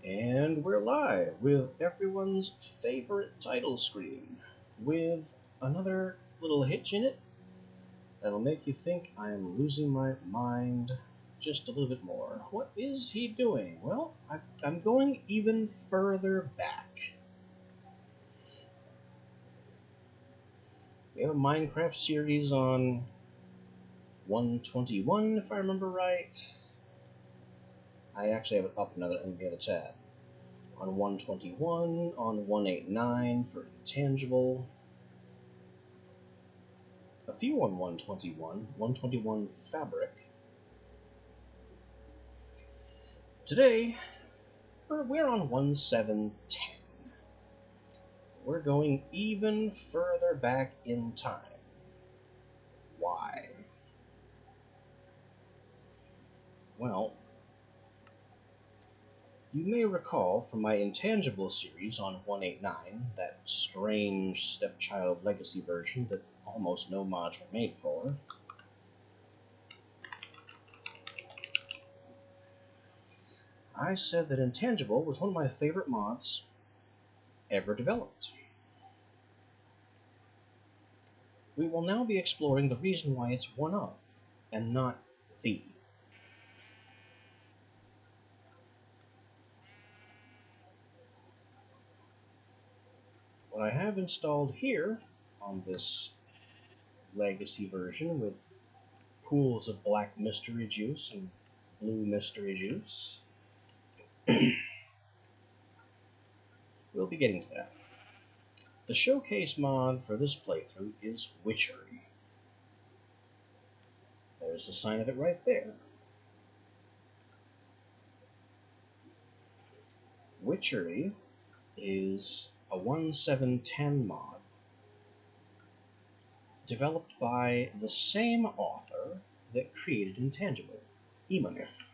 And we're live with everyone's favorite title screen, with another little hitch in it that'll make you think I'm losing my mind just a little bit more. What is he doing? Well, I'm going even further back. We have a Minecraft series on 121, if I remember right. I actually have it up in the other tab. On 121, on 189 for Intangible, a few on 121, 121 Fabric. Today, we're on 1710. We're going even further back in time. Why? Well, you may recall from my Intangible series on 189, that strange stepchild legacy version that almost no mods were made for, I said that Intangible was one of my favorite mods ever developed. We will now be exploring the reason why it's one of, and not the. What I have installed here on this legacy version with pools of black mystery juice and blue mystery juice, we'll be getting to that. The showcase mod for this playthrough is Witchery. There's a sign of it right there. Witchery is a 1710 mod developed by the same author that created Intangible, Emonif,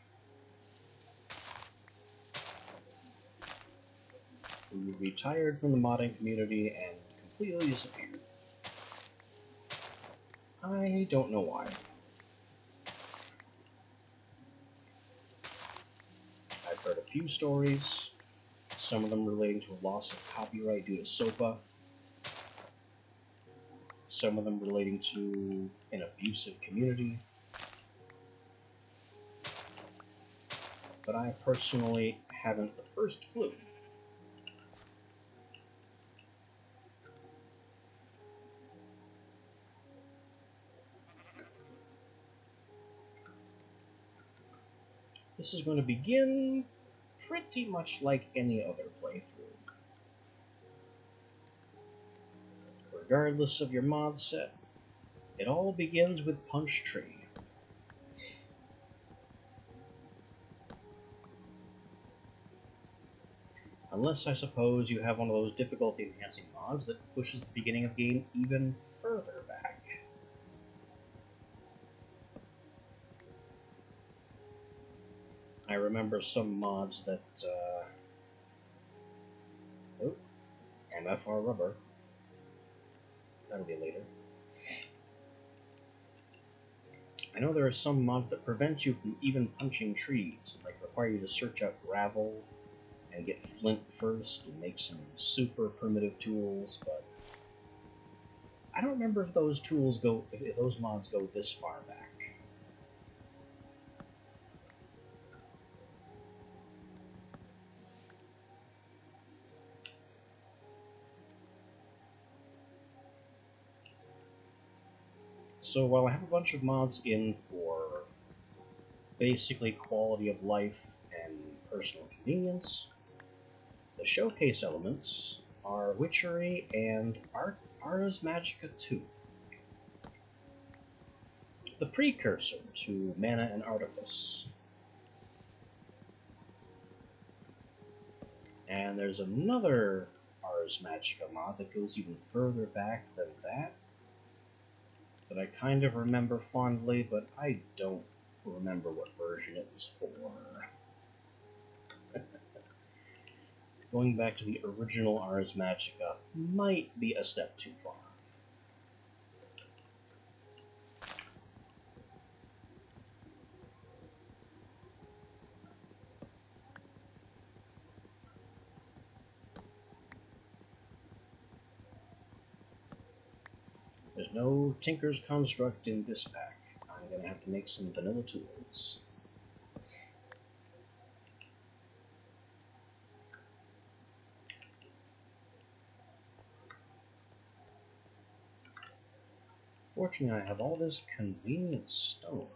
who retired from the modding community and completely disappeared. I don't know why. I've heard a few stories, some of them relating to a loss of copyright due to SOPA, some of them relating to an abusive community, but I personally haven't the first clue. This is going to begin pretty much like any other playthrough. Regardless of your mod set, it all begins with Punch Tree. Unless, I suppose, you have one of those difficulty-enhancing mods that pushes the beginning of the game even further back. I remember some mods that, MFR Rubber. That'll be later. I know there are some mods that prevent you from even punching trees, like require you to search out gravel and get flint first and make some super primitive tools, but I don't remember if those tools go, if those mods go this far back. So while I have a bunch of mods in for basically quality of life and personal convenience, the showcase elements are Witchery and Ars Magica 2, the precursor to Mana and Artifice. And there's another Ars Magica mod that goes even further back than that I kind of remember fondly, but I don't remember what version it was for. Going back to the original Ars Magica might be a step too far. There's no Tinker's Construct in this pack. I'm gonna have to make some vanilla tools. Fortunately, I have all this convenient stone.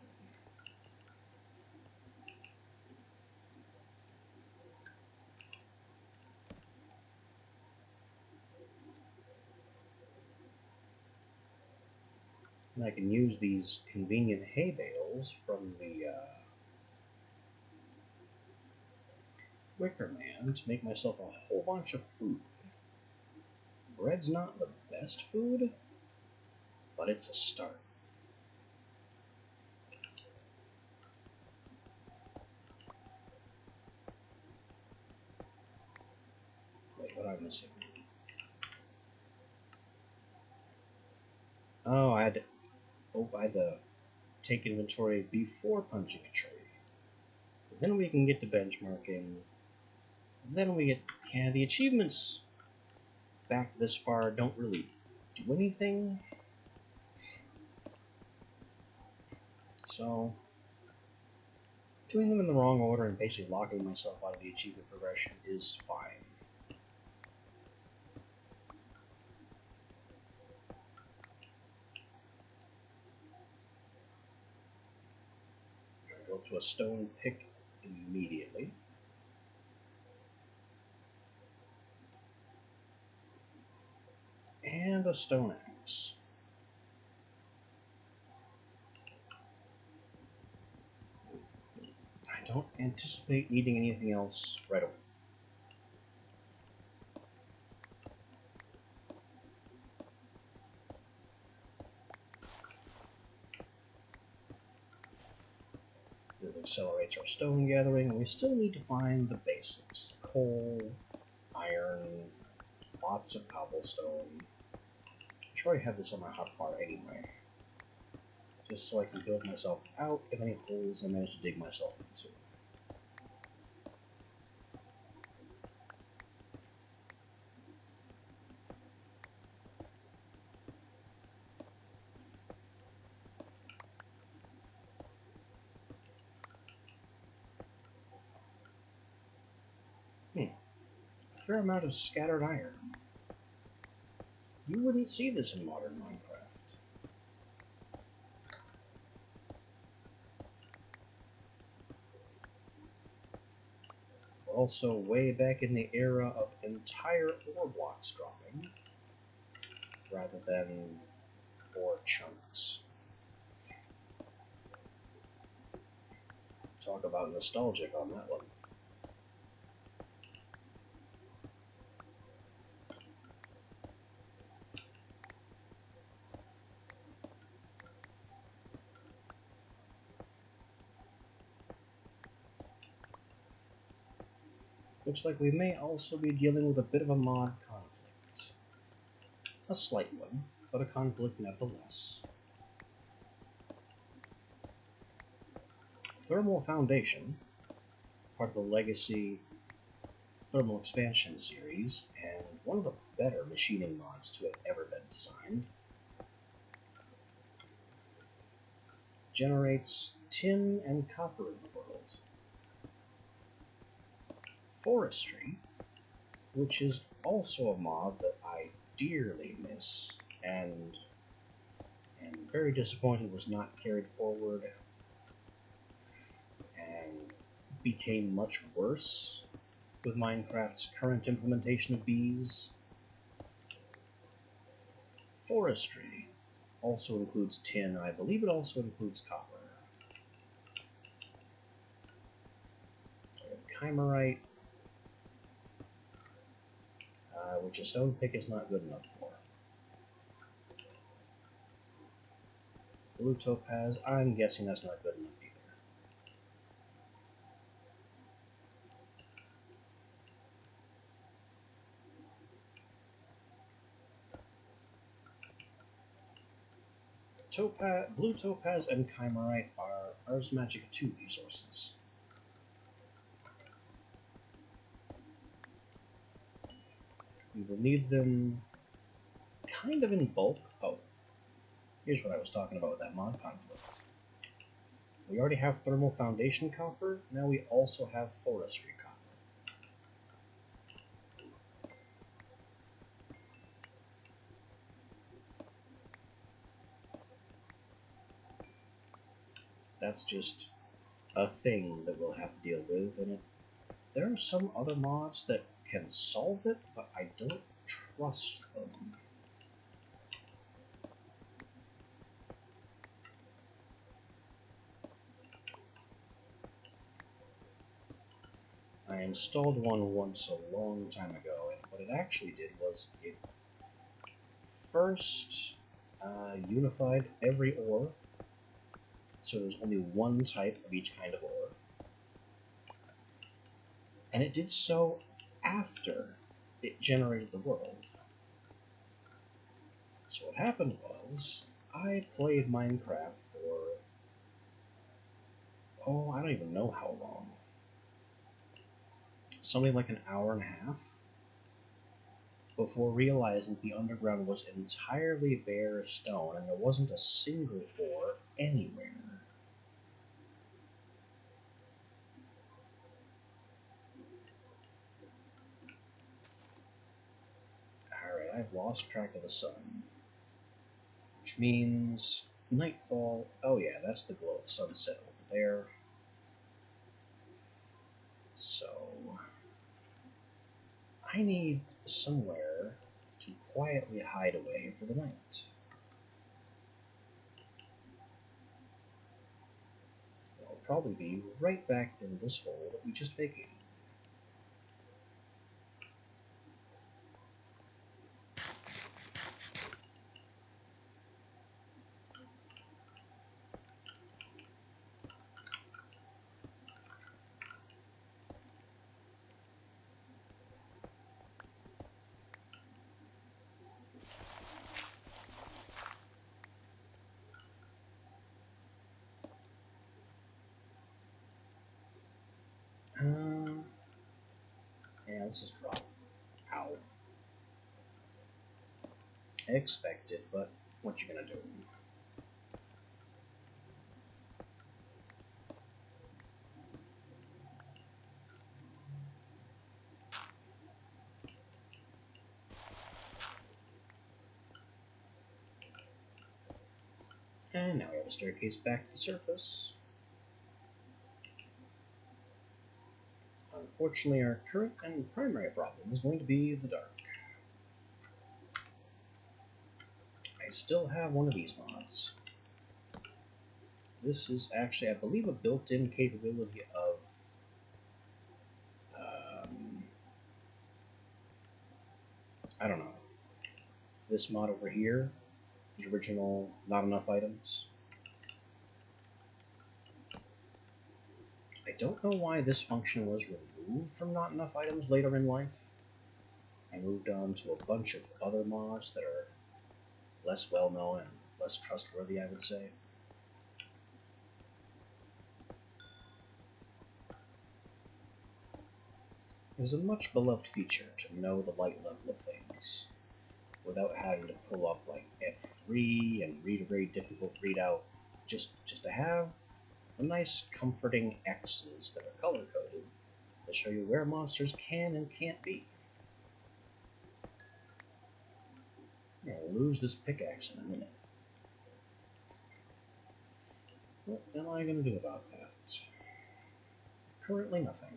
And I can use these convenient hay bales from the Wicker Man to make myself a whole bunch of food. Bread's not the best food, but it's a start. Wait, what am I missing? Oh, I had to take inventory before punching a tree. Then we can get to benchmarking. Then we get... Yeah, the achievements back this far don't really do anything. So, doing them in the wrong order and basically locking myself out of the achievement progression is fine. Go to a stone pick immediately. And a stone axe. I don't anticipate needing anything else right away. This accelerates our stone gathering, and we still need to find the basics. Coal, iron, lots of cobblestone. I'm sure I have this on my hotbar anyway. Just so I can build myself out of any holes I manage to dig myself into. A fair amount of scattered iron. You wouldn't see this in modern Minecraft. We're also way back in the era of entire ore blocks dropping, rather than ore chunks. Talk about nostalgic on that one. Looks like we may also be dealing with a bit of a mod conflict. A slight one, but a conflict nevertheless. Thermal Foundation, part of the Legacy Thermal Expansion series, and one of the better machining mods to have ever been designed, generates tin and copper in the world. Forestry, which is also a mod that I dearly miss and am very disappointed was not carried forward and became much worse with Minecraft's current implementation of bees. Forestry also includes tin, and I believe it also includes copper. We have Chimerite, which a stone pick is not good enough for. Blue topaz, I'm guessing that's not good enough either. Blue topaz and Chimerite are Ars Magica 2 resources. We will need them kind of in bulk. Oh, Here's what I was talking about with that mod conflict. We already have thermal foundation copper, now we also have forestry copper. That's just a thing that we'll have to deal with, and there are some other mods that can solve it, but I don't trust them. I installed one once a long time ago, and what it actually did was it first unified every ore, so there's only one type of each kind of ore, and it did so after it generated the world. So what happened was, I played Minecraft for, oh, I don't even know how long. Something like an hour and a half, before realizing the underground was entirely bare stone and there wasn't a single ore anywhere. Alright, I've lost track of the sun. Which means nightfall. Oh yeah, that's the glow of sunset over there. So I need somewhere to quietly hide away for the night. I'll probably be right back in this hole that we just vacated. Yeah, let's just drop. Ow. Expected, but what you gonna do? And now we have a staircase back to the surface. Unfortunately, our current and primary problem is going to be the dark. I still have one of these mods. This is actually, I believe, a built-in capability of I don't know. This mod over here, the original not enough items. I don't know why this function was removed from not enough items later in life. I moved on to a bunch of other mods that are less well known and less trustworthy, I would say. It is a much beloved feature to know the light level of things, without having to pull up like F3 and read a very difficult readout, just to have the nice comforting X's that are color-coded that show you where monsters can and can't be. I'll lose this pickaxe in a minute. What am I going to do about that? Currently nothing.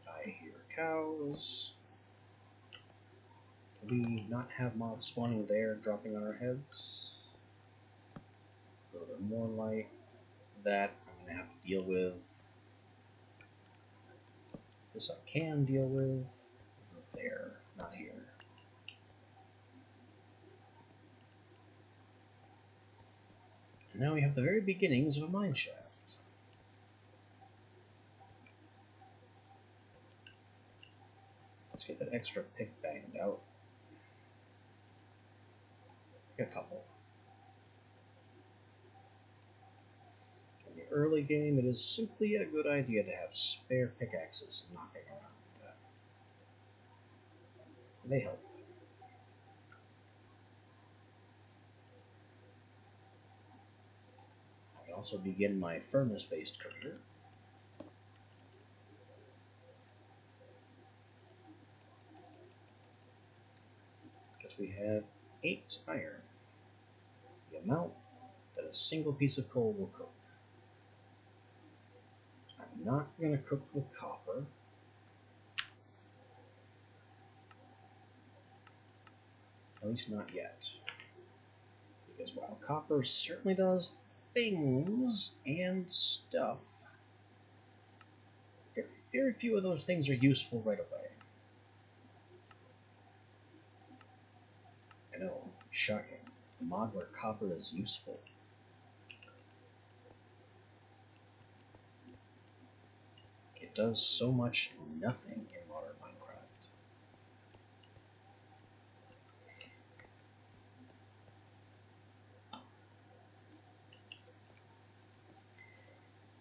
I hear cows. Do we not have mobs spawning there and dropping on our heads? A little bit more light. That I'm going to have to deal with. This I can deal with. Over there, not here. And now we have the very beginnings of a mine shaft. Let's get that extra pick banged out. Get a couple. In the early game, it is simply a good idea to have spare pickaxes knocking around. They help. also begin my furnace-based career. Because we have 8 iron, the amount that a single piece of coal will cook. I'm not going to cook the copper. At least not yet. Because while copper certainly does things and stuff, very few of those things are useful right away. I know, shocking. A mod where copper is useful. It does so much nothing in modern Minecraft.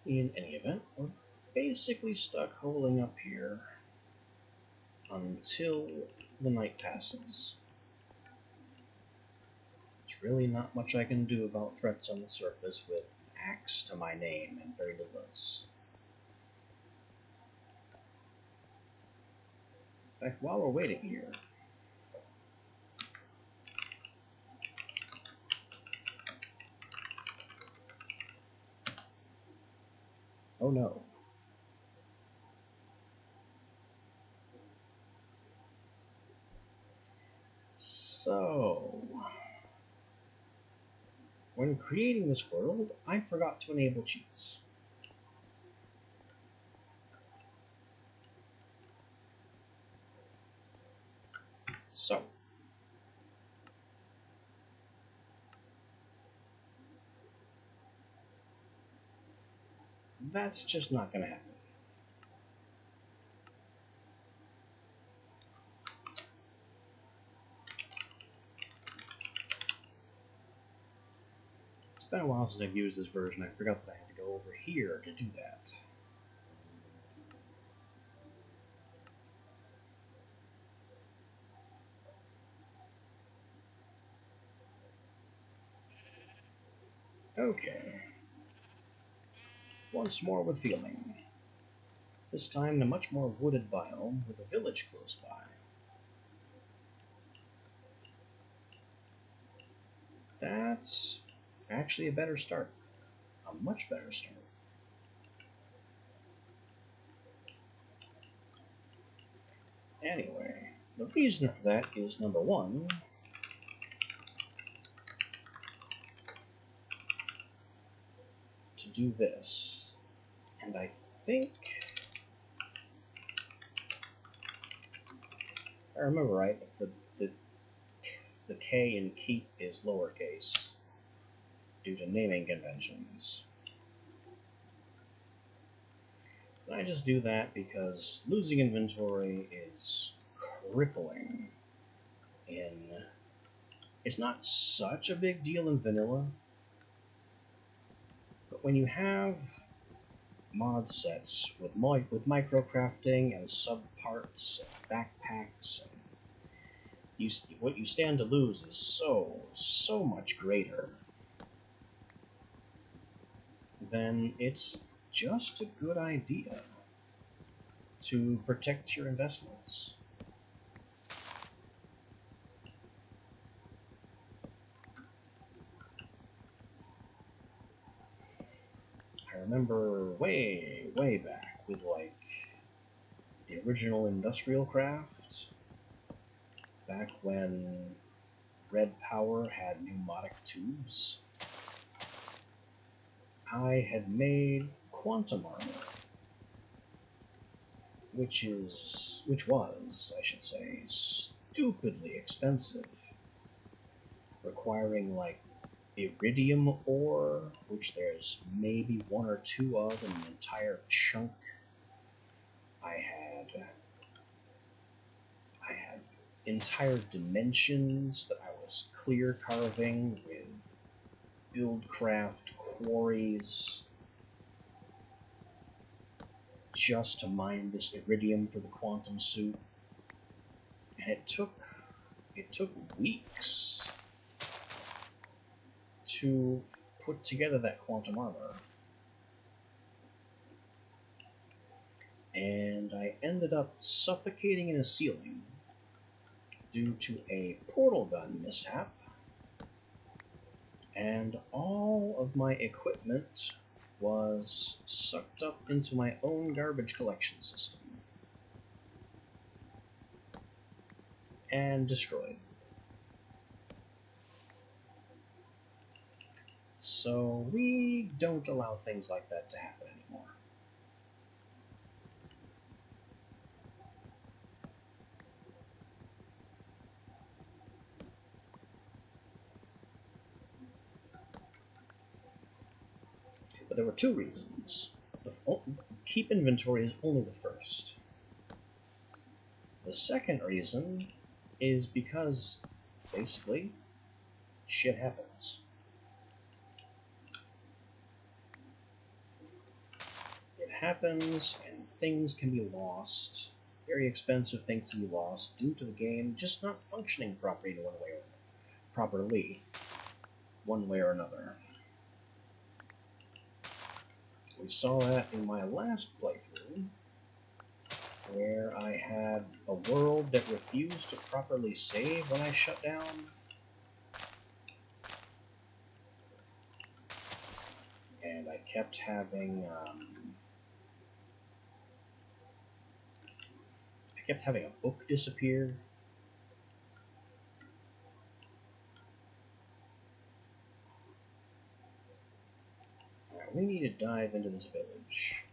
In any event, we're basically stuck holding up here until the night passes. There's really not much I can do about threats on the surface with an axe to my name and very little else. In fact, while we're waiting here, oh no. So, when creating this world, I forgot to enable cheats. So, that's just not going to happen. It's been a while since I've used this version. I forgot that I had to go over here to do that. Okay. Once more with feeling. This time in a much more wooded biome with a village close by. That's actually a better start. A much better start. Anyway, the reason for that is number one, to do this. And I think, if I remember right, if the K in keep is lowercase due to naming conventions. And I just do that because losing inventory is crippling it's not such a big deal in vanilla, but when you have mod sets with microcrafting and subparts and backpacks, and what you stand to lose is so much greater. Then it's just a good idea to protect your investments. I remember way back with like the original Industrial Craft, back when Red Power had pneumatic tubes, I had made quantum armor, which was, I should say, stupidly expensive, requiring like iridium ore, which there's maybe 1 or 2 of in an entire chunk. I had entire dimensions that I was clear carving with Buildcraft quarries just to mine this iridium for the quantum suit. And it took weeks to put together that quantum armor. And I ended up suffocating in a ceiling due to a portal gun mishap, and all of my equipment was sucked up into my own garbage collection system and destroyed. So we don't allow things like that to happen anymore. But there were two reasons. Keep inventory is only the first. The second reason is because, basically, shit happens. It happens, and things can be lost. Very expensive things can be lost due to the game just not functioning properly in one way or another. We saw that in my last playthrough, where I had a world that refused to properly save when I shut down. And I kept having a book disappear. Alright, we need to dive into this village,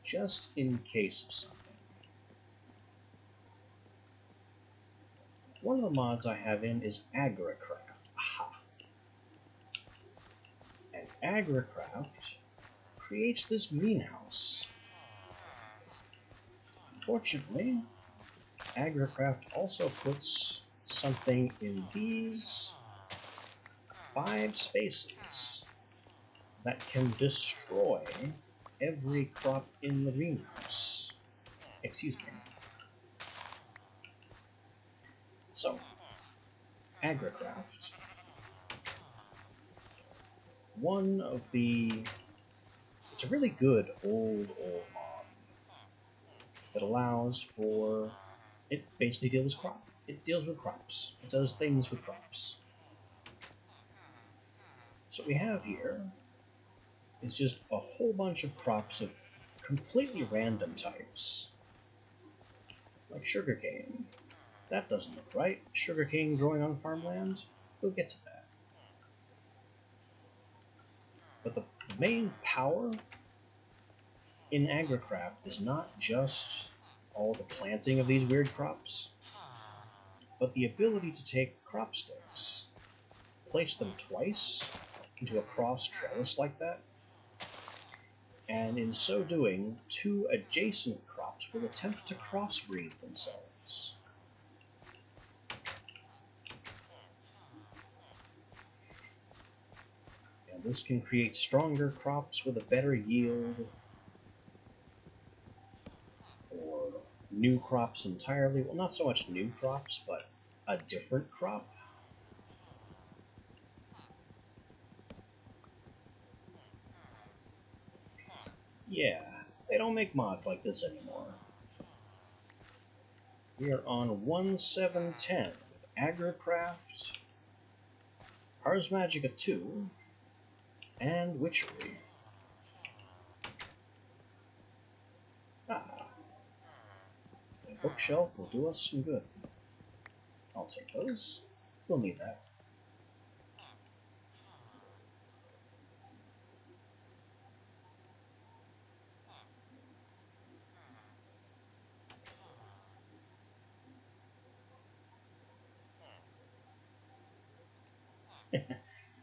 just in case of something. One of the mods I have in is AgriCraft. Aha! And AgriCraft creates this greenhouse. Unfortunately, AgriCraft also puts something in these 5 spaces that can destroy every crop in the greenhouse. Excuse me. So, AgriCraft. It's a really good old mod that allows for, it basically deals with crops. It does things with crops. So what we have here is just a whole bunch of crops of completely random types. Like sugarcane. That doesn't look right. Sugarcane growing on farmland? We'll get to that. But the main power in AgriCraft is not just all the planting of these weird crops, but the ability to take crop sticks, place them twice into a cross trellis like that, and in so doing, 2 adjacent crops will attempt to crossbreed themselves. And this can create stronger crops with a better yield, or new crops entirely. Well, not so much new crops, but a different crop. Yeah, they don't make mods like this anymore. We are on 1.7.10 with AgriCraft, Ars Magica 2, and Witchery. Ah, a bookshelf will do us some good. I'll take those. We'll need that.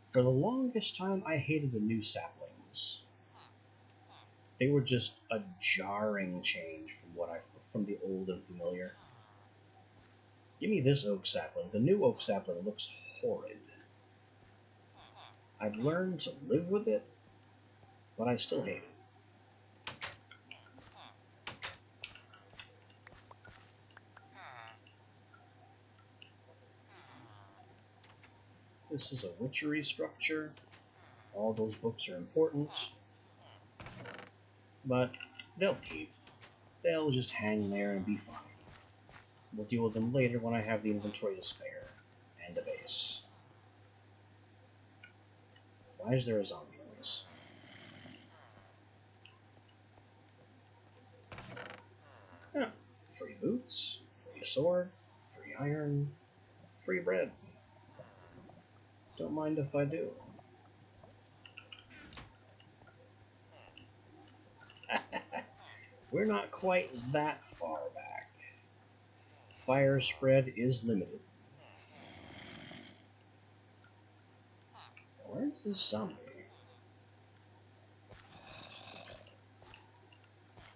For the longest time, I hated the new saplings. They were just a jarring change from the old and familiar. Give me this oak sapling. The new oak sapling looks horrid. I've learned to live with it, but I still hate it. This is a witchery structure. All those books are important, but they'll keep. They'll just hang there and be fine. We'll deal with them later when I have the inventory to spare. And a base. Why is there a zombie noise? Yeah. Free boots, free sword, free iron, free bread. Don't mind if I do. We're not quite that far back. Fire spread is limited. Where's this zombie?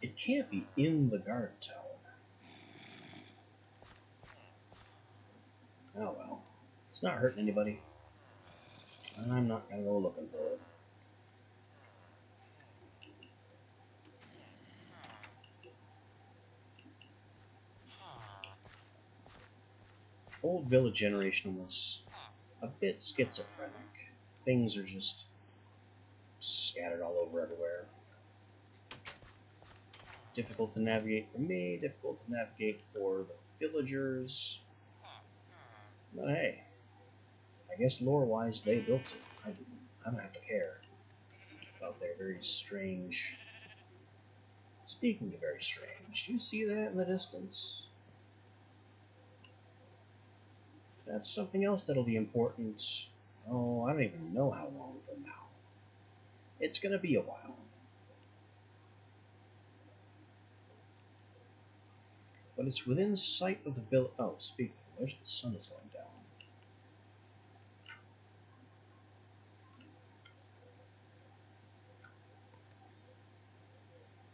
It can't be in the guard tower. Oh well. It's not hurting anybody. I'm not gonna go looking for it. Old village generation was a bit schizophrenic. Things are just scattered all over everywhere. Difficult to navigate for me, difficult to navigate for the villagers. But hey, I guess lore-wise they built it. I didn't. I don't have to care about their very strange... Speaking of very strange, do you see that in the distance? That's something else that'll be important. Oh, I don't even know how long from now. It's gonna be a while. But it's within sight of the village. Oh, speaking, there's the sun is going down.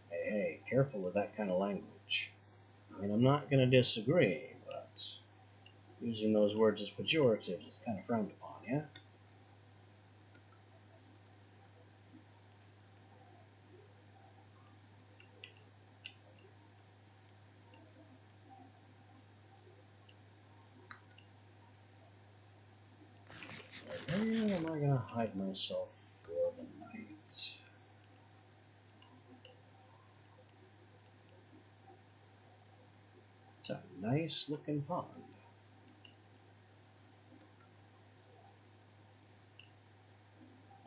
Hey, hey, careful with that kind of language. I mean, I'm not gonna disagree, but using those words as pejoratives is kind of frowned upon, yeah? Where am I gonna hide myself for the night? It's a nice looking pond.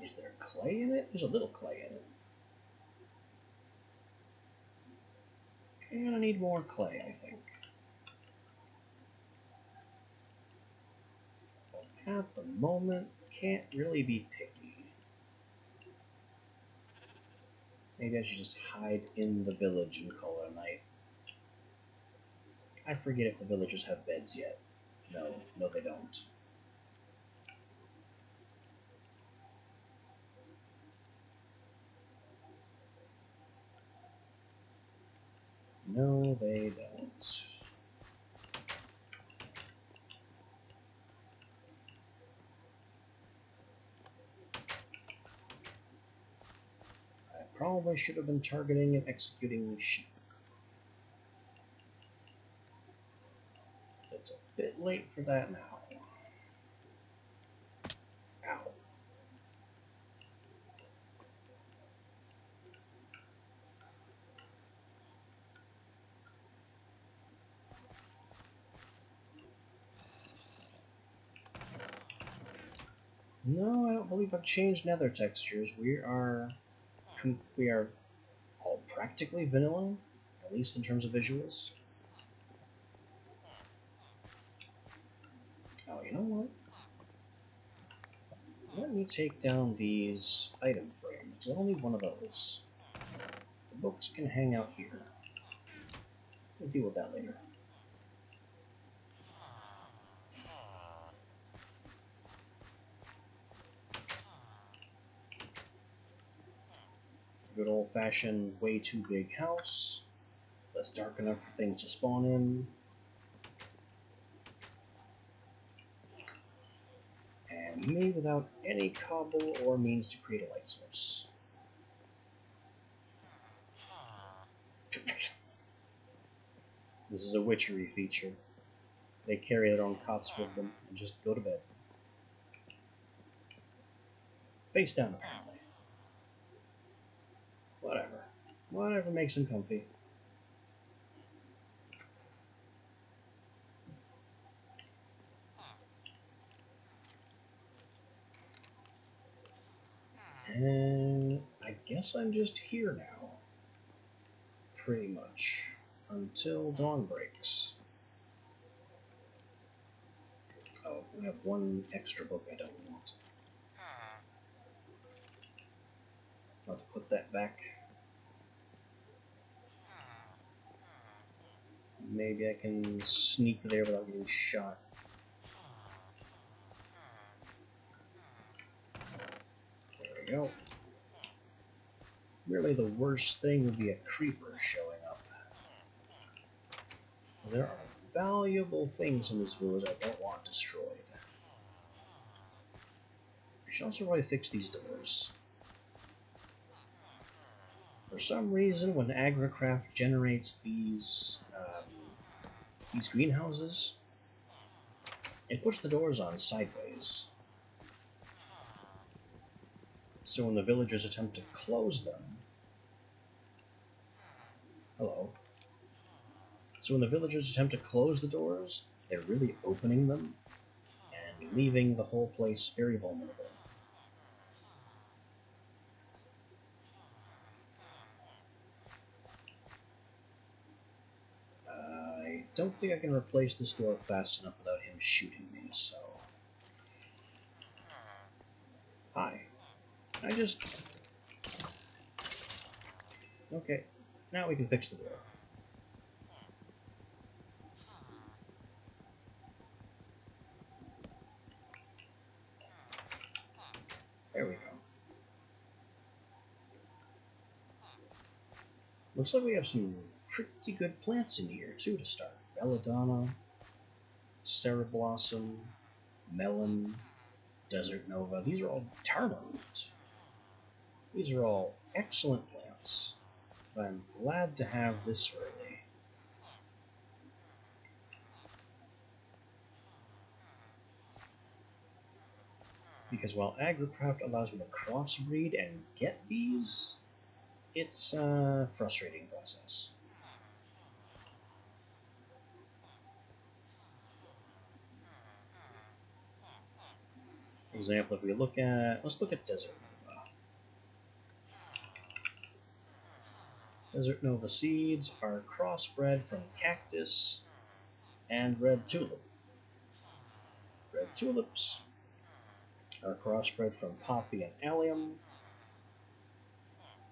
Is there clay in it? There's a little clay in it. Okay, I need more clay, I think. But at the moment, can't really be picky. Maybe I should just hide in the village and call it a night. I forget if the villagers have beds yet. No, they don't. No, they don't. I probably should have been targeting and executing sheep. It's a bit late for that now. Ow. No, I don't believe I've changed nether textures. We are all practically vanilla, at least in terms of visuals. Oh, you know what? Let me take down these item frames. I don't need one of those. The books can hang out here. We'll deal with that later. Good old-fashioned, way too big house. That's dark enough for things to spawn in. And me without any cobble or means to create a light source. This is a witchery feature. They carry their own cots with them and just go to bed. Face down, apparently. Whatever. Whatever makes him comfy. And I guess I'm just here now. Pretty much. Until dawn breaks. Oh, I have one extra book I don't want. I'll have to put that back. Maybe I can sneak there without getting shot. There we go. Really, the worst thing would be a creeper showing up. There are valuable things in this village I don't want destroyed. I should also probably fix these doors. For some reason, when AgriCraft generates these greenhouses, it puts the doors on sideways. So when the villagers attempt to close them... Hello. So when the villagers attempt to close the doors, they're really opening them and leaving the whole place very vulnerable. I don't think I can replace this door fast enough without him shooting me, so... Hi. I just... Okay, now we can fix the door. There we go. Looks like we have some pretty good plants in here, too, to start. Belladonna, Cereblossom, Melon, Desert Nova. These are all Tarnart. These are all excellent plants, but I'm glad to have this early. Because while AgriCraft allows me to crossbreed and get these, it's a frustrating process. For example, if we look at, let's look at Desert Nova. Desert Nova seeds are crossbred from cactus and red tulip. Red tulips are crossbred from poppy and allium.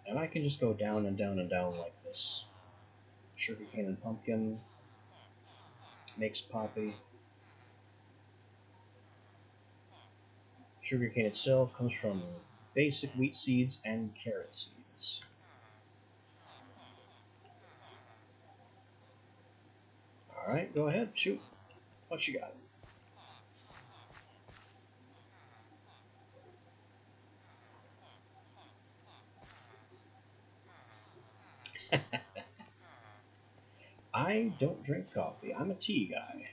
And I can just go down and down and down like this. Sugarcane and pumpkin makes poppy. Sugarcane itself comes from basic wheat seeds and carrot seeds. Alright, go ahead, shoot. What you got? I don't drink coffee. I'm a tea guy.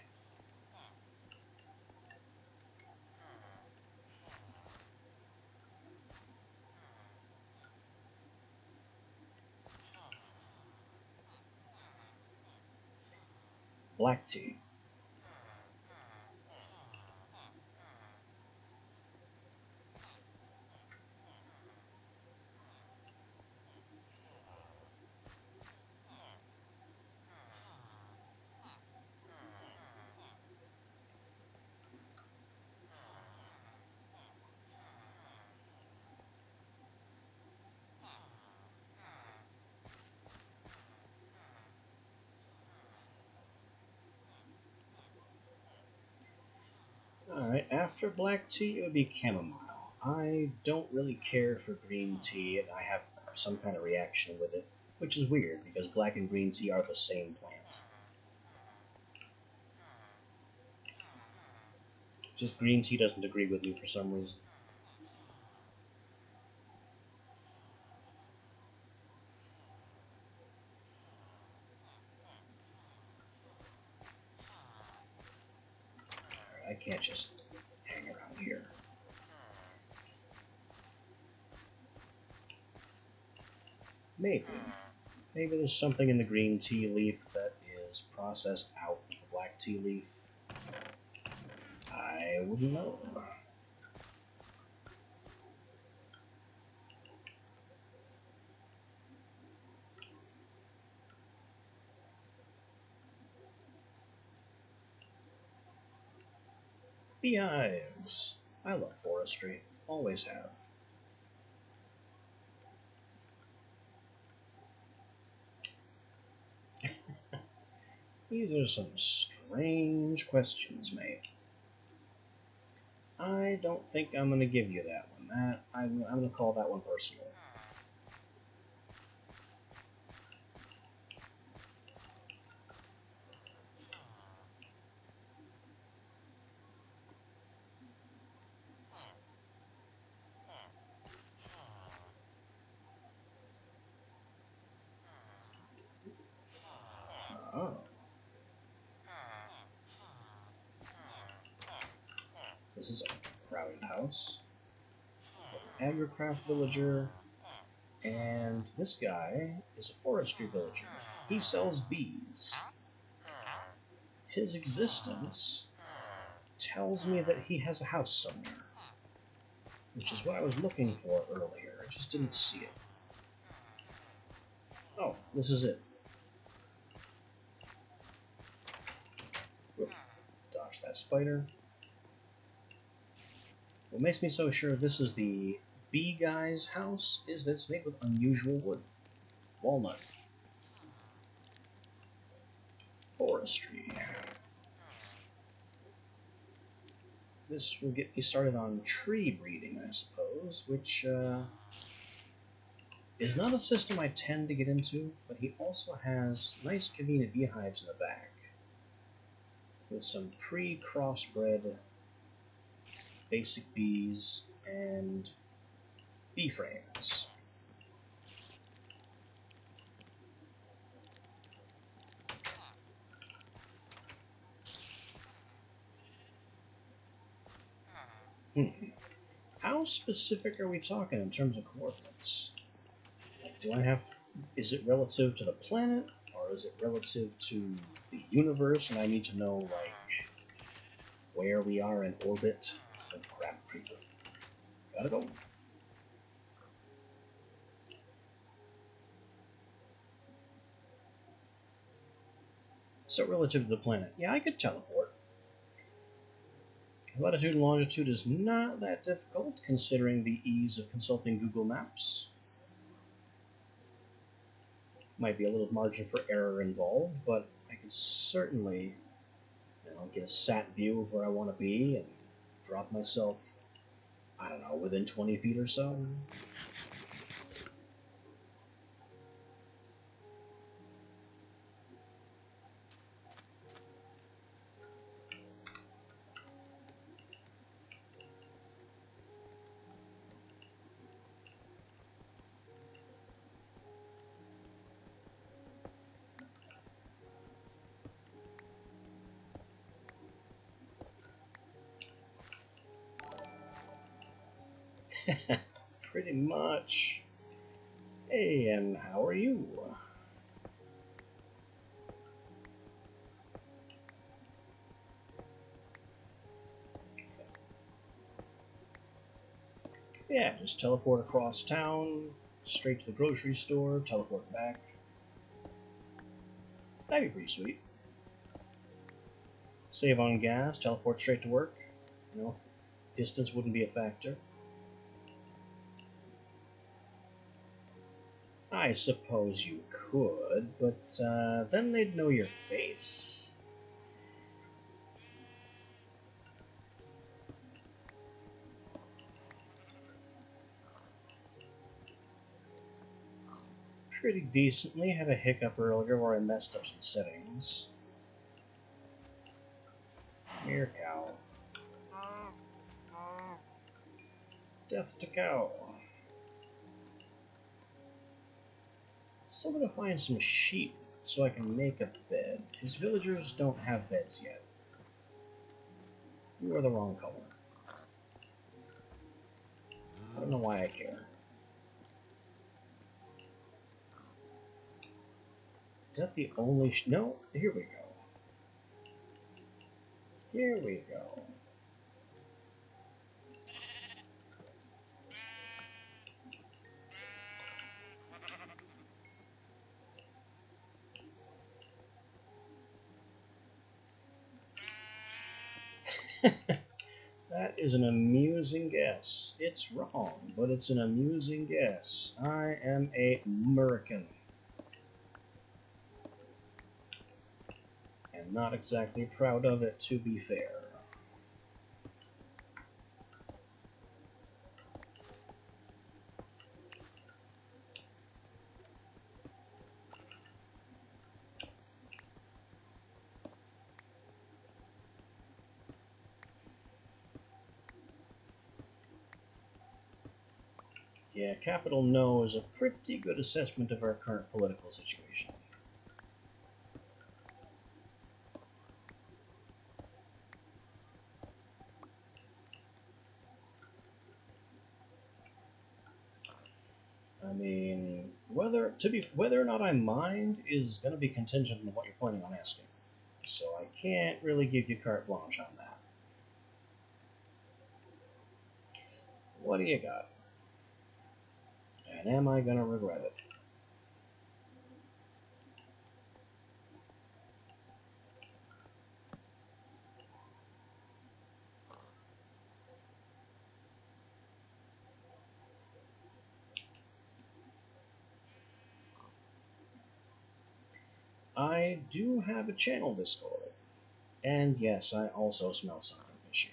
Black tea. Alright, after black tea, it would be chamomile. I don't really care for green tea, and I have some kind of reaction with it, which is weird, because black and green tea are the same plant. Just green tea doesn't agree with me for some reason. I can't just hang around here. Maybe. Maybe there's something in the green tea leaf that is processed out of the black tea leaf. I wouldn't know. Beehives. I love forestry. Always have. These are some strange questions, mate. I don't think I'm going to give you that one. I'm going to call that one personal. Oh. This is a crowded house. Agricraft villager. And this guy is a forestry villager. He sells bees. His existence tells me that he has a house somewhere, which is what I was looking for earlier. I just didn't see it. Oh, this is it. Whoop. Dodge that spider. What makes me so sure this is the bee guy's house is that it's made with unusual wood. Walnut. Forestry. This will get me started on tree breeding, I suppose, which is not a system I tend to get into, but he also has nice convenient beehives in the back with some pre-crossbred basic bees and bee frames. How specific are we talking in terms of coordinates? Like, do I have... Is it relative to the planet, or is it relative to the universe, and I need to know, like, where we are in orbit? Oh, crap, creeper. Gotta go. So relative to the planet. Yeah, I could teleport. Latitude and longitude is not that difficult, considering the ease of consulting Google Maps. Might be a little margin for error involved, but I can certainly get a sat view of where I want to be and drop myself, I don't know, within 20 feet or so. Pretty much. Hey, and how are you? Yeah, just teleport across town, straight to the grocery store, teleport back. That'd be pretty sweet. Save on gas, teleport straight to work. Distance wouldn't be a factor. I suppose you could, but then they'd know your face. Pretty decently. Had a hiccup earlier where I messed up some settings. Here, cow. Death to cow. Still gonna find some sheep so I can make a bed, because villagers don't have beds yet. You are the wrong color. I don't know why I care. that the only... No, here we go. Here we go. That is an amusing guess. It's wrong, but it's an amusing guess. I am a American. And not exactly proud of it, to be fair. Yeah, capital No is a pretty good assessment of our current political situation. I mean, whether or not I mind is going to be contingent on what you're planning on asking. So I can't really give you carte blanche on that. What do you got? And am I going to regret it? I do have a channel Discord. And yes, I also smell something fishy.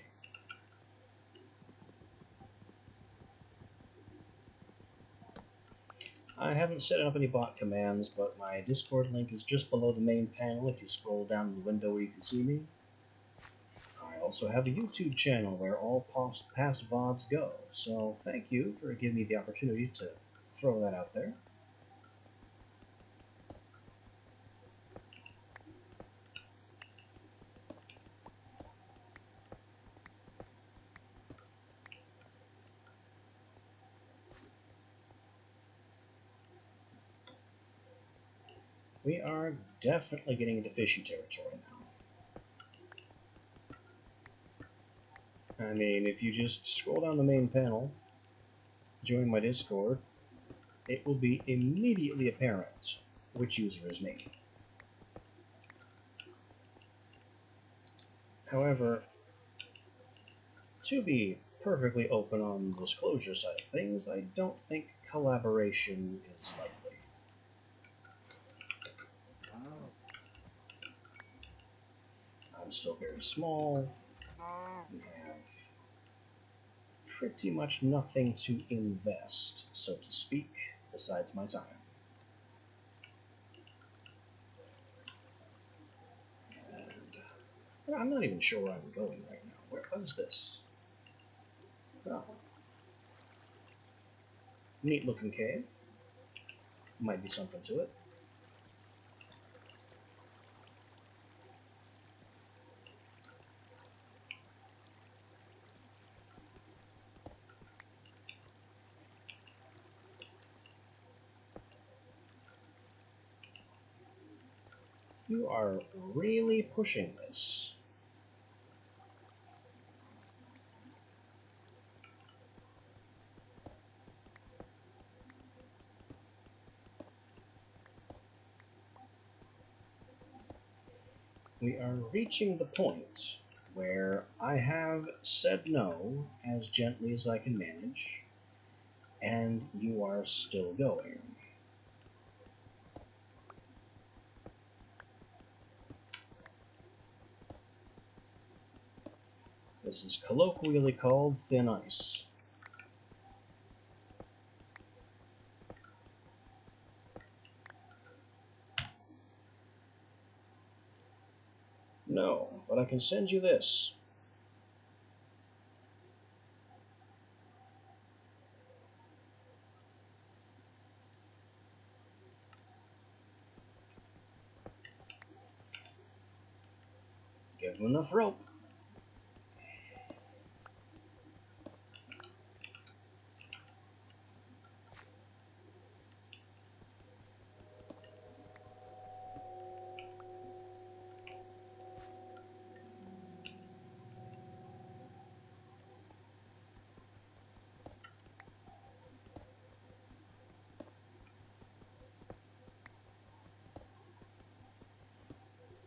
I haven't set up any bot commands, but my Discord link is just below the main panel if you scroll down to the window where you can see me. I also have a YouTube channel where all past VODs go, so thank you for giving me the opportunity to throw that out there. We are definitely getting into fishy territory now. I mean, if you just scroll down the main panel, join my Discord, it will be immediately apparent which user is me. However, to be perfectly open on the disclosure side of things, I don't think collaboration is likely. I'm still very small. We have pretty much nothing to invest, so to speak, besides my time. And I'm not even sure where I'm going right now. What is this? Oh. Neat looking cave. Might be something to it. You are really pushing this. We are reaching the point where I have said no as gently as I can manage, and you are still going. This is colloquially called thin ice. No, but I can send you this. Give him enough rope.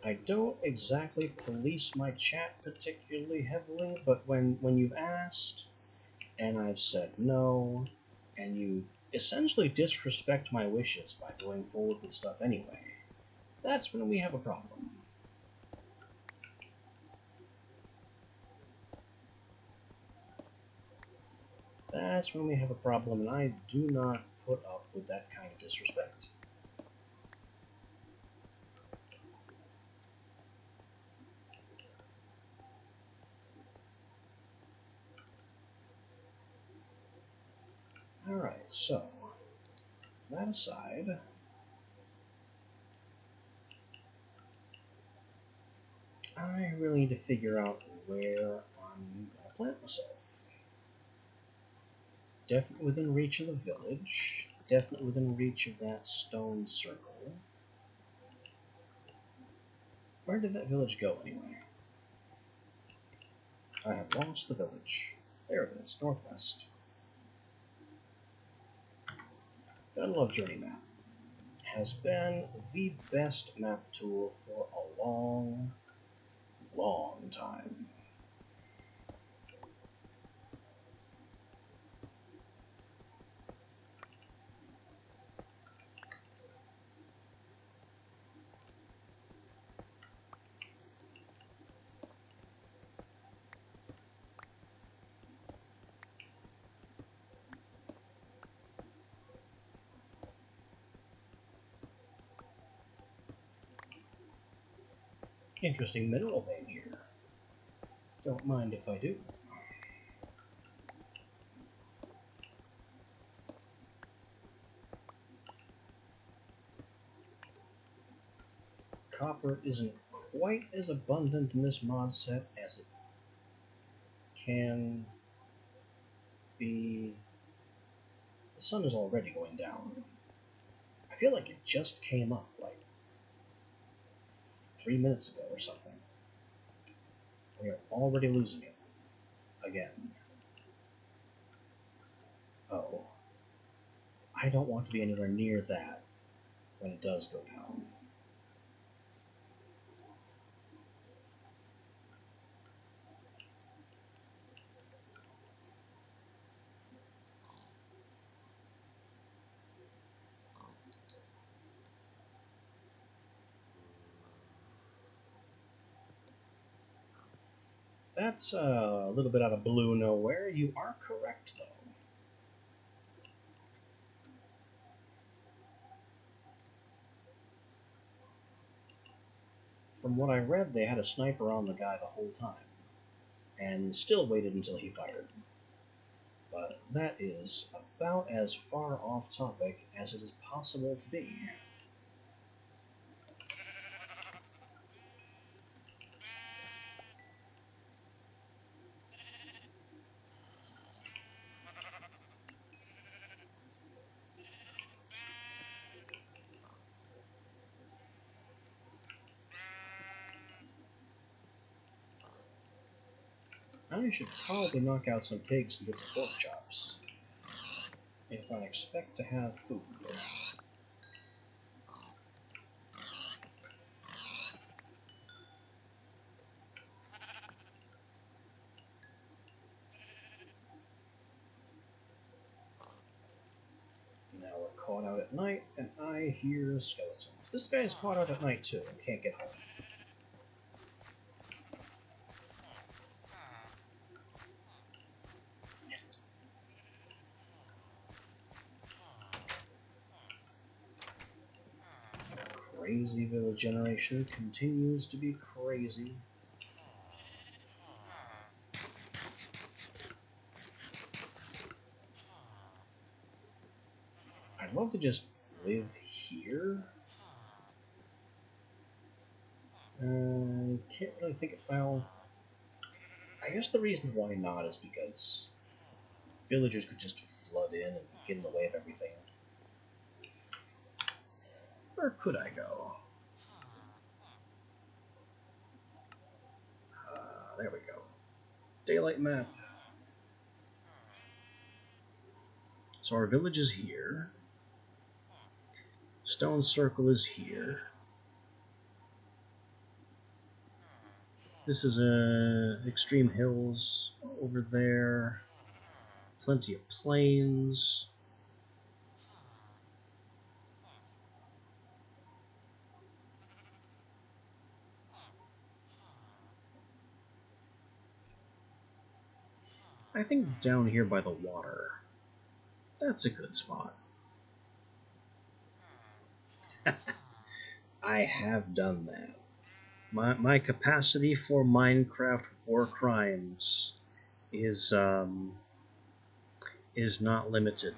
I don't exactly police my chat particularly heavily, but when you've asked and I've said no, and you essentially disrespect my wishes by going forward with stuff anyway, that's when we have a problem. That's when we have a problem, and I do not put up with that kind of disrespect. Alright, so, that aside, I really need to figure out where I'm gonna plant myself. Definitely within reach of the village, definitely within reach of that stone circle. Where did that village go anyway? I have lost the village. There it is, northwest. Gotta love Journey Map. Has been the best map tool for a long, long time. Interesting mineral vein here. Don't mind if I do. Copper isn't quite as abundant in this mod set as it can be. The sun is already going down. I feel like it just came up like 3 minutes ago or something. We are already losing it. Again. Oh. I don't want to be anywhere near that when it does go down. That's a little bit out of blue nowhere. You are correct, though. From what I read, they had a sniper on the guy the whole time, and still waited until he fired. But that is about as far off topic as it is possible to be. I should probably knock out some pigs and get some pork chops, if I expect to have food. Now we're caught out at night, and I hear skeletons. This guy's caught out at night too and can't get home. Crazy village generation continues to be crazy. I'd love to just live here. Can't really think of, well, I guess the reason why not is because villagers could just flood in and get in the way of everything. Where could I go? There we go. Daylight map. So our village is here. Stone Circle is here. This is extreme hills over there. Plenty of plains. I think down here by the water, that's a good spot. I have done that. My capacity for Minecraft war crimes is not limited.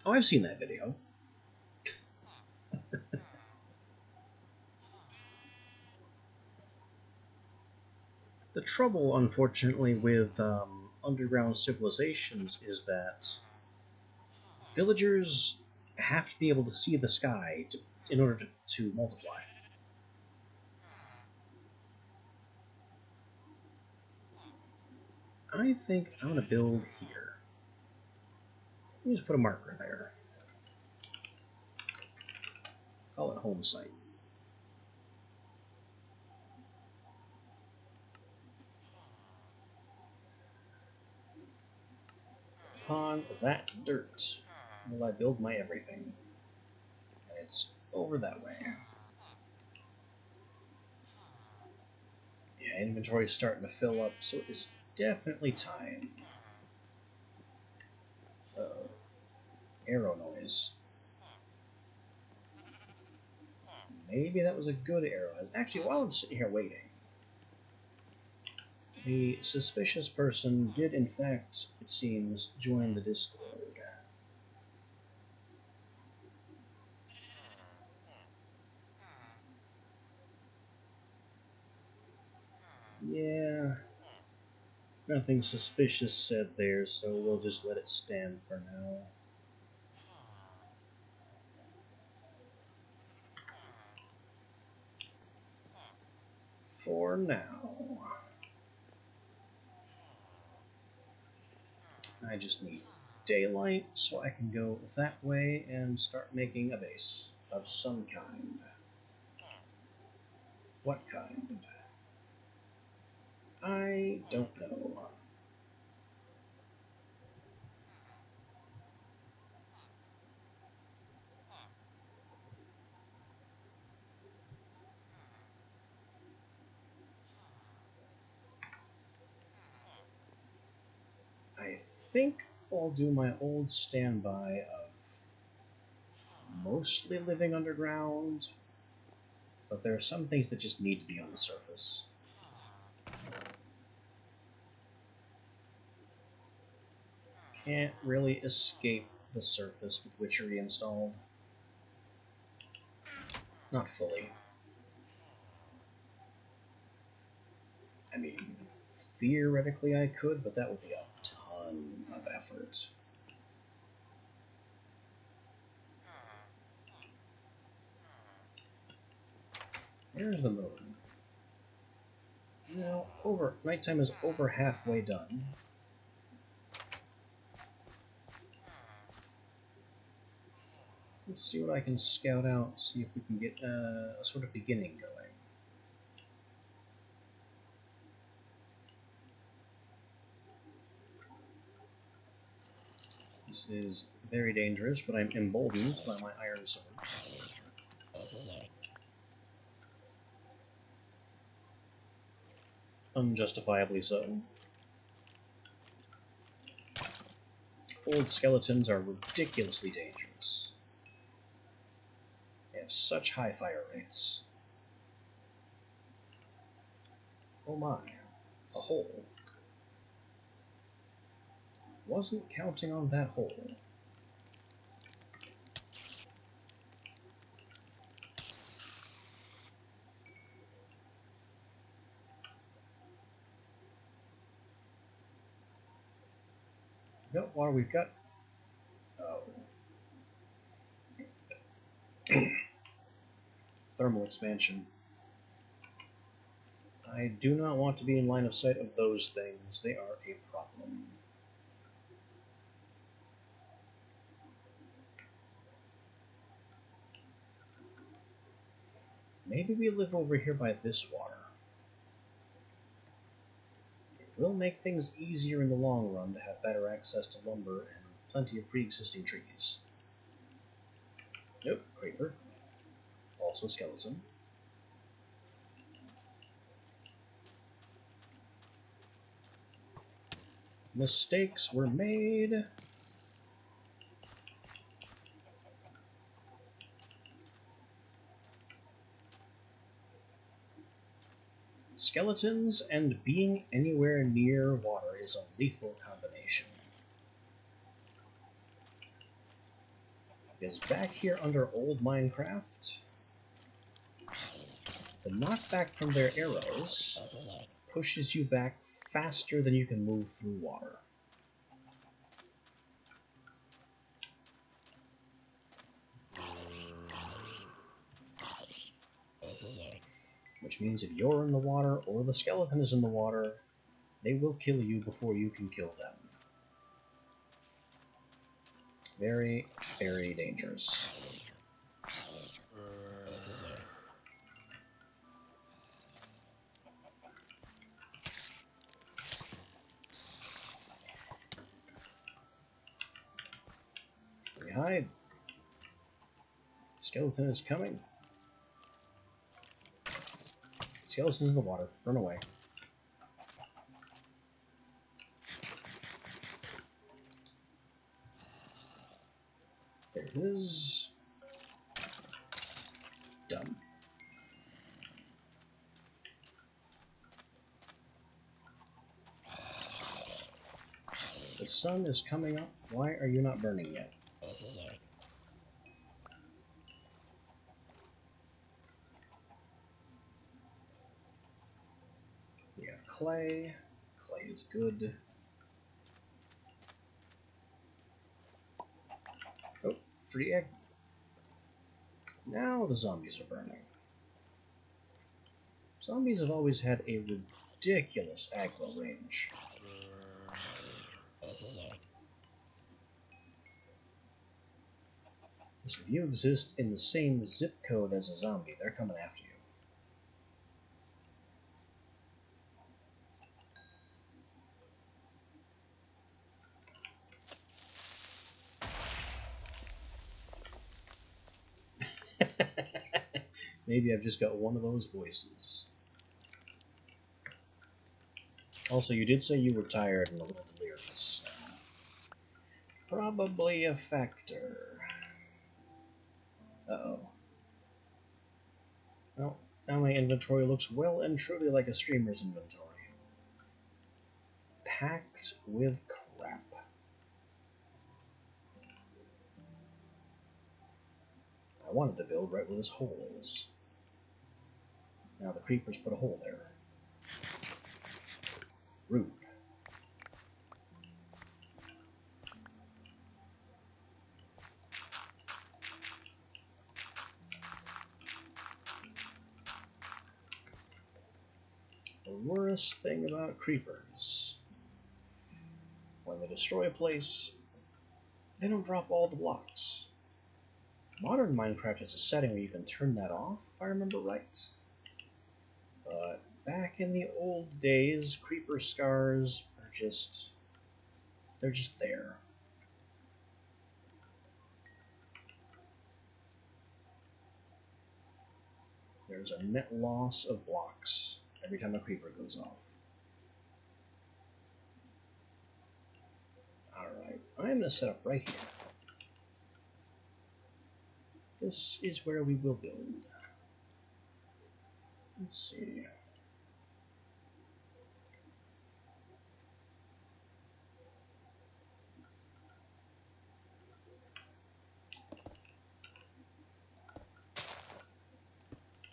Oh, I've seen that video. The trouble, unfortunately, with underground civilizations is that villagers have to be able to see the sky in order to multiply. I think I'm going to build here. Let me just put a marker there. Call it home site. Upon that dirt will I build my everything. And it's over that way. Yeah, inventory's starting to fill up, so it is definitely time. Uh-oh. Arrow noise. Maybe that was a good arrow. Actually, while I'm sitting here waiting, the suspicious person did, in fact, it seems, join the Discord. Yeah, nothing suspicious said there, so we'll just let it stand for now. For now. I just need daylight so I can go that way and start making a base of some kind. What kind? I don't know. I think I'll do my old standby of mostly living underground, but there are some things that just need to be on the surface. Can't really escape the surface with Witchery installed. Not fully. I mean, theoretically I could, but that would be a ton of effort. There's the moon. Now, nighttime is over halfway done. Let's see what I can scout out, see if we can get a sort of beginning going. This is very dangerous, but I'm emboldened by my iron sword. Unjustifiably so. Old skeletons are ridiculously dangerous. They have such high fire rates. Oh my, a hole. Wasn't counting on that hole. Got water, we've got... Oh. Thermal expansion. I do not want to be in line of sight of those things. They are a problem. Maybe we live over here by this water. It will make things easier in the long run to have better access to lumber and plenty of pre-existing trees. Nope, creeper. Also skeleton. Mistakes were made. Skeletons and being anywhere near water is a lethal combination. Because back here under old Minecraft, the knockback from their arrows pushes you back faster than you can move through water. Which means if you're in the water or the skeleton is in the water, they will kill you before you can kill them. Very, very dangerous. We hide. Skeleton is coming. Skeleton's in the water. Run away. There it is. Done. The sun is coming up. Why are you not burning yet? We have clay. Clay is good. Oh, free egg. Now the zombies are burning. Zombies have always had a ridiculous aggro range. So if you exist in the same zip code as a zombie, they're coming after you. Maybe I've just got one of those voices. Also, you did say you were tired and a little delirious. Probably a factor. Uh-oh. Well, now my inventory looks well and truly like a streamer's inventory. Packed with crap. I wanted to build right where this hole is. Now the creepers put a hole there. Rude. The worst thing about creepers, when they destroy a place, they don't drop all the blocks. Modern Minecraft has a setting where you can turn that off, if I remember right. But back in the old days, creeper scars are just... they're just there. There's a net loss of blocks every time a creeper goes off. Alright, I'm going to set up right here. This is where we will build. Let's see.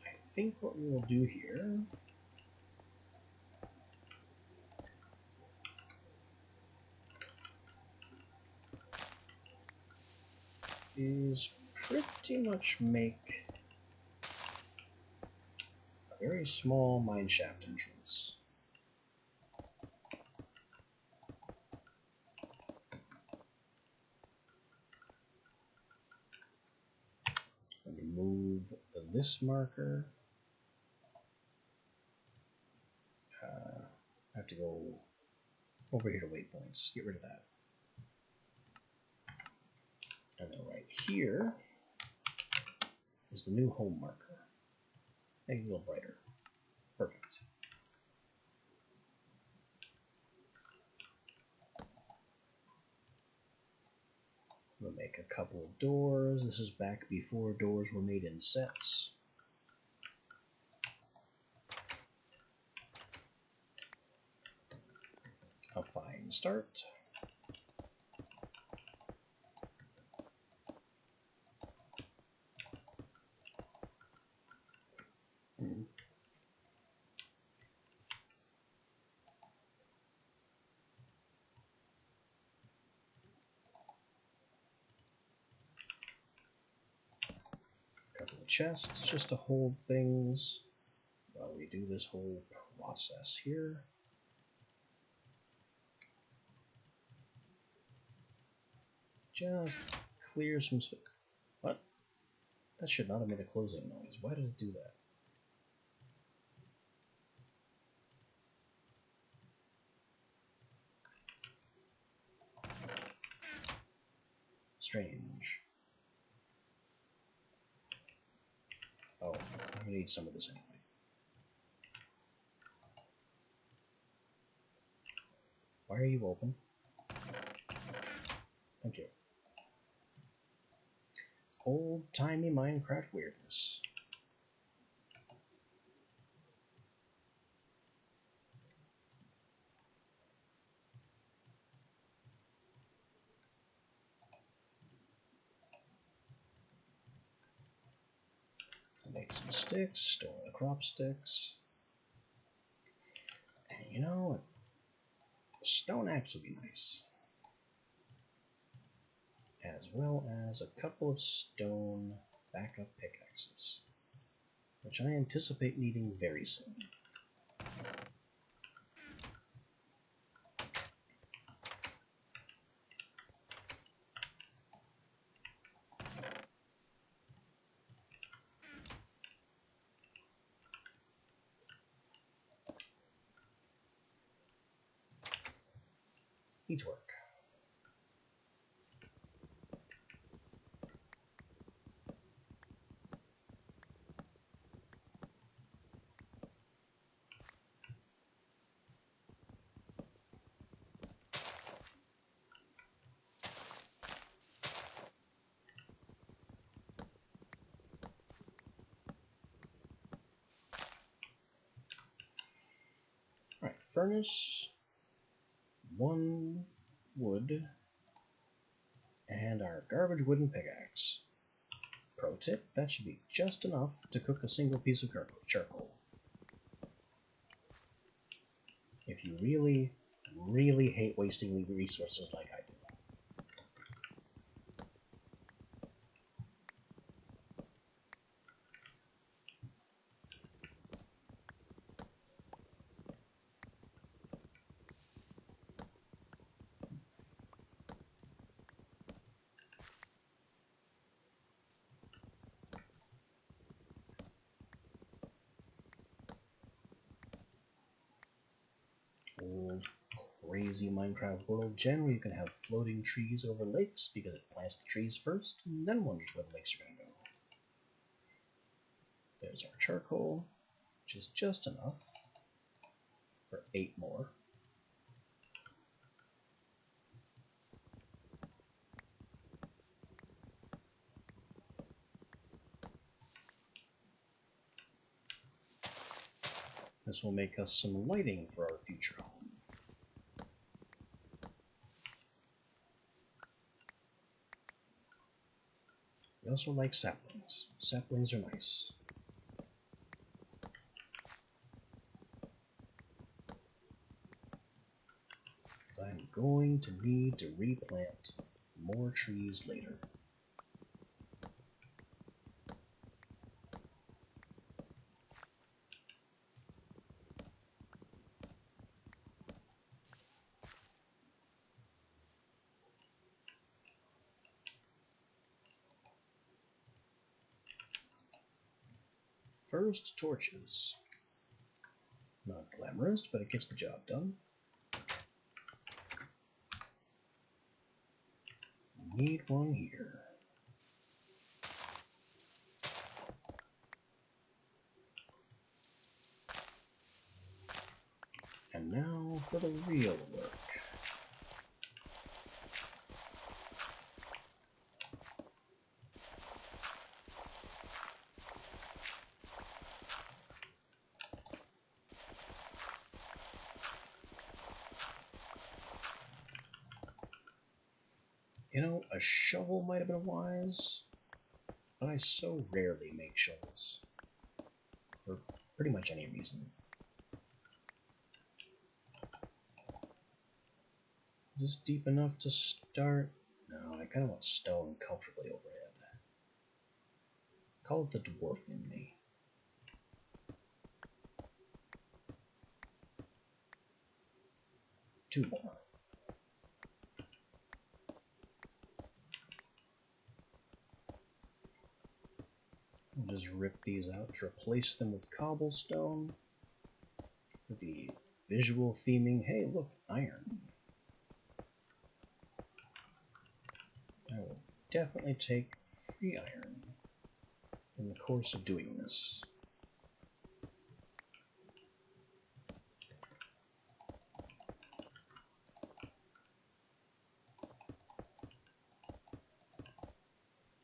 I think what we will do here is pretty much make a very small mineshaft entrance. Let me move this marker over here to waypoints. Get rid of that. And then right here is the new home marker. Make it a little brighter. Perfect. We'll make a couple of doors. This is back before doors were made in sets. A fine start. Couple of chests just to hold things while we do this whole process here. Just clear some space. What? That should not have made a closing noise. Why did it do that? Strange. Oh, I'm gonna need some of this anyway. Why are you open? Thank you. Old-timey Minecraft weirdness. Make some sticks, store the crop sticks. And you know, a stone axe would be nice. As well as a couple of stone backup pickaxes, which I anticipate needing very soon. Needs work. Alright, furnace, 1 wood, and our garbage wooden pickaxe. Pro tip, that should be just enough to cook a single piece of charcoal. If you really, really hate wasting resources like I do. Old crazy Minecraft world gen where you can have floating trees over lakes because it plants the trees first and then wonders where the lakes are going to go. There's our charcoal, which is just enough for 8 more. This will make us some lighting for our future home. We also like saplings. Saplings are nice. I'm going to need to replant more trees later. First torches. Not glamorous, but it gets the job done. Need one here. And now for the real work. You know, a shovel might have been wise, but I so rarely make shovels. For pretty much any reason. Is this deep enough to start? No, I kind of want stone comfortably overhead. Call it the dwarf in me. Two more. I'll just rip these out to replace them with cobblestone. For the visual theming, hey look, iron. I will definitely take free iron in the course of doing this.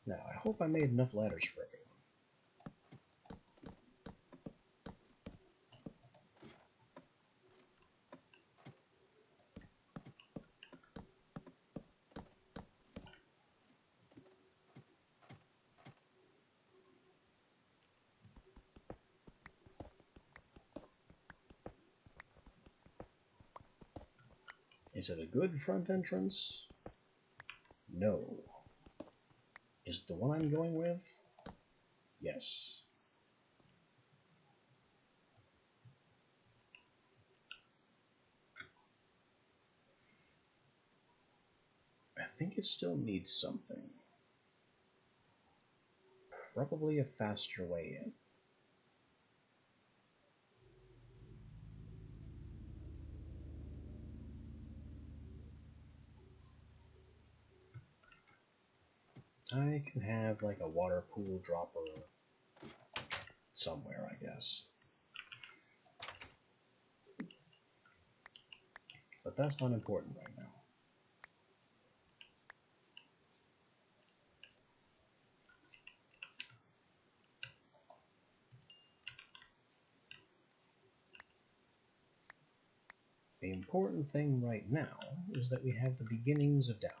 Now, I hope I made enough ladders for everyone. Is it a good front entrance? No. Is it the one I'm going with? Yes. I think it still needs something. Probably a faster way in. I can have like a water pool dropper somewhere, I guess. But that's not important right now. The important thing right now is that we have the beginnings of down.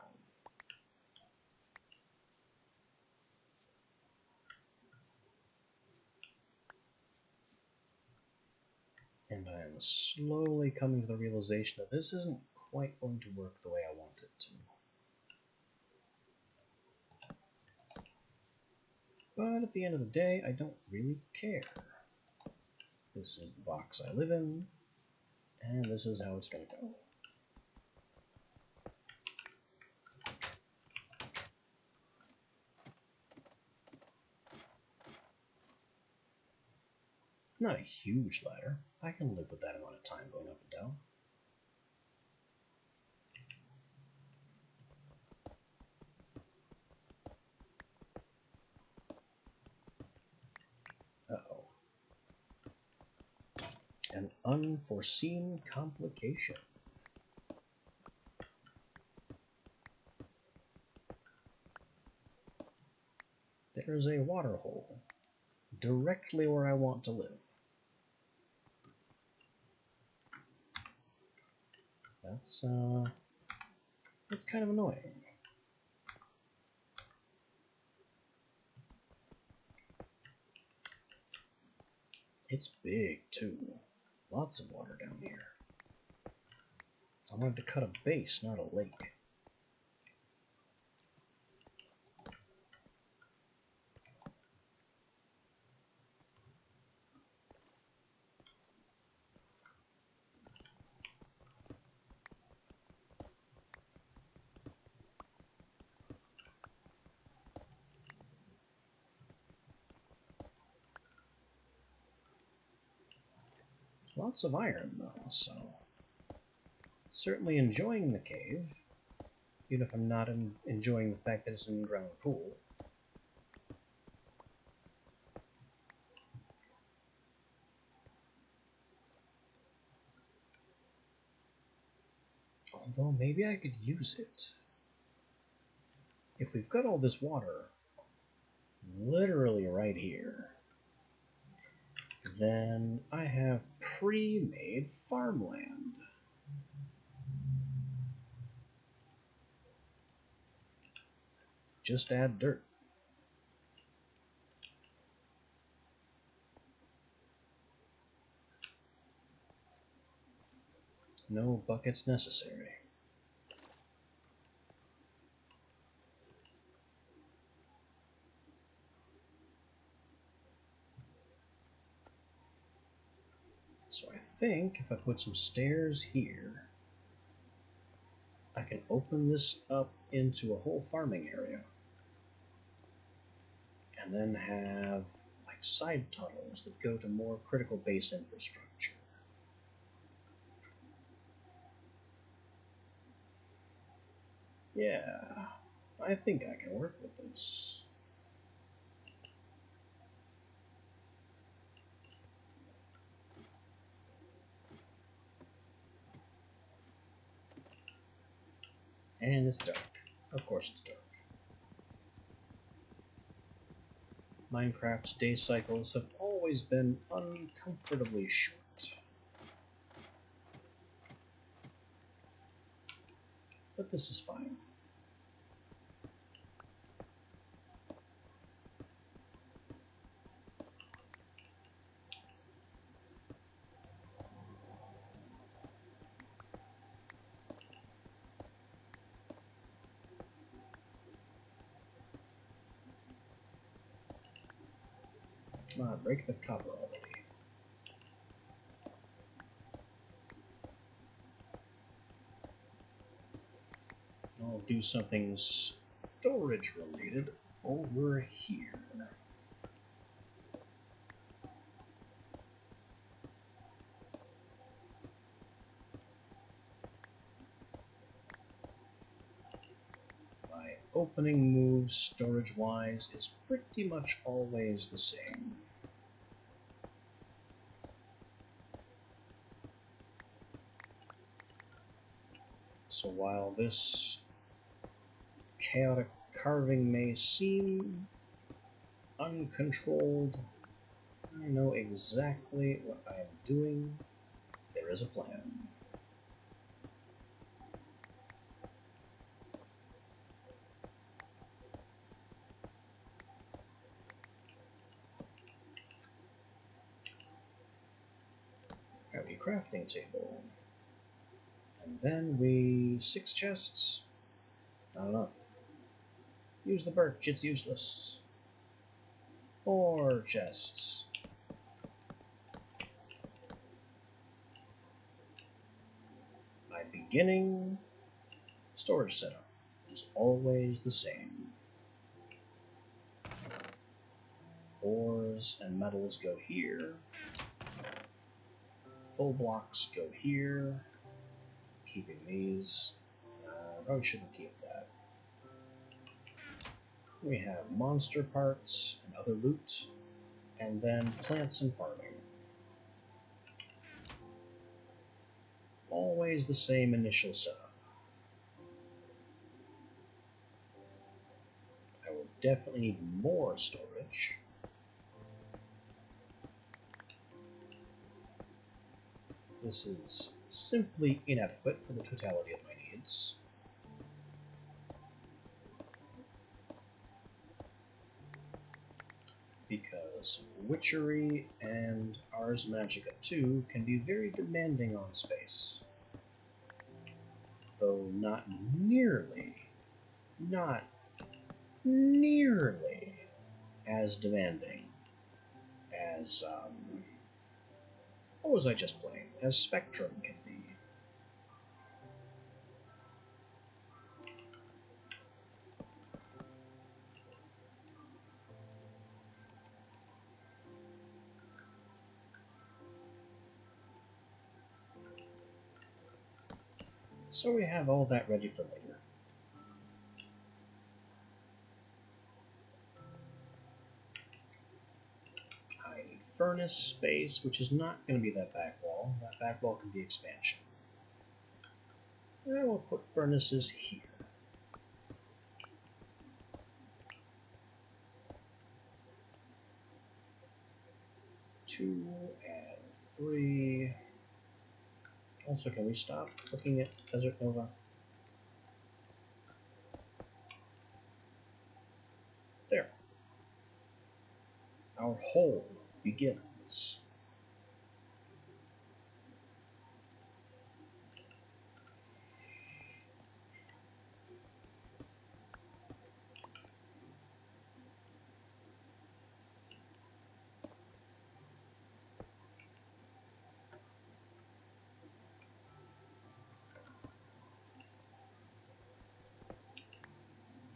And I am slowly coming to the realization that this isn't quite going to work the way I want it to. But at the end of the day, I don't really care. This is the box I live in, and this is how it's going to go. Not a huge ladder. I can live with that amount of time going up and down. Uh-oh. An unforeseen complication. There's a water hole directly where I want to live. That's kind of annoying. It's big, too. Lots of water down here. I wanted to cut a base, not a lake. Lots of iron, though, so certainly enjoying the cave. even if I'm not enjoying the fact that it's an in-ground pool. Although maybe I could use it. If we've got all this water literally right here, then I have pre-made farmland. Just add dirt. No buckets necessary. So I think if I put some stairs here, I can open this up into a whole farming area. And then have like side tunnels that go to more critical base infrastructure. Yeah, I think I can work with this. And it's dark. Of course it's dark. Minecraft's day cycles have always been uncomfortably short. But this is fine. Come on, break the copper already. I'll do something storage related over here. My opening move storage wise is pretty much always the same. So while this chaotic carving may seem uncontrolled, I know exactly what I am doing. There is a plan. Heavy crafting table. And then 6 chests. Not enough. Use the birch, it's useless. 4 chests. My beginning storage setup is always the same. Ores and metals go here. Full blocks go here. Keeping these. Probably shouldn't keep that. We have monster parts and other loot, and then plants and farming. Always the same initial setup. I will definitely need more storage. This is simply inadequate for the totality of my needs. Because Witchery and Ars Magica 2 can be very demanding on space. Though not nearly as demanding as, what was I just playing? As Spectrum can be. So we have all that ready for later. furnace space, which is not going to be that back wall. That back wall can be expansion. And we'll put furnaces here. 2 and 3. Also, can we stop looking at Desert Nova? There. Our hole begins.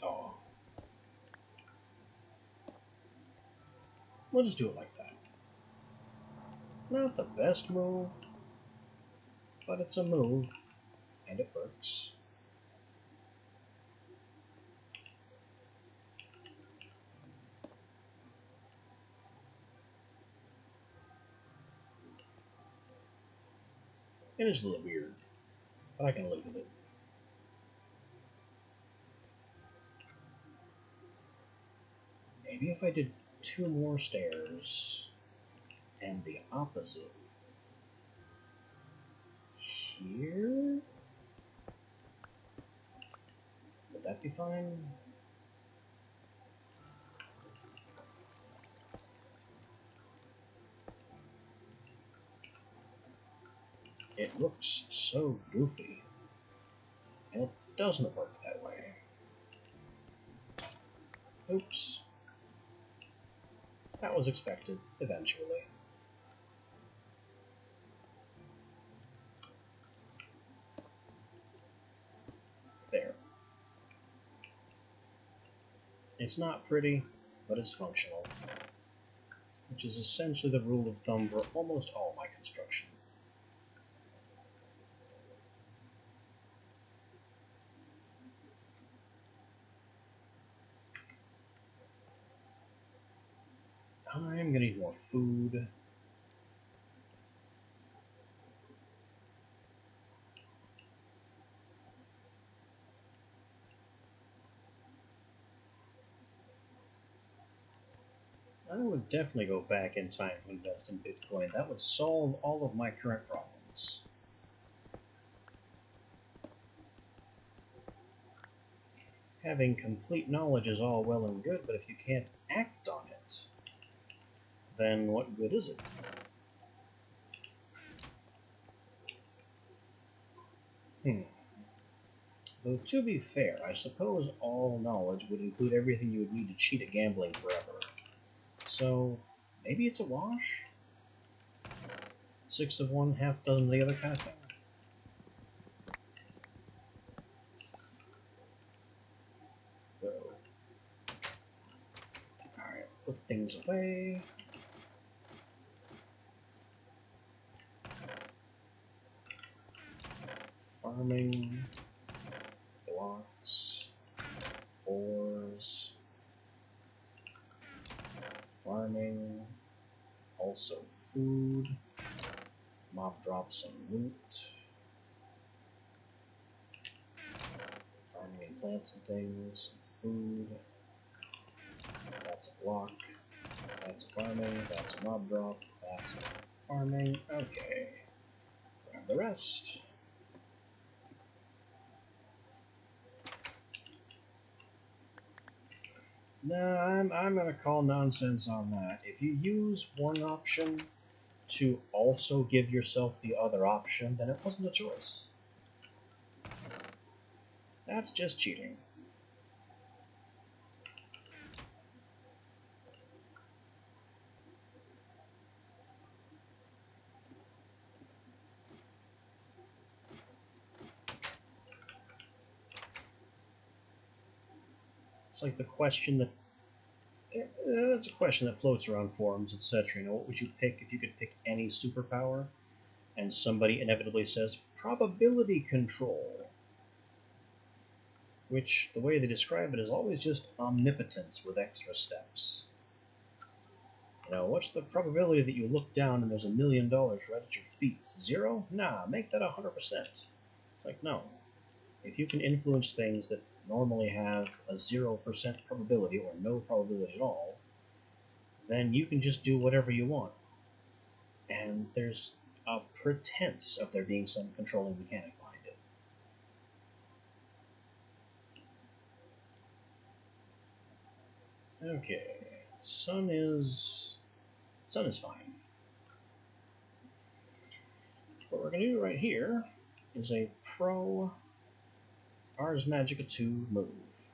Oh. We'll just do it like that. Not the best move, but it's a move, and it works. It is a little weird, but I can live with it. Maybe if I did 2 more stairs, and the opposite here? Would that be fine? It looks so goofy, and it doesn't work that way. Oops. That was expected, eventually. There. It's not pretty, but it's functional, which is essentially the rule of thumb for almost all my construction. I'm gonna need more food. I would definitely go back in time to invest in Bitcoin. That would solve all of my current problems. Having complete knowledge is all well and good, but if you can't act on it, then what good is it? Though to be fair, I suppose all knowledge would include everything you would need to cheat at gambling forever. So, maybe it's a wash? 6 of one, half dozen of the other kind of thing? Alright, put things away. Farming. Blocks. Ores. Farming. Also food. Mob drop some loot. Farming and plants and things. Food. That's a block. That's farming. That's a mob drop. That's farming. Okay. Grab the rest. No, I'm gonna call nonsense on that. If you use one option to also give yourself the other option, then it wasn't a choice. That's just cheating. It's like the question that it's a question that floats around forums, etc. You know, what would you pick if you could pick any superpower? And somebody inevitably says probability control, which the way they describe it is always just omnipotence with extra steps. You know, what's the probability that you look down and there's $1 million right at your feet? 0? Nah, make that 100%. It's like, no. If you can influence things that normally have a 0% probability or no probability at all, then you can just do whatever you want. And there's a pretense of there being some controlling mechanic behind it. Okay, sun is fine. What we're gonna do right here is a pro Ars Magica 2 move.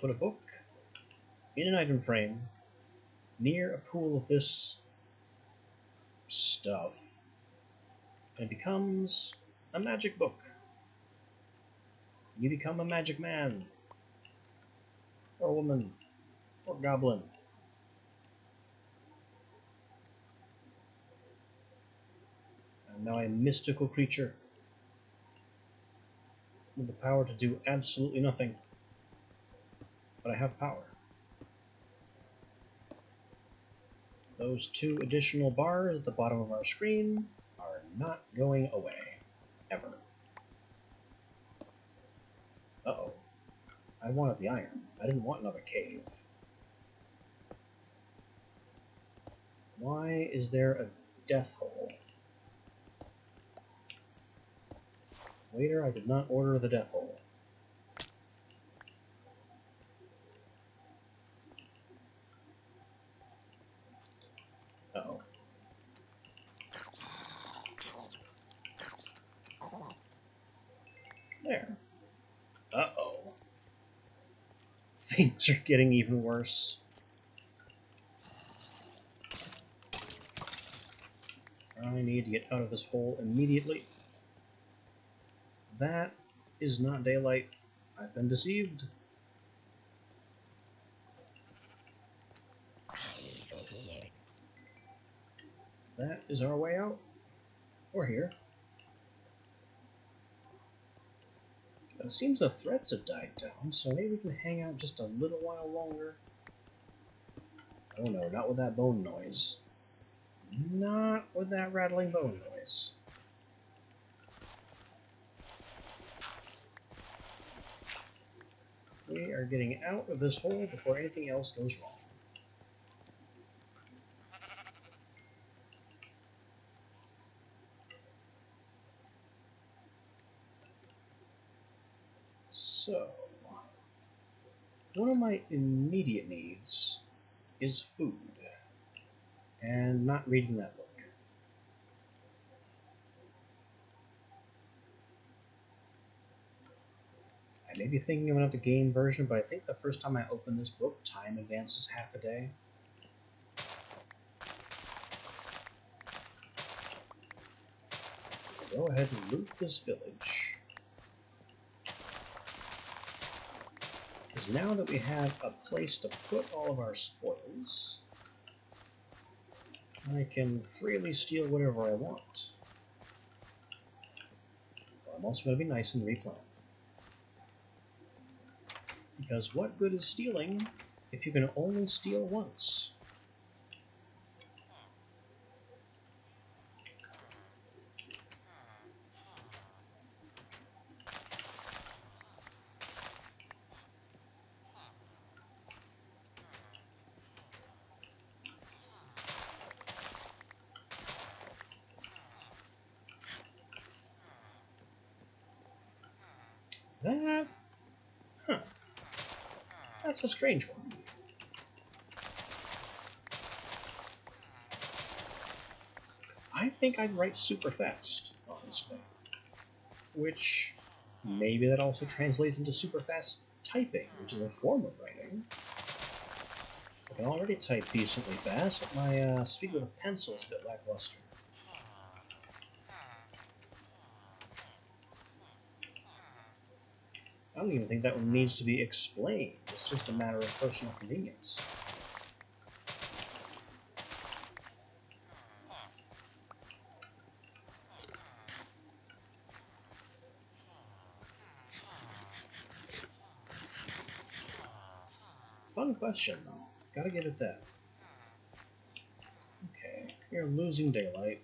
Put a book in an item frame near a pool of this stuff, and it becomes a magic book. You become a magic man, or woman, or goblin. I'm now a mystical creature with the power to do absolutely nothing. But I have power. Those 2 additional bars at the bottom of our screen are not going away. Ever. Uh-oh. I wanted the iron. I didn't want another cave. Why is there a death hole? Waiter, I did not order the death hole. Uh-oh. There. Uh-oh. Things are getting even worse. I need to get out of this hole immediately. That is not daylight. I've been deceived. That is our way out. We're here. It seems the threats have died down, so maybe we can hang out just a little while longer. Oh no, not with that bone noise. Not with that rattling bone noise. We are getting out of this hole before anything else goes wrong. So, one of my immediate needs is food, and not reading that book. I may be thinking of another game version, but I think the first time I opened this book, time advances half a day. Go ahead and loot this village. Because now that we have a place to put all of our spoils, I can freely steal whatever I want. But I'm also going to be nice and replan. Because what good is stealing if you can only steal once? That's a strange one. I think I'd write super fast, honestly. Which, maybe that also translates into super fast typing, which is a form of writing. I can already type decently fast, but my speed with a pencil is a bit lackluster. I don't even think that one needs to be explained. It's just a matter of personal convenience. fun question, though. Gotta give it that. Okay, we're losing daylight.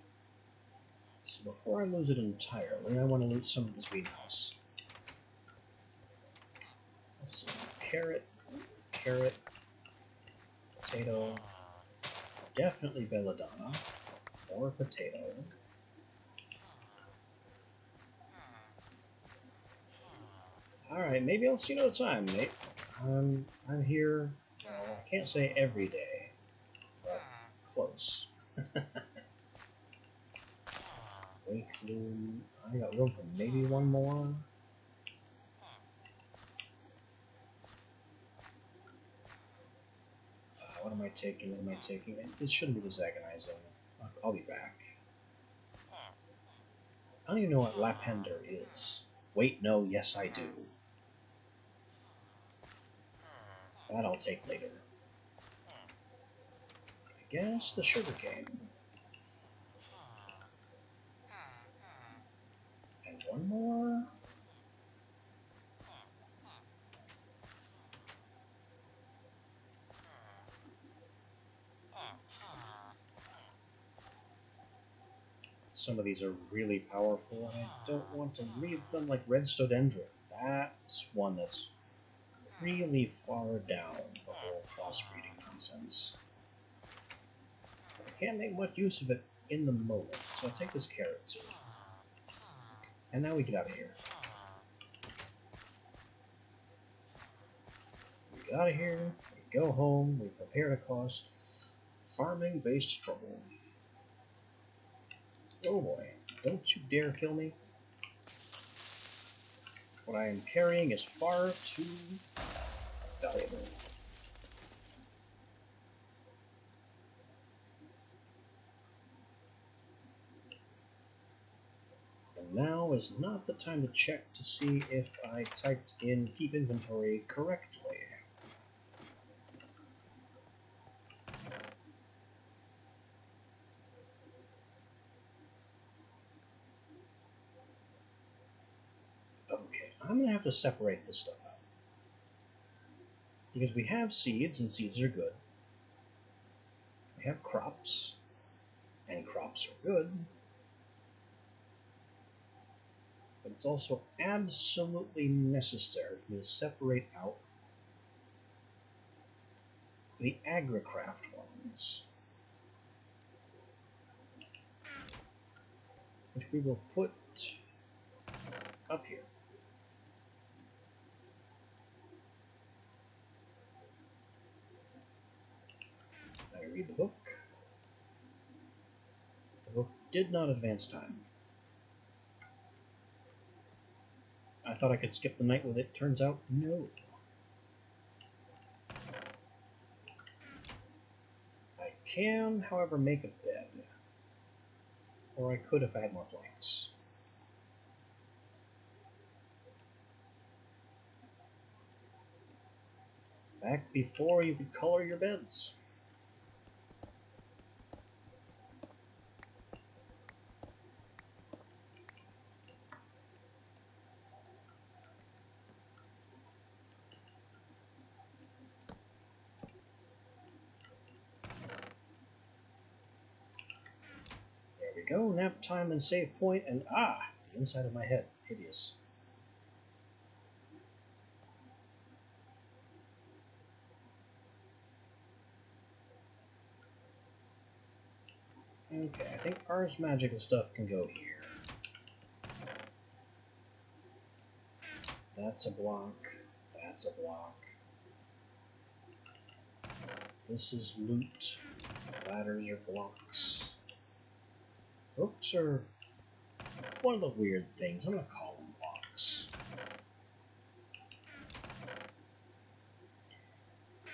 So before I lose it entirely, I want to loot some of this greenhouse. Let's see. Carrot, carrot, potato, definitely belladonna, or potato. Alright, maybe I'll see you another time, mate. I'm here, well, I can't say every day, but close. Wake bloom. I got room for maybe one more. What am I taking? What am I taking? It shouldn't be this agonizing. I'll be back. I don't even know what Lapender is. Wait, no, yes I do. That I'll take later. I guess the sugarcane. And one more? Some of these are really powerful, and I don't want to leave them like Redstodendron. That's one that's really far down the whole crossbreeding nonsense. I can't make much use of it in the moment, so I'll take this carrot too. And now we get out of here. We get out of here, we go home, we prepare to cause farming-based trouble. Oh boy, don't you dare kill me. What I am carrying is far too valuable. And now is not the time to check to see if I typed in keep inventory correctly. Okay, I'm going to have to separate this stuff out. Because we have seeds, and seeds are good. We have crops, and crops are good. But it's also absolutely necessary for me to separate out the AgriCraft ones, which we will put up here. I read the book. The book did not advance time. I thought I could skip the night with it. Turns out, no. I can, however, make a bed. Or I could if I had more planks. Back before you could color your beds. There we go, nap time and save point, and the inside of my head. Hideous. Okay, I think Ars Magica stuff can go here. That's a block. That's a block. This is loot. Ladders are blocks. Books are one of the weird things. I'm going to call them blocks.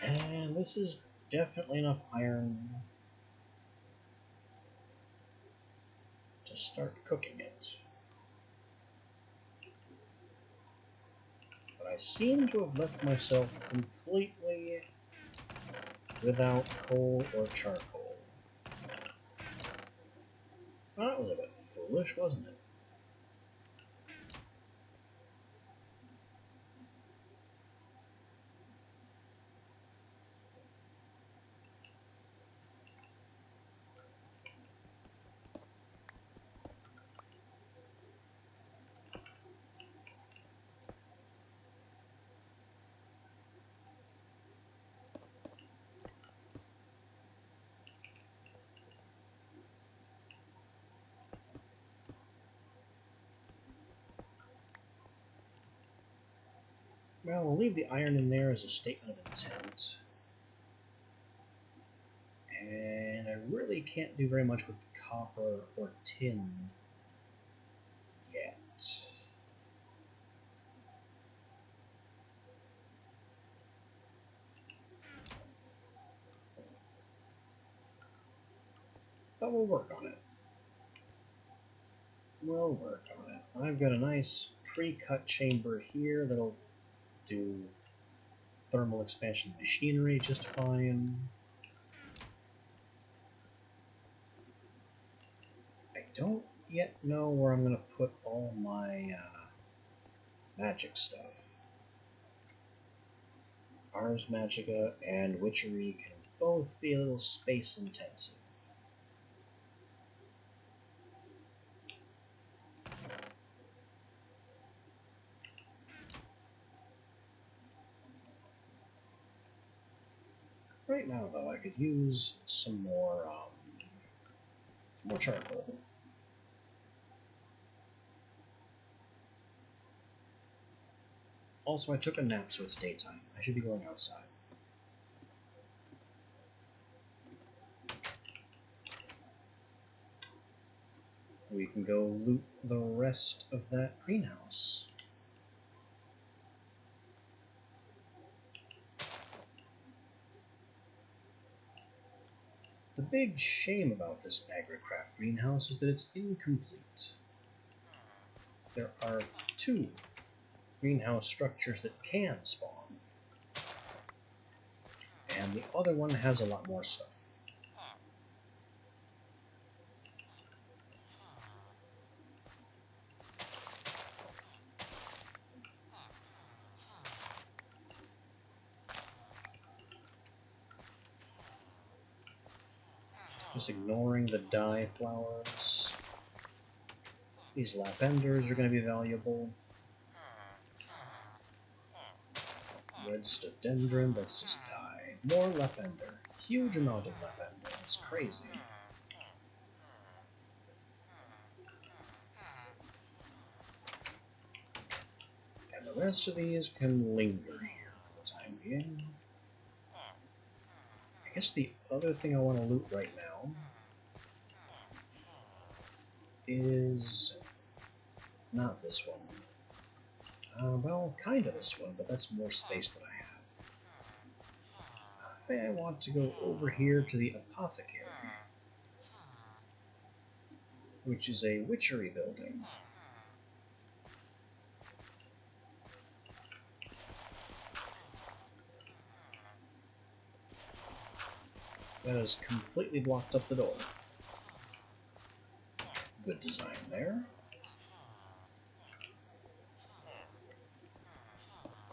And this is definitely enough iron to start cooking it. But I seem to have left myself completely without coal or charcoal. Well, that was a bit foolish, wasn't it? Well, we'll leave the iron in there as a statement of intent. And I really can't do very much with copper or tin yet. But we'll work on it. We'll work on it. I've got a nice pre-cut chamber here that'll do thermal expansion machinery just fine. I don't yet know where I'm going to put all my magic stuff. Ars Magica and Witchery can both be a little space intensive. Right now, though, I could use some more charcoal. Also, I took a nap, so it's daytime. I should be going outside. We can go loot the rest of that greenhouse. The big shame about this AgriCraft greenhouse is that it's incomplete. There are 2 greenhouse structures that can spawn, and the other one has a lot more stuff. Just ignoring the dye flowers. These lavenders are going to be valuable. Red Stodendron, that's just dye. More lavender. Huge amount of lavender. It's crazy. And the rest of these can linger here for the time being. I guess the other thing I want to loot right now is not this one. Well, kind of this one, but that's more space than I have. I want to go over here to the apothecary, which is a witchery building. That has completely blocked up the door. Good design there.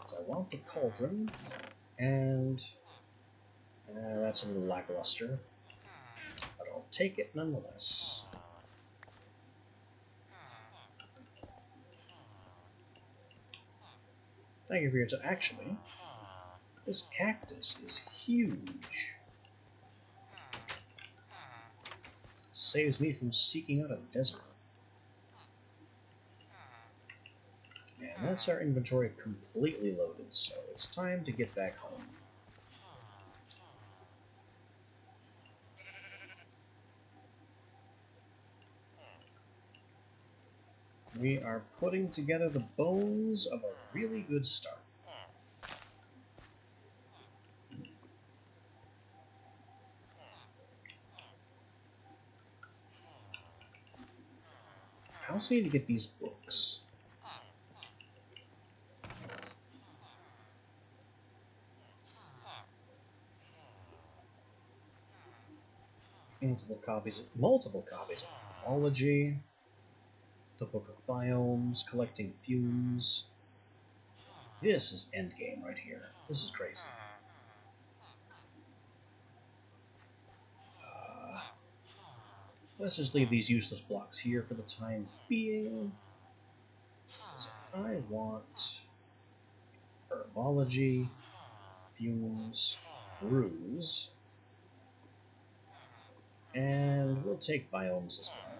So I want the cauldron, and that's a little lackluster, but I'll take it nonetheless. Thank you for your time. Actually, this cactus is huge. Saves me from seeking out a desert. And that's our inventory completely loaded, so it's time to get back home. We are putting together the bones of a really good start. I also need to get these books. Multiple copies of Ology, the Book of Biomes, collecting fumes. This is endgame right here. This is crazy. Let's just leave these useless blocks here for the time being. Because I want herbology, fumes, brews, and we'll take biomes as well.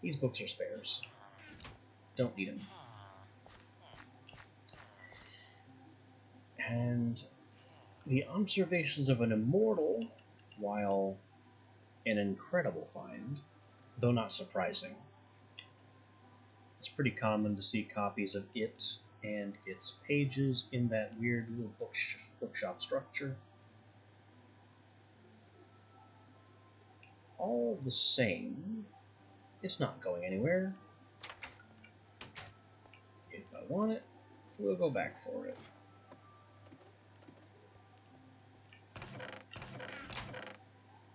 These books are spares. Don't need them. And the observations of an immortal, while an incredible find, though not surprising. It's pretty common to see copies of it and its pages in that weird little bookshop structure. All the same, it's not going anywhere. If I want it, we'll go back for it.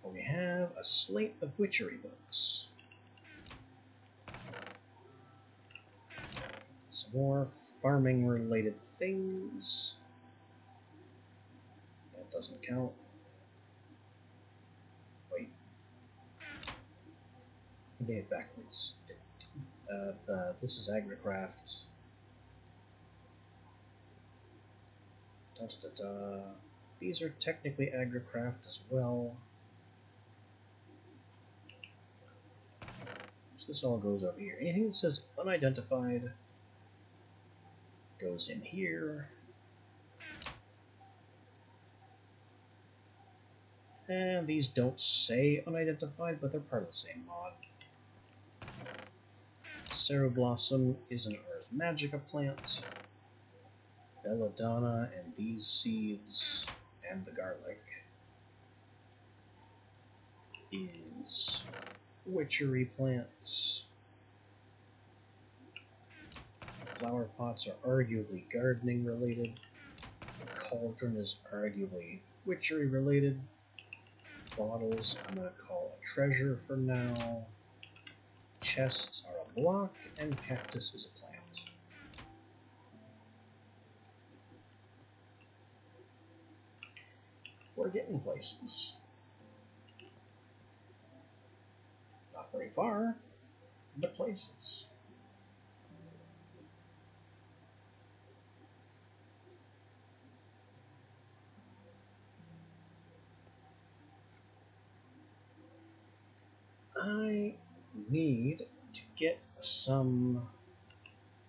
We have a slate of witchery books. Some more farming related things. That doesn't count. Wait. I gave it backwards. This is AgriCraft. These are technically AgriCraft as well. So this all goes over here. Anything that says unidentified goes in here. And these don't say unidentified, but they're part of the same mod. Ceroblossom is an Earth Magica plant. Belladonna and these seeds and the garlic is witchery plants. Flower pots are arguably gardening related. The cauldron is arguably witchery related. Bottles I'm going to call a treasure for now. Chests are a block, and cactus is a plant. We're getting places. Not very far, but places. I need to get some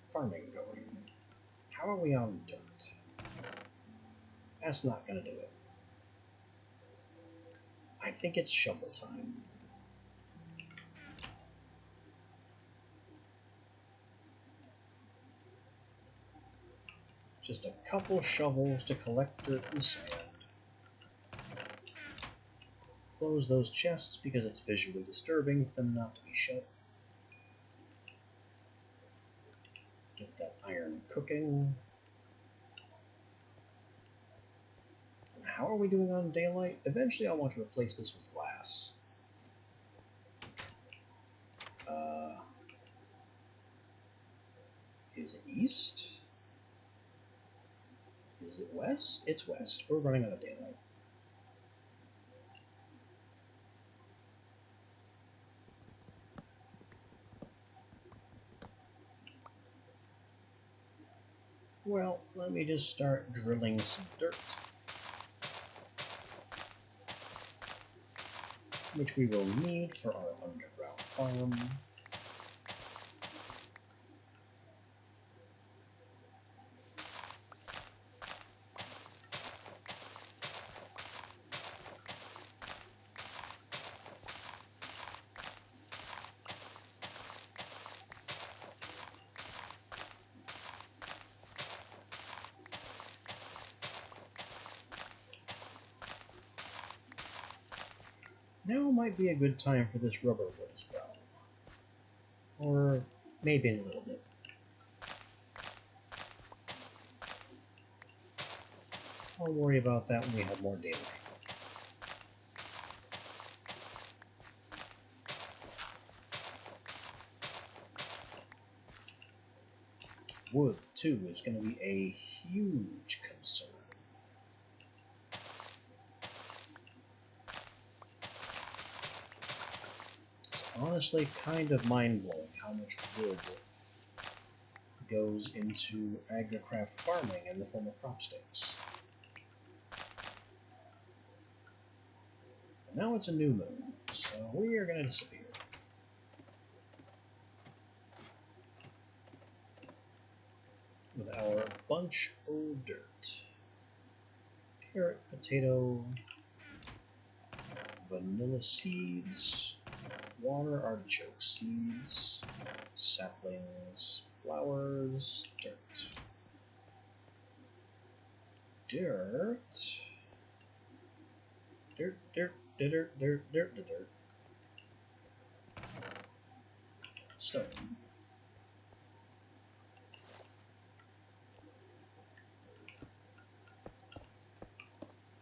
farming going. How are we on dirt? That's not going to do it. I think it's shovel time. Just a couple shovels to collect dirt and sand. Close those chests because it's visually disturbing for them not to be shut. Get that iron cooking. And how are we doing on daylight? Eventually I'll want to replace this with glass. Is it east? Is it west? It's west. We're running out of daylight. Well, let me just start drilling some dirt, which we will need for our underground farm. Now might be a good time for this rubber wood as well. Or maybe in a little bit. I'll worry about that when we have more daylight. Wood, too, is going to be a huge concern. It's honestly kind of mind-blowing how much wood goes into AgriCraft farming in the form of crop stakes. And now it's a new moon, so we are going to disappear. With our bunch of dirt. carrot, potato, vanilla seeds, water artichoke seeds, saplings, flowers, dirt. Dirt. Dirt, dirt, dirt, dirt, dirt, dirt, dirt. Stone.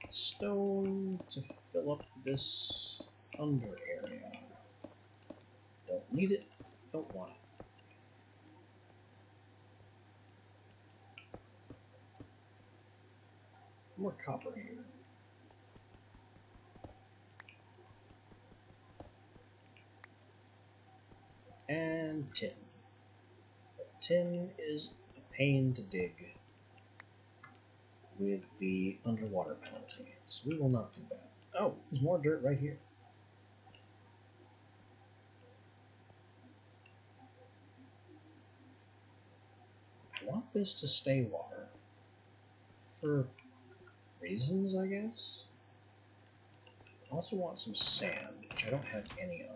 Stone to fill up this under area. Don't need it, don't want it. More copper here. And tin. But tin is a pain to dig with the underwater penalty, so we will not do that. Oh, there's more dirt right here. I want this to stay water. For reasons, I guess? I also want some sand, which I don't have any of.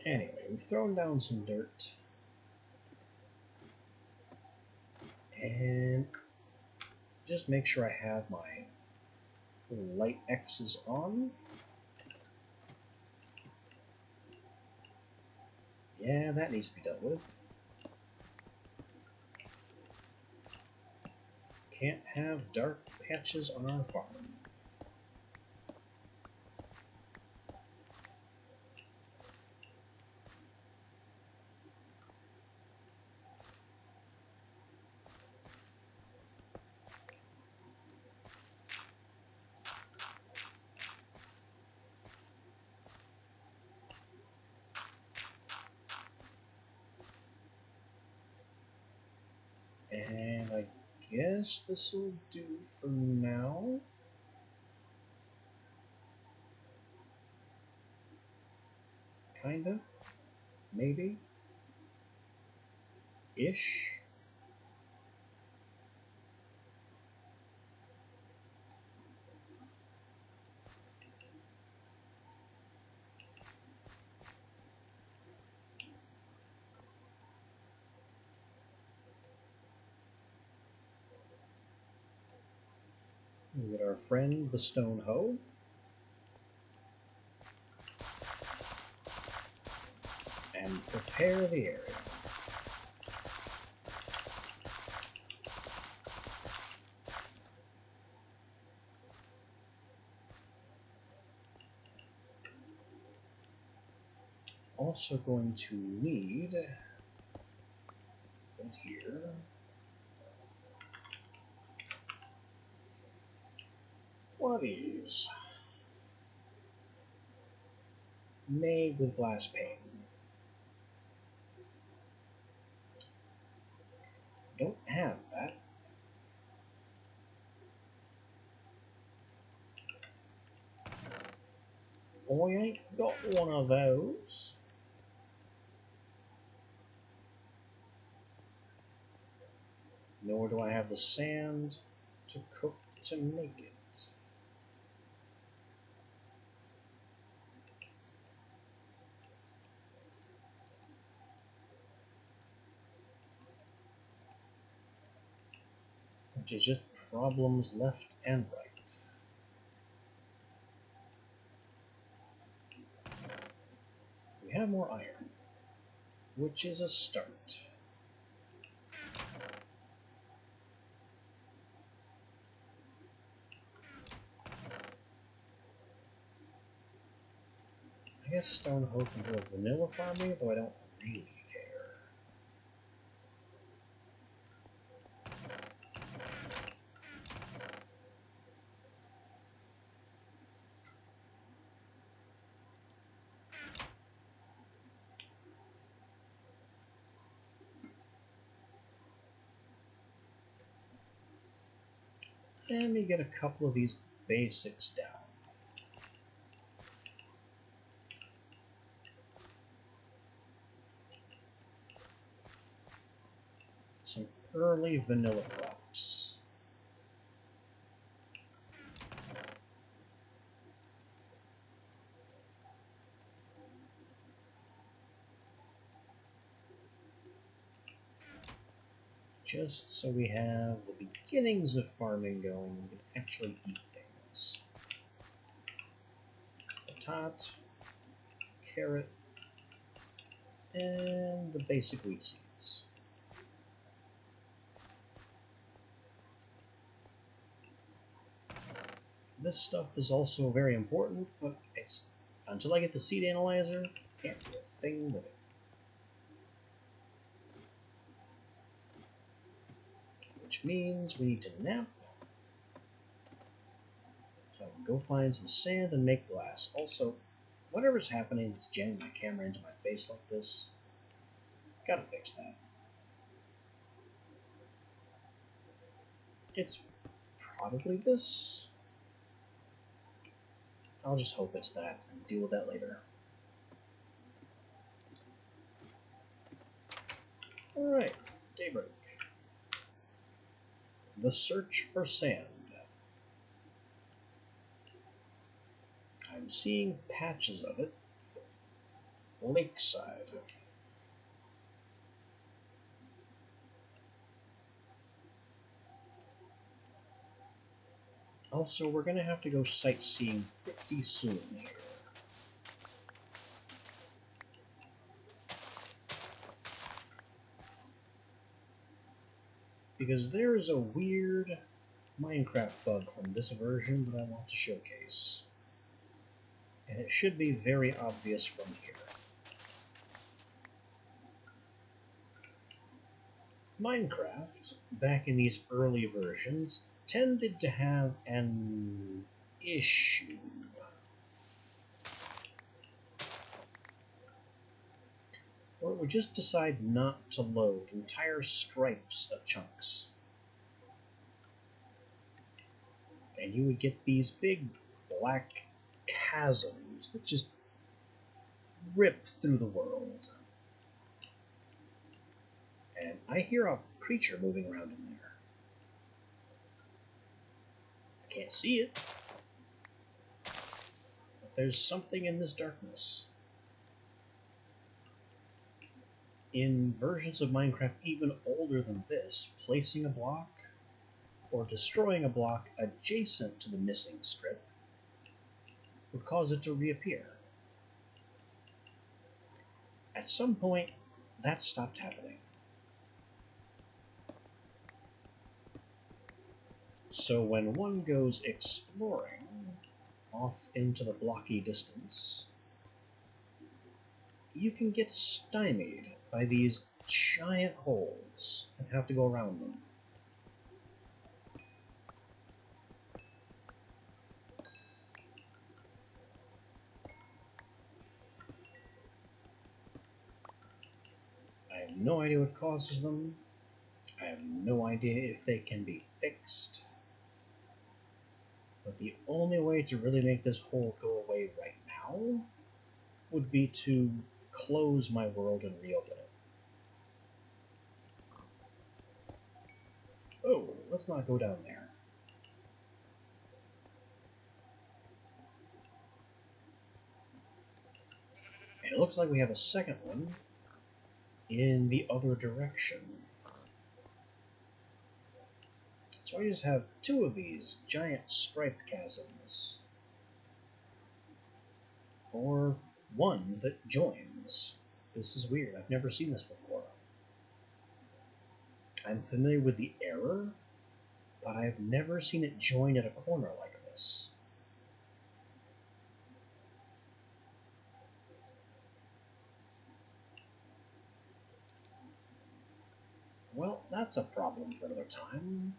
Anyway, we've thrown down some dirt. And just make sure I have my little light X's on. Yeah, that needs to be dealt with. Can't have dark patches on our farm. And I guess this will do for now. Kinda. Maybe. Ish. We get our friend the stone hoe. And prepare the area. Also going to need in here one of these made with glass pane. Don't have that. I ain't got one of those. Nor do I have the sand to cook to make it. Which is just problems left and right. We have more iron, which is a start. I guess Stone Hoe can do a vanilla farming, though I don't really care. Let me get a couple of these basics down. Some early vanilla crops. Just so we have the beginnings of farming going, we can actually eat things. Potat, carrot, and the basic wheat seeds. This stuff is also very important, but it's until I get the seed analyzer, can't do a thing with it. Which means we need to nap. So I can go find some sand and make glass. Also, whatever's happening that's jamming my camera into my face like this, gotta fix that. It's probably this. I'll just hope it's that and deal with that later. Alright, daybreak. The search for sand. I'm seeing patches of it. Lakeside. Also, we're going to have to go sightseeing pretty soon here. Because there is a weird Minecraft bug from this version that I want to showcase. And it should be very obvious from here. Minecraft, back in these early versions, tended to have an issue. Or it would just decide not to load entire stripes of chunks. And you would get these big black chasms that just rip through the world. And I hear a creature moving around in there. I can't see it, but there's something in this darkness. In versions of Minecraft even older than this, placing a block or destroying a block adjacent to the missing strip would cause it to reappear. At some point, that stopped happening. So when one goes exploring off into the blocky distance, you can get stymied by these giant holes and have to go around them. I have no idea what causes them. I have no idea if they can be fixed. But the only way to really make this hole go away right now would be to close my world and reopen it. Oh, let's not go down there. And it looks like we have a second one in the other direction. So I just have two of these giant striped chasms. Or one that joins. This is weird. I've never seen this before. I'm familiar with the error, but I've never seen it join at a corner like this. Well, that's a problem for another time.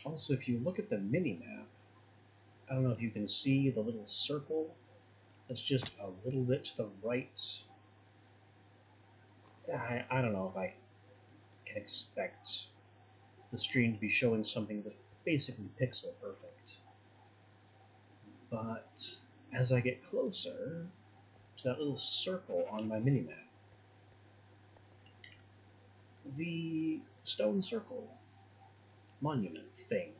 Also, if you look at the mini-map, I don't know if you can see the little circle that's just a little bit to the right. I don't know if I can expect the stream to be showing something that's basically pixel perfect. But as I get closer to that little circle on my minimap, the stone circle monument thing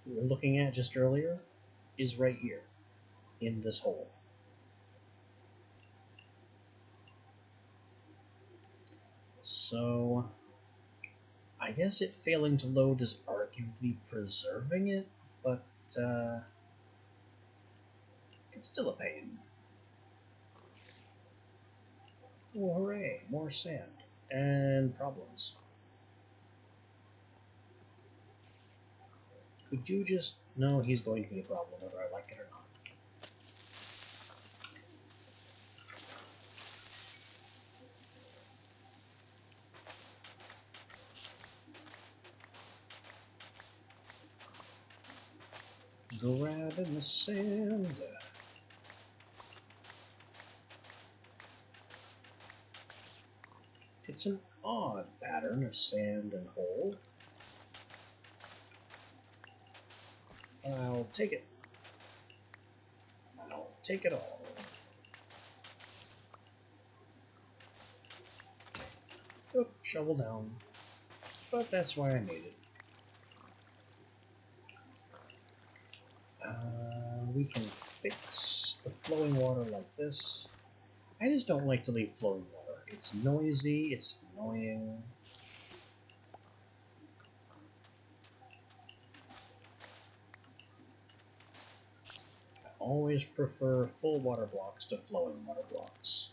we were looking at just earlier is right here in this hole. So I guess it failing to load is arguably preserving it, but it's still a pain. Oh, hooray, more sand and problems. Could you just... No, he's going to be a problem whether I like it or not. Grabbing the sand. It's an odd pattern of sand and hole. I'll take it. I'll take it all. Oh, shovel down. But that's why I made it. We can fix the flowing water like this. I just don't like to leave flowing water. It's noisy, it's annoying. I always prefer full water blocks to flowing water blocks.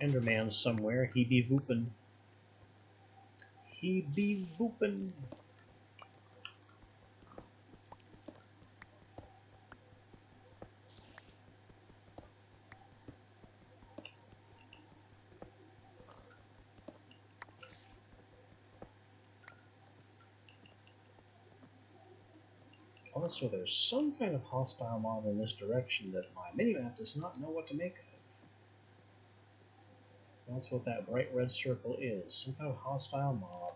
Enderman somewhere, he be voopin'. He be voopin'. Also, there's some kind of hostile mob in this direction that my minimap does not know what to make of. That's what that bright red circle is. Some kind of hostile mob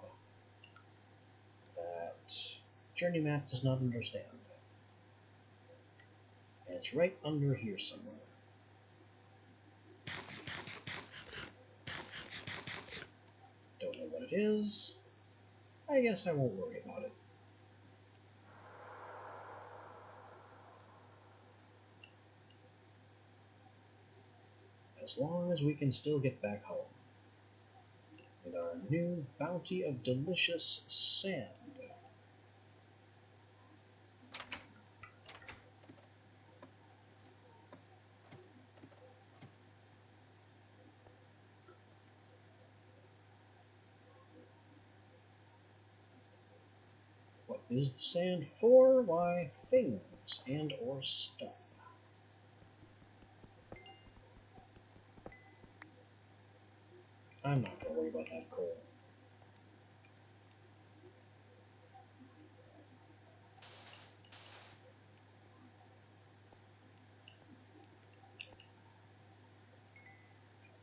that Journey Map does not understand. And it's right under here somewhere. Don't know what it is. I guess I won't worry about it. As long as we can still get back home with our new bounty of delicious sand. What is the sand for? Why, things and or stuff. I'm not going to worry about that coal.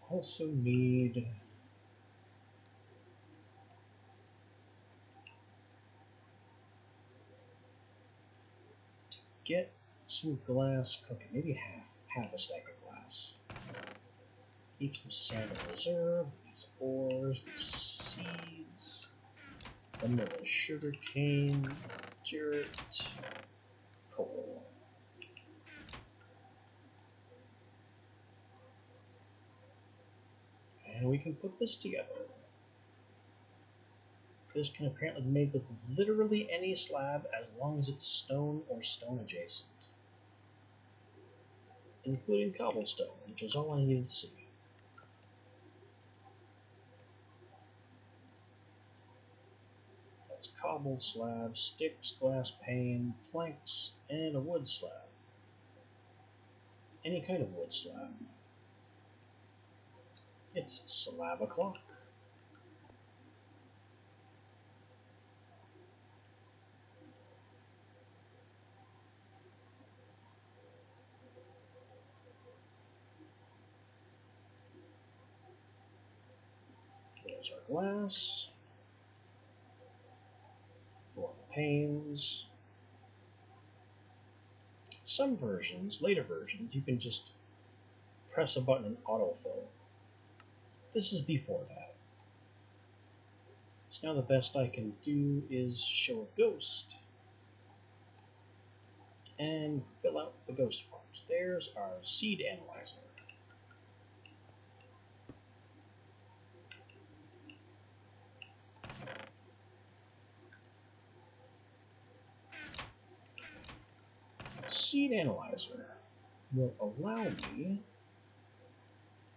Also need to get some glass cooking, maybe half a stack of glass. Keep some sand in reserve, these ores, these seeds, vanilla sugar cane, dirt, coal. And we can put this together. This can apparently be made with literally any slab as long as it's stone or stone adjacent, including cobblestone, which is all I needed to see. That's cobble slab, sticks, glass pane, planks, and a wood slab. Any kind of wood slab. It's slab o'clock. There's our glass. For the panes. Some versions, later versions, you can just press a button and autofill. This is before that. So now the best I can do is show a ghost and fill out the ghost parts. There's our seed analyzer. Seed analyzer will allow me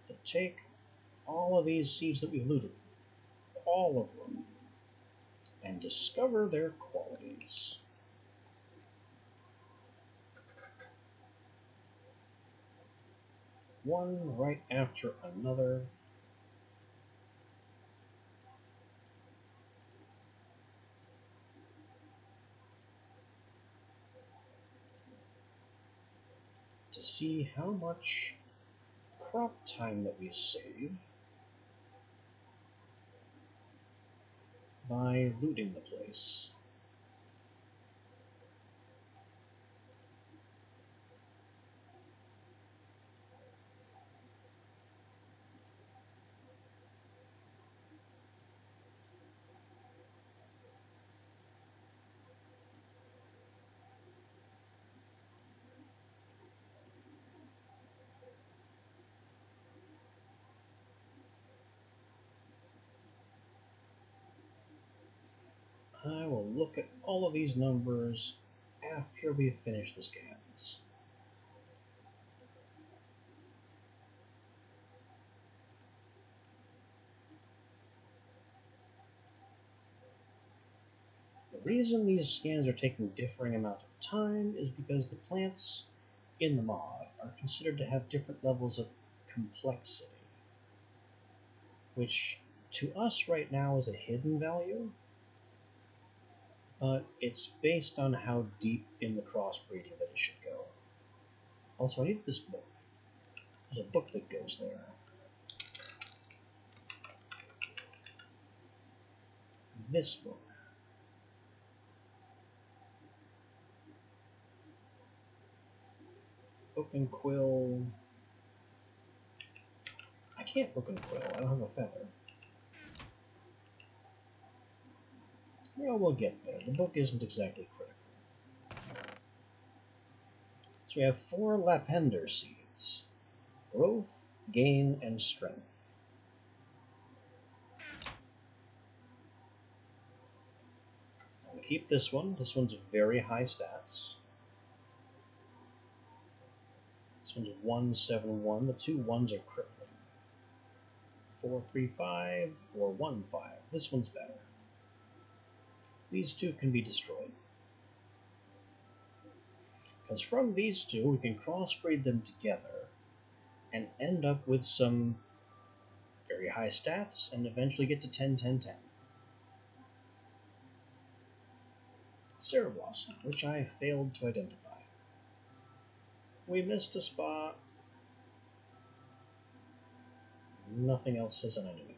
to take all of these seeds that we've looted, all of them, and discover their qualities. One right after another. To see how much crop time that we save by looting the place. I will look at all of these numbers after we finish the scans. The reason these scans are taking differing amount of time is because the plants in the mod are considered to have different levels of complexity, which to us right now is a hidden value, but it's based on how deep in the crossbreeding that it should go. Also, I need this book. There's a book that goes there. This book. Open quill. I can't open quill. I don't have a feather. Well, we'll get there. The book isn't exactly critical. So we have 4 Lapender seeds. Growth, gain, and strength. I'm going to keep this one. This one's very high stats. This one's 171. The 2 1s are crippling. 435, 415. This one's better. These 2 can be destroyed. Because from these 2, we can crossbreed them together and end up with some very high stats and eventually get to 10, 10, 10. Cereblossom, which I failed to identify. We missed a spot. Nothing else is unidentified.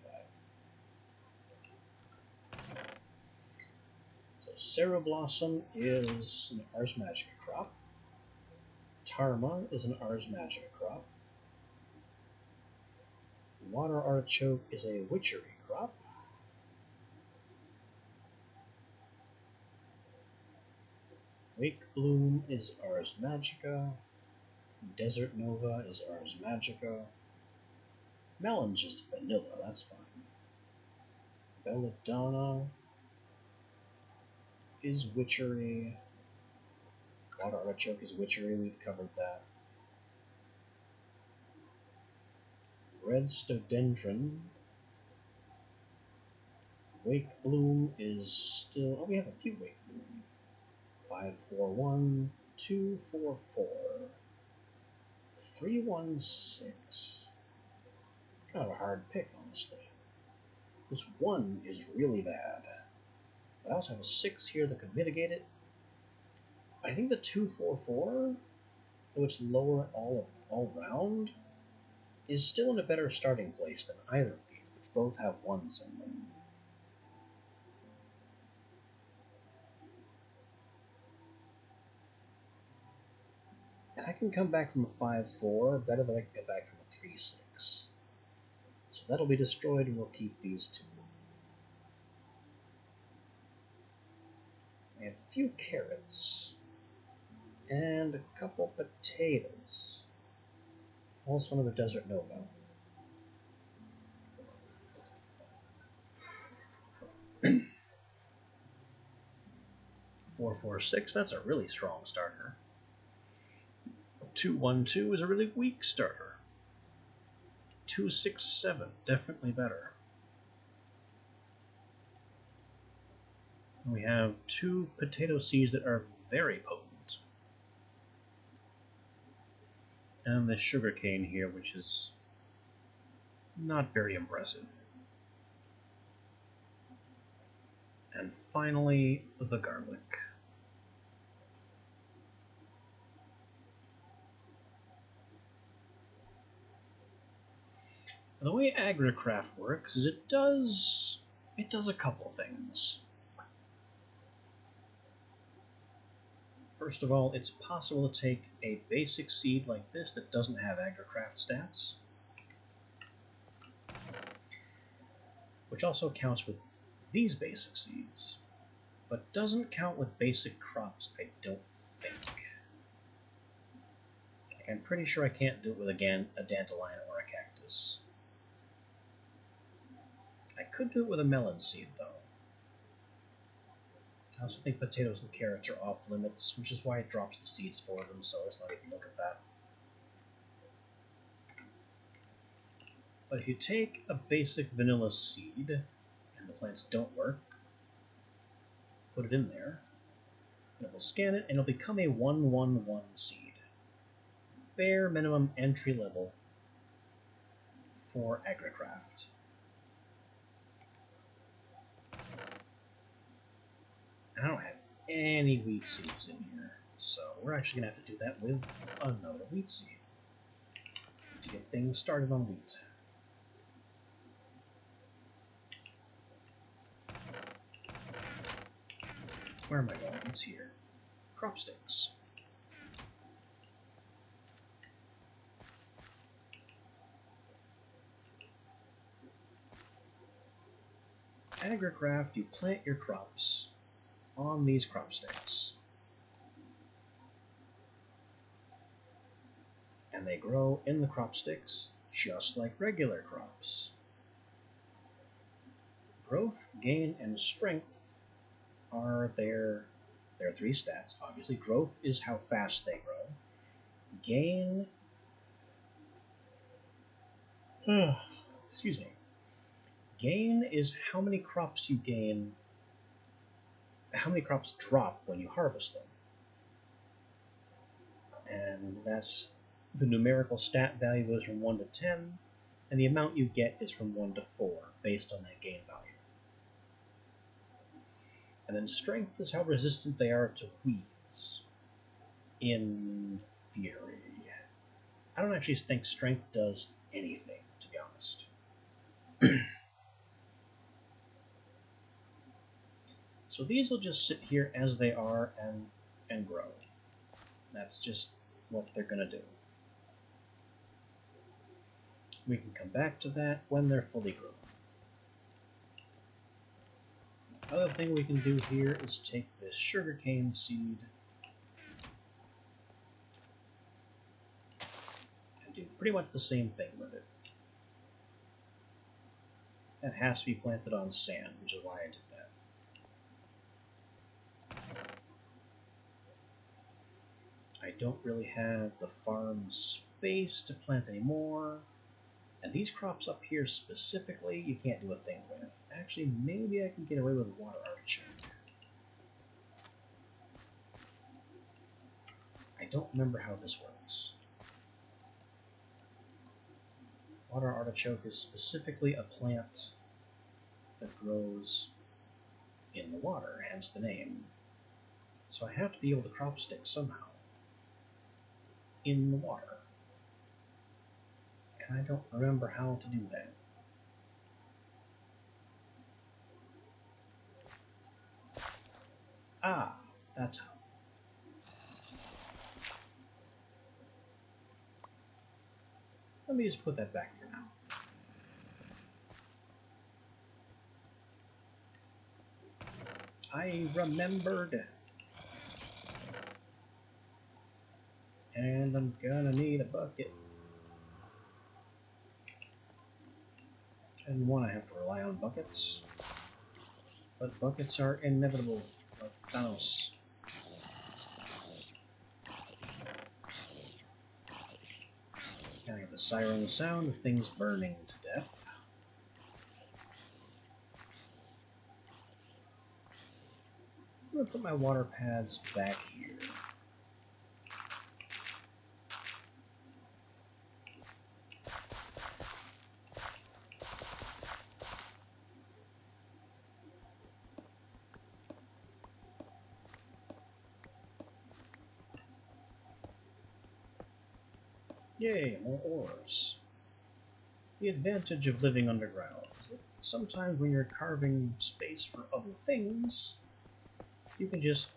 So Cereblossom is an Ars Magica crop. Tarma is an Ars Magica crop. Water Artichoke is a Witchery crop. Wake Bloom is Ars Magica. Desert Nova is Ars Magica. Melon's just vanilla, that's fine. Belladonna is Witchery. Water Artichoke is Witchery, we've covered that. Red Stodendron. Wake Bloom is still... Oh, we have a few Wake Bloom. 541, 244, 316. Kind of a hard pick, honestly. This 1 is really bad. But I also have a 6 here that could mitigate it. I think the 244, though it's lower all round, is still in a better starting place than either of these. both have ones in them. And I can come back from a 5-4 better than I can come back from a 3-6. So that'll be destroyed, and we'll keep these two. And a few carrots. And a couple potatoes. Also another Desert Nova. Four, 4, 6, that's a really strong starter. 2, 1, 2 is a really weak starter. 2, 6, 7, definitely better. We have 2 potato seeds that are very potent. And the sugarcane here, which is not very impressive. And finally, the garlic. The way AgriCraft works is it does a couple things. First of all, it's possible to take a basic seed like this that doesn't have AgriCraft stats, which also counts with these basic seeds, but doesn't count with basic crops, I don't think. I'm pretty sure I can't do it with a dandelion or a cactus. I could do it with a melon seed, though. I also think potatoes and carrots are off limits, which is why it drops the seeds for them, so let's not even look at that. But if you take a basic vanilla seed, and the plants don't work, put it in there, and it will scan it, and it'll become a 1-1-1 seed. Bare minimum entry level for AgriCraft. I don't have any wheat seeds in here, so we're actually going to have to do that with another wheat seed to get things started on wheat. Where am I going? It's here. Crop sticks. AgriCraft, you plant your crops on these crop sticks. And they grow in the crop sticks just like regular crops. Growth, gain, and strength are their 3 stats. Obviously, growth is how fast they grow. Gain... excuse me. Gain is how many crops you gain, how many crops drop when you harvest them. And that's the numerical stat value goes from 1 to 10, and the amount you get is from 1 to 4, based on that gain value. And then strength is how resistant they are to weeds, in theory. I don't actually think strength does anything, to be honest. So these will just sit here as they are and grow. That's just what they're going to do. We can come back to that when they're fully grown. The other thing we can do here is take this sugarcane seed and do pretty much the same thing with it. That has to be planted on sand, which is why I did that. I don't really have the farm space to plant anymore. And these crops up here specifically, you can't do a thing with. Actually, maybe I can get away with water artichoke. I don't remember how this works. Water artichoke is specifically a plant that grows in the water, hence the name. So I have to be able to crop stick somehow in the water. And I don't remember how to do that. Ah, that's how. Let me just put that back for now. I remembered. And I'm gonna need a bucket. And one, I have to rely on buckets. But buckets are inevitable, like Thanos. And I get the siren sound of things burning to death. I'm gonna put my water pads back here. Yay, more ores. The advantage of living underground is that sometimes when you're carving space for other things, you can just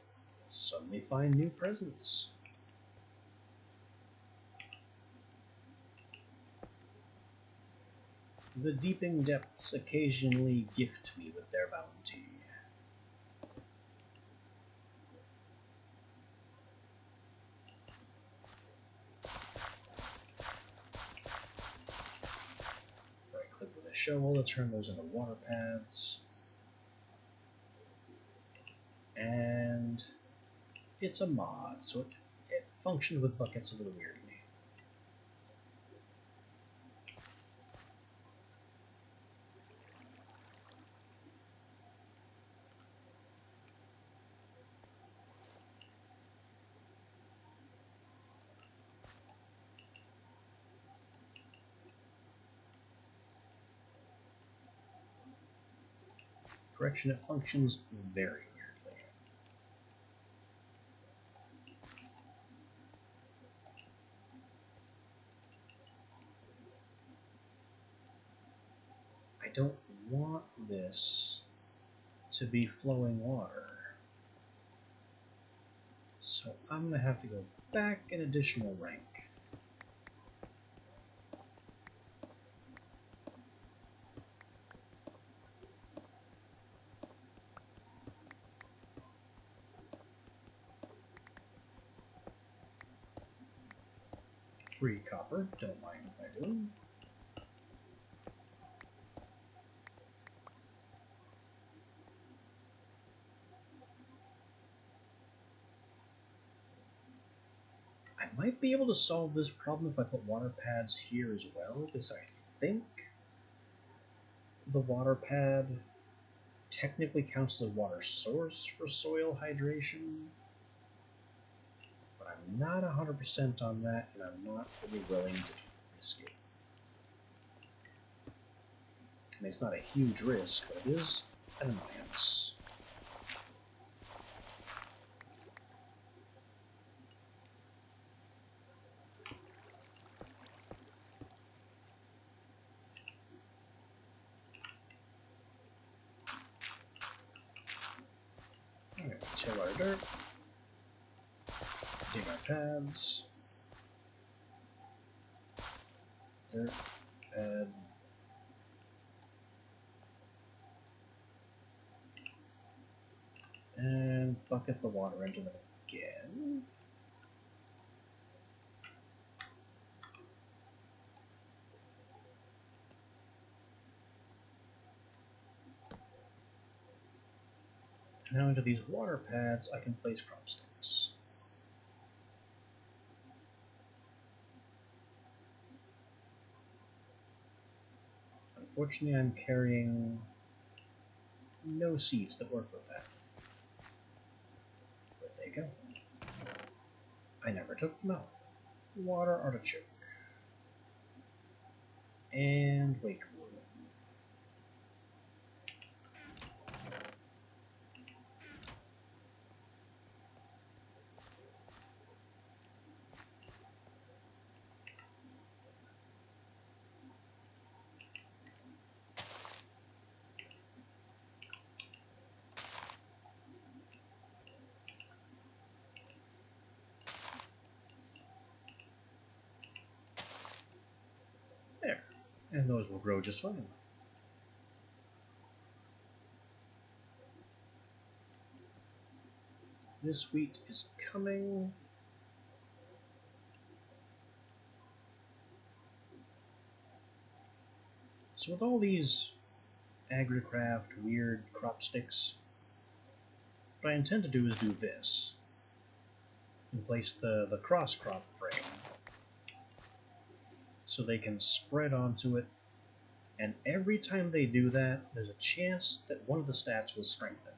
suddenly find new presents. The deeping depths occasionally gift me with their bounty. Right click with a shovel to turn those into water paths. And it's a mod, so it functioned with buckets a little weirdly. Correction, it functions very weirdly. I don't want this to be flowing water. So I'm going to have to go back an additional rank. Free copper, don't mind if I do. I might be able to solve this problem if I put water pads here as well, because I think the water pad technically counts as a water source for soil hydration. But I'm not 100% on that, and I'm not really willing to risk it. I mean, it's not a huge risk, but it is an annoyance. Alright, till our dirt. Dig our pads. Dirt, pad. And bucket the water into them again. Now into these water pads, I can place crop stakes. Unfortunately, I'm carrying no seeds that work with that. But they go. I never took them out. Water artichoke. And wake bloom. And those will grow just fine. This wheat is coming. So with all these AgriCraft weird crop sticks, what I intend to do is do this. And place the cross crop frame so they can spread onto it, and every time they do that, there's a chance that one of the stats will strengthen.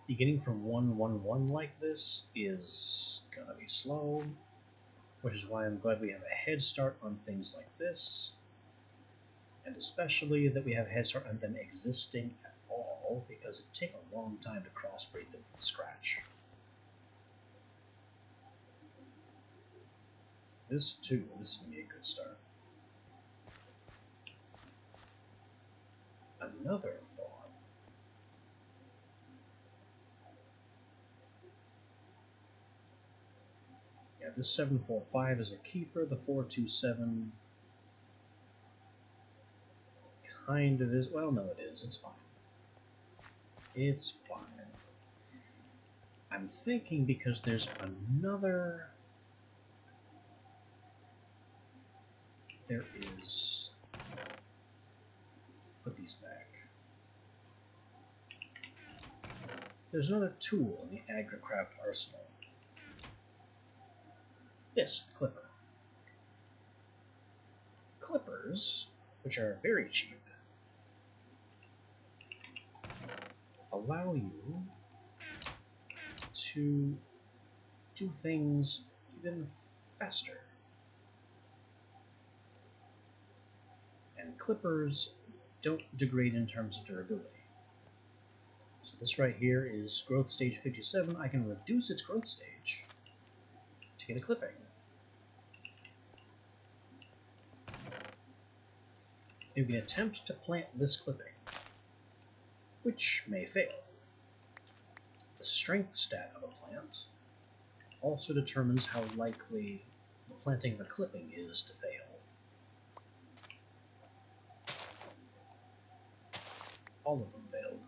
Beginning from 1-1-1 like this is gonna be slow, which is why I'm glad we have a head start on things like this, and especially that we have a head start on them existing at all, because it'd take a long time to crossbreed them from scratch. This too, this is going to be a good start. Another thought. Yeah, this 745 is a keeper, the 427 kind of is, well, no it is, it's fine. It's fine. I'm thinking because there's another... There is... Put these back. There's another tool in the AgriCraft arsenal. This, the clipper. Clippers, which are very cheap, allow you to do things even faster. And clippers don't degrade in terms of durability. So this right here is growth stage 57. I can reduce its growth stage to get a clipping. You can attempt to plant this clipping, which may fail. The strength stat of a plant also determines how likely the planting of a clipping is to fail. All of them failed.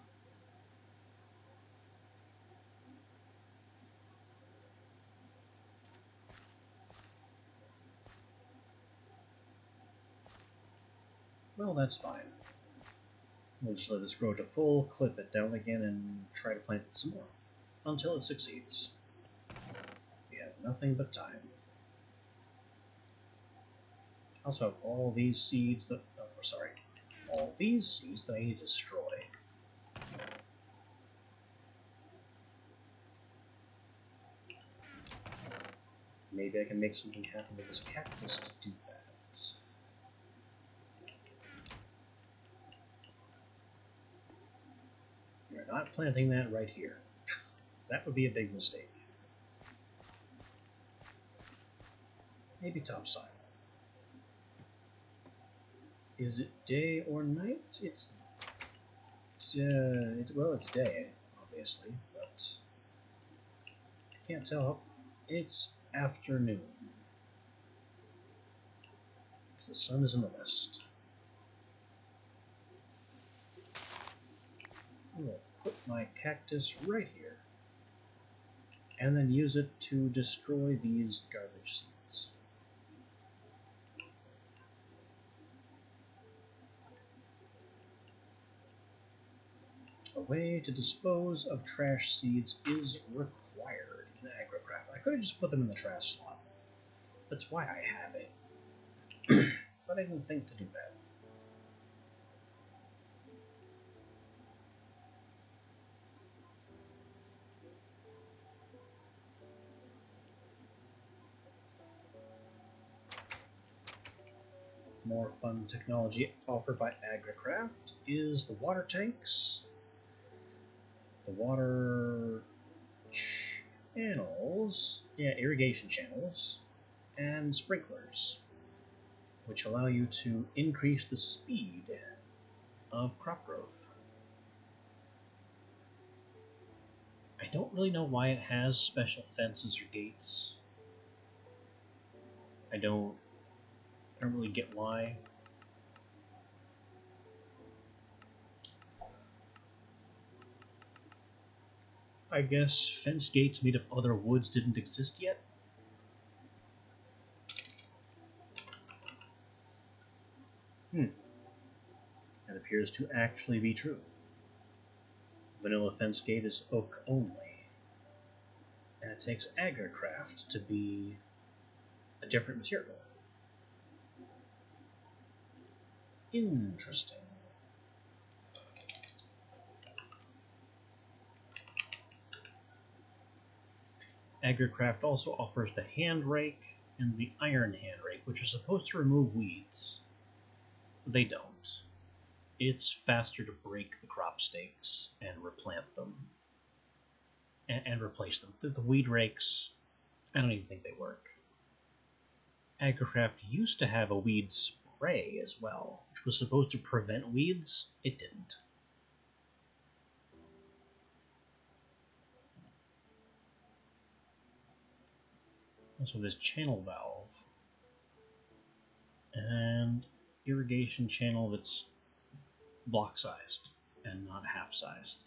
Well, that's fine. We'll just let this grow to full, clip it down again, and try to plant it some more, until it succeeds. We have nothing but time. I also have all these seeds that... Oh, sorry. All these seeds that I need to destroy. Maybe I can make something happen with this cactus to do that. We're not planting that right here. That would be a big mistake. Maybe topside. Is it day or night? Well, it's day, obviously, but I can't tell. It's afternoon. Because the sun is in the west. I'm going to put my cactus right here, and then use it to destroy these garbage seeds. A way to dispose of trash seeds is required in AgriCraft. I could have just put them in the trash slot. That's why I have it. But I didn't think to do that. More fun technology offered by AgriCraft is the water tanks, the water channels, irrigation channels, and sprinklers, which allow you to increase the speed of crop growth. I don't really know why it has special fences or gates. I don't I don't really get why. I guess fence gates made of other woods didn't exist yet? That appears to actually be true. Vanilla fence gate is oak only, and it takes agarcraft to be a different material. Interesting. Agarcraft also offers the hand rake and the iron hand rake, which are supposed to remove weeds. They don't. It's faster to break the crop stakes and replant them and replace them. The weed rakes, I don't even think they work. Agarcraft used to have a weed spray as well, which was supposed to prevent weeds. It didn't. Also, this channel valve and irrigation channel that's block sized and not half sized.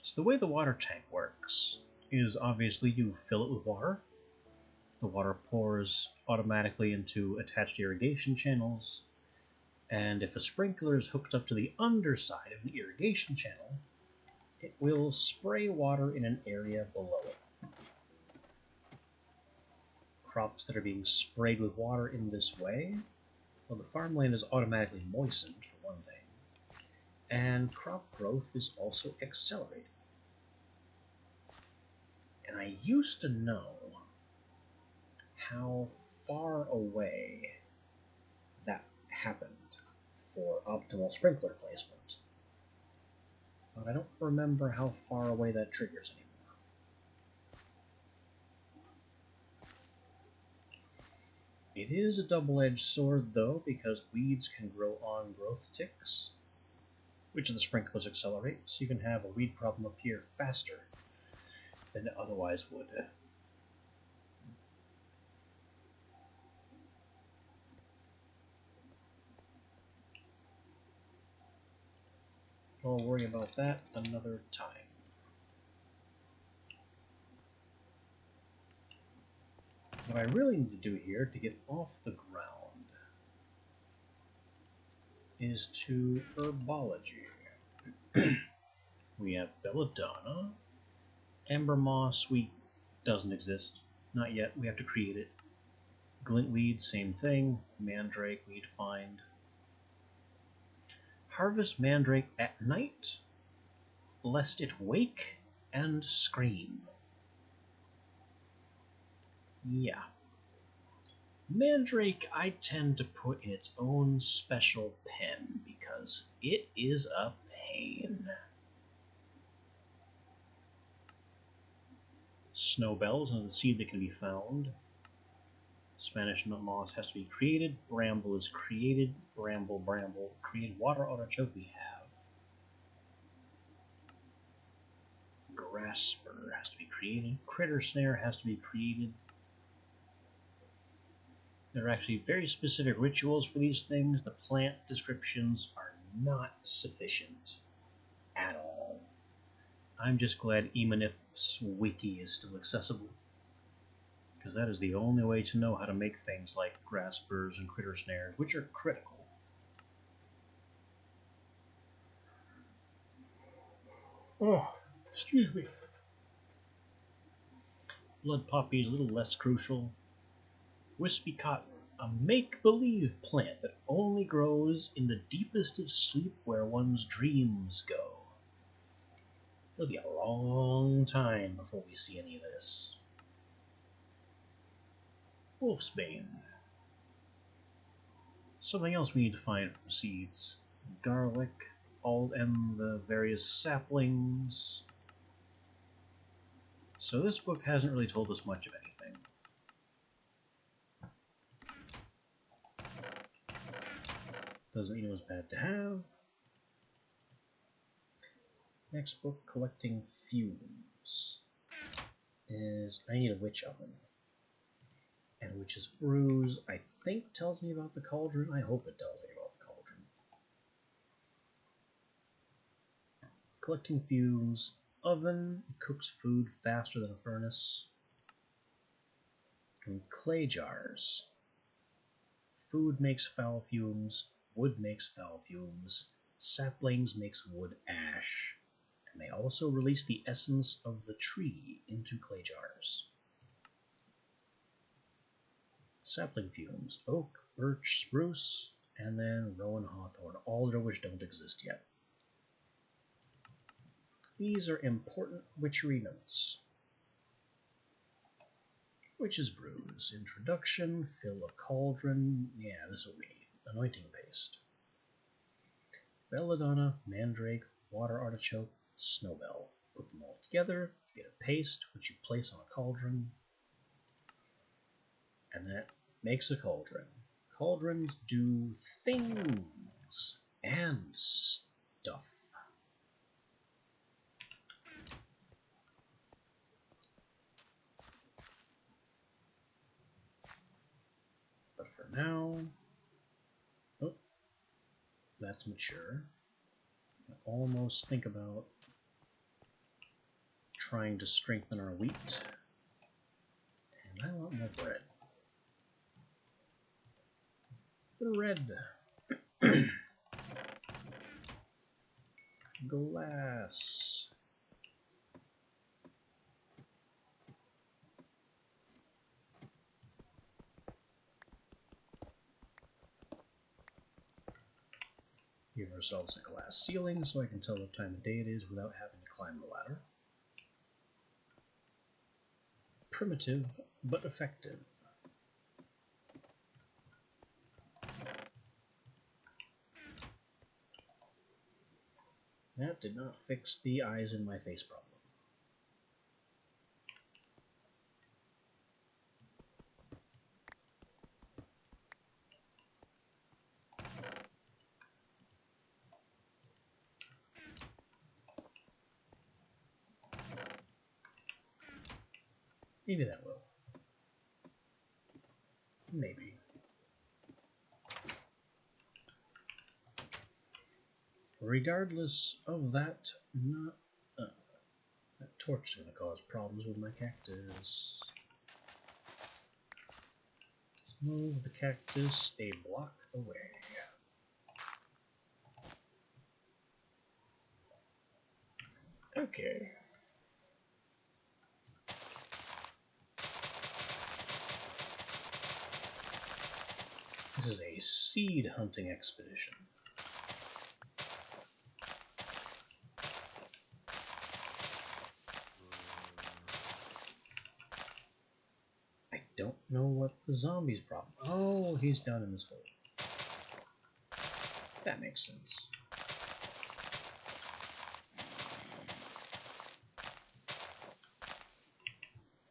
So the way the water tank works is obviously you fill it with water. The water pours automatically into attached irrigation channels, and if a sprinkler is hooked up to the underside of the irrigation channel, it will spray water in an area below it. Crops that are being sprayed with water in this way, well, the farmland is automatically moistened, for one thing, and crop growth is also accelerated. And I used to know how far away that happened for optimal sprinkler placement, but I don't remember how far away that triggers anymore. It is a double-edged sword, though, because weeds can grow on growth ticks, which the sprinklers accelerate, so you can have a weed problem appear faster than it otherwise would. I'll worry about that another time. What I really need to do here to get off the ground is to herbology. We have belladonna. Ember moss doesn't exist. Not yet. We have to create it. Glintweed, same thing. Mandrake, weed find. Harvest mandrake at night, lest it wake and scream. Yeah. Mandrake I tend to put in its own special pen because it is a pain. Snowbell is another seed that can be found. Spanish nut moss has to be created. Bramble is created. Bramble. Create water artichoke we have. Grasper has to be created. Critter snare has to be created. There are actually very specific rituals for these things. The plant descriptions are not sufficient at all. I'm just glad Emanif's wiki is still accessible, because that is the only way to know how to make things like graspers and critter snares, which are critical. Oh, excuse me. Blood poppy is a little less crucial. Wispy cotton, a make-believe plant that only grows in the deepest of sleep where one's dreams go. It'll be a long time before we see any of this. Wolfsbane. Something else we need to find from seeds. Garlic, and the various saplings. So this book hasn't really told us much of anything. Doesn't mean it was bad to have. Next book, Collecting Fumes, is I need a witch oven. And Witch's Brews, I think, tells me about the cauldron. I hope it tells me about the cauldron. Collecting Fumes, oven, cooks food faster than a furnace. And clay jars. Food makes foul fumes, wood makes foul fumes, saplings makes wood ash, and they also release the essence of the tree into clay jars. Sapling fumes, oak, birch, spruce, and then rowan, hawthorn, alder, which don't exist yet. These are important witchery notes. Witch's Brews. Introduction, fill a cauldron. Yeah, this is what we need. Anointing paste. Belladonna, mandrake, water artichoke, snowbell. Put them all together, get a paste, which you place on a cauldron, and that makes a cauldron. Cauldrons do things and stuff. But for now, oh, that's mature. I almost think about trying to strengthen our wheat. And I want more bread. Bread. Glass. Give ourselves a glass ceiling so I can tell what time of day it is without having to climb the ladder. Primitive, but effective. That did not fix the eyes in my face problem. Maybe that will. Maybe. Regardless of that, that torch is going to cause problems with my cactus. Let's move the cactus a block away. Okay. This is a seed hunting expedition. I don't know what the zombie's problem. Oh, he's down in this hole. That makes sense.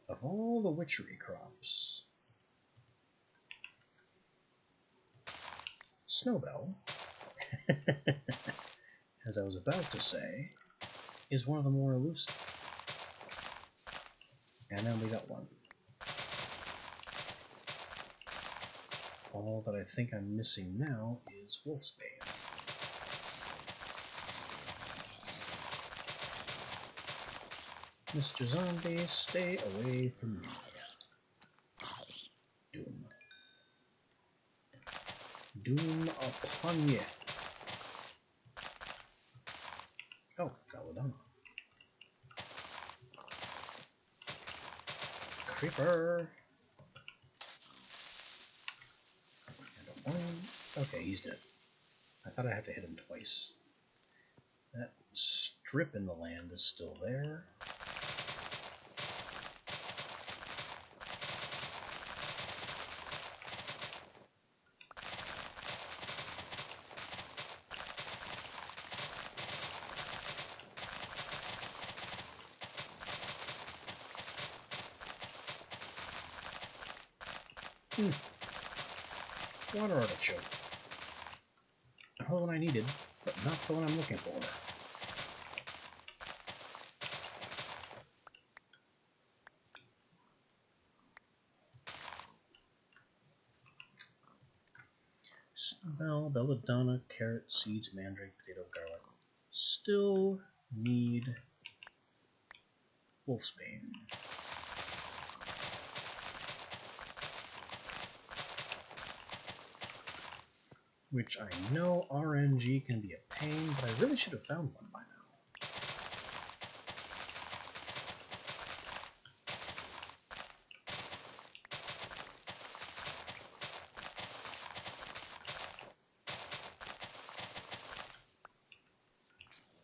Of all the witchery crops, Snowbell, as I was about to say, is one of the more elusive. And then we got one. All that I think I'm missing now is Wolfsbane. Mr. Zombie, stay away from me. Doom. Doom upon ye. Oh, Belladonna. Creeper. And a one. Okay, he's dead. I thought I'd have to hit him twice. That strip in the land is still there. Water artichoke. The one I needed, but not the one I'm looking for. Snowbell, belladonna, carrot, seeds, mandrake, potato, garlic. Still need wolfsbane. Which I know RNG can be a pain, but I really should have found one by now.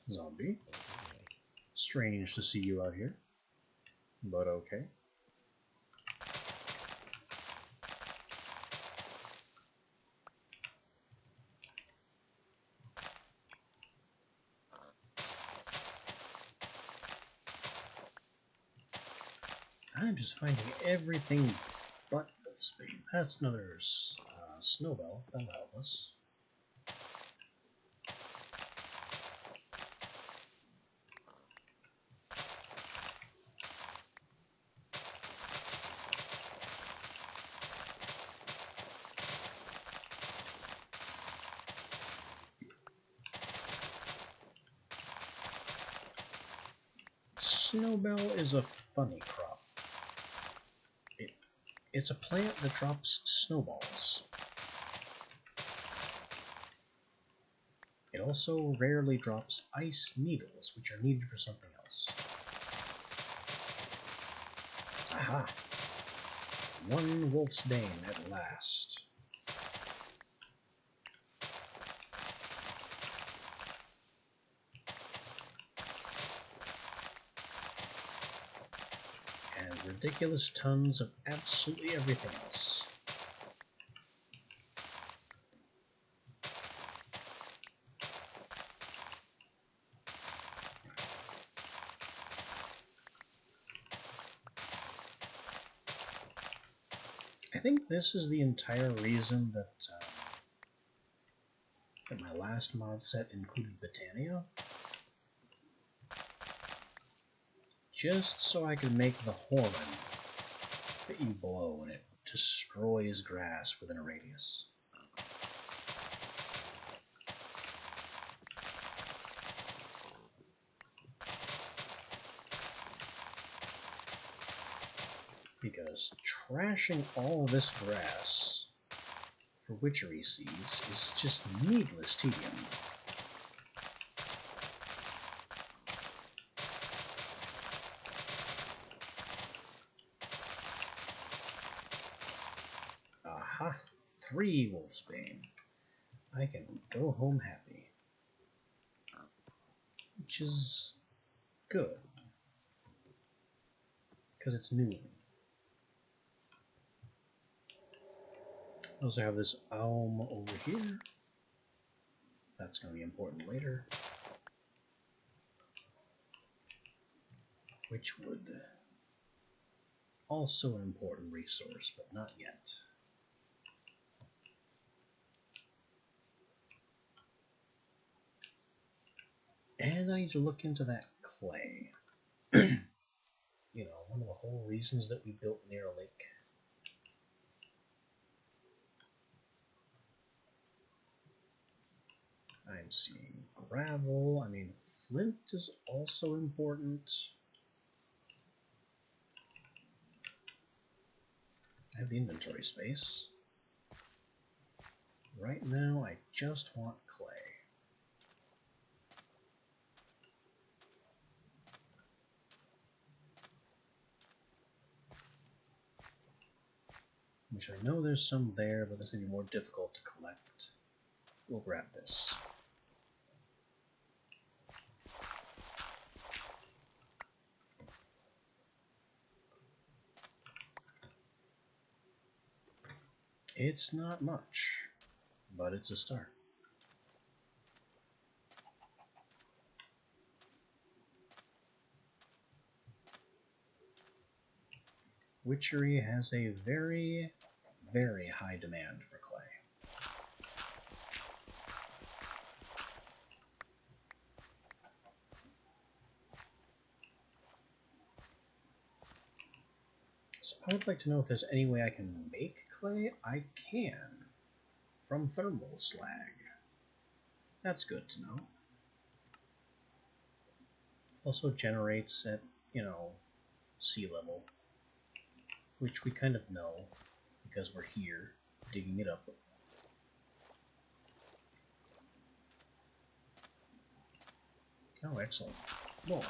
Zombie. Strange to see you out here, but okay. I'm just finding everything but wolfsbane. That's another snowbell. That'll help us. Snowbell is a funny crop. It's a plant that drops snowballs. It also rarely drops ice needles, which are needed for something else. Aha! One wolfsbane at last. And ridiculous tons of absolutely everything else. I think this is the entire reason that my last mod set included Botania. Just so I could make the horn that you blow and it destroys grass within a radius. Because trashing all this grass for witchery seeds is just needless tedium. Aha! 3 wolfsbane. I can go home happy. Which is good. Because it's noon. I also have this elm over here. That's going to be important later. Witchwood. Also an important resource, but not yet. And I need to look into that clay. You know, one of the whole reasons that we built near a lake. I'm seeing gravel. I mean, flint is also important. I have the inventory space. Right now, I just want clay. Which I know there's some there, but this is going to be more difficult to collect. We'll grab this. It's not much, but it's a start. Witchery has a very, very high demand for clay. So I would like to know if there's any way I can make clay. I can. from thermal slag. That's good to know. Also generates at, sea level, which we kind of know because we're here digging it up. Oh, excellent. More.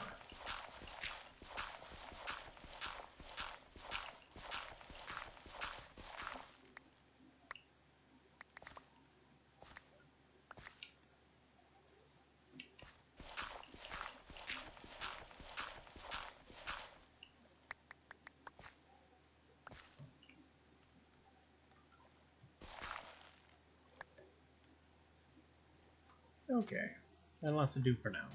Okay, that'll have to do for now.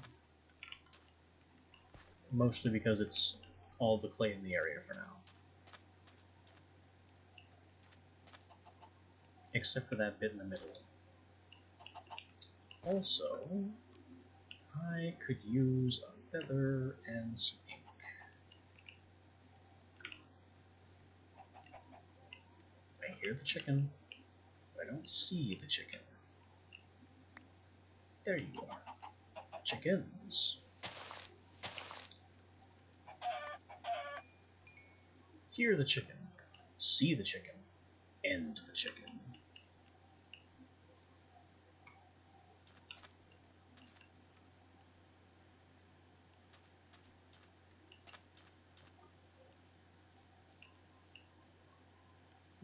Mostly because it's all the clay in the area for now. Except for that bit in the middle. Also, I could use a feather and some ink. I hear the chicken, but I don't see the chicken. There you are. Chickens. Hear the chicken. See the chicken. End the chicken.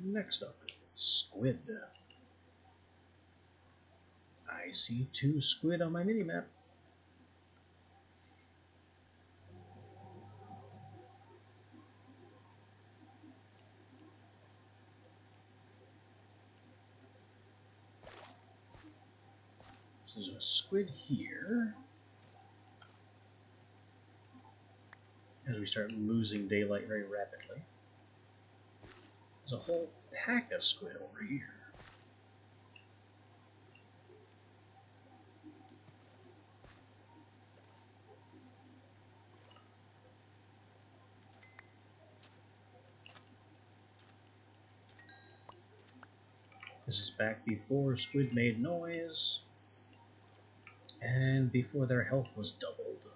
Next up, squid. I see 2 squid on my minimap. So there's a squid here. As we start losing daylight very rapidly. There's a whole pack of squid over here. This is back before squid made noise, and before their health was doubled.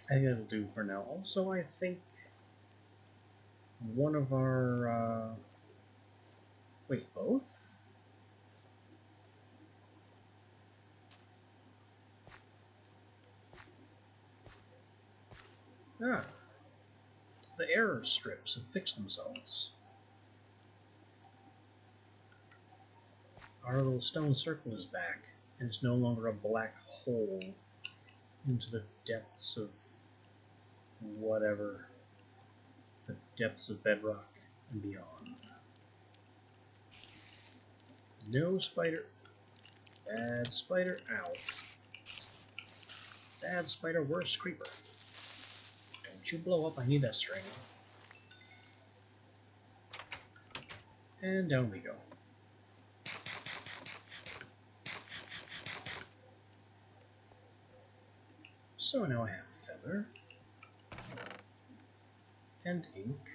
I think that'll do for now. Also, I think one of our... wait, both? Ah. The error strips have fixed themselves. Our little stone circle is back, and it's no longer a black hole into the depths of whatever. The depths of bedrock and beyond. No spider. Bad spider. Ow. Bad spider, worse creeper. Don't you blow up, I need that string. And down we go. So now I have feather and ink.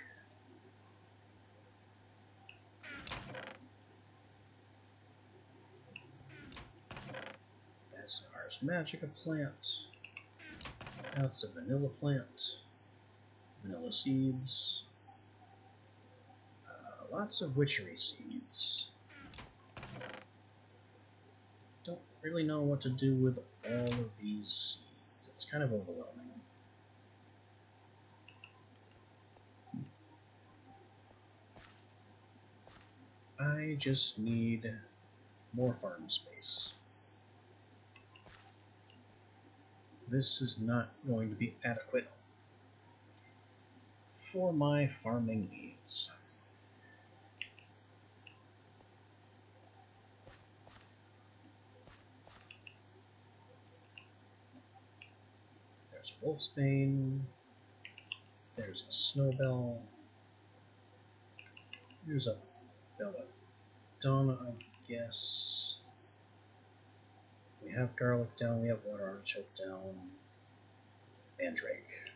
That's Ars Magica plant. That's a vanilla plant. Vanilla seeds. Lots of witchery seeds. Don't really know what to do with all of these seeds. It's kind of overwhelming. I just need more farm space. This is not going to be adequate for my farming needs. There's a wolfsbane. There's a snowbell. There's a belladonna, I guess. We have garlic down, we have water artichoke down. Mandrake.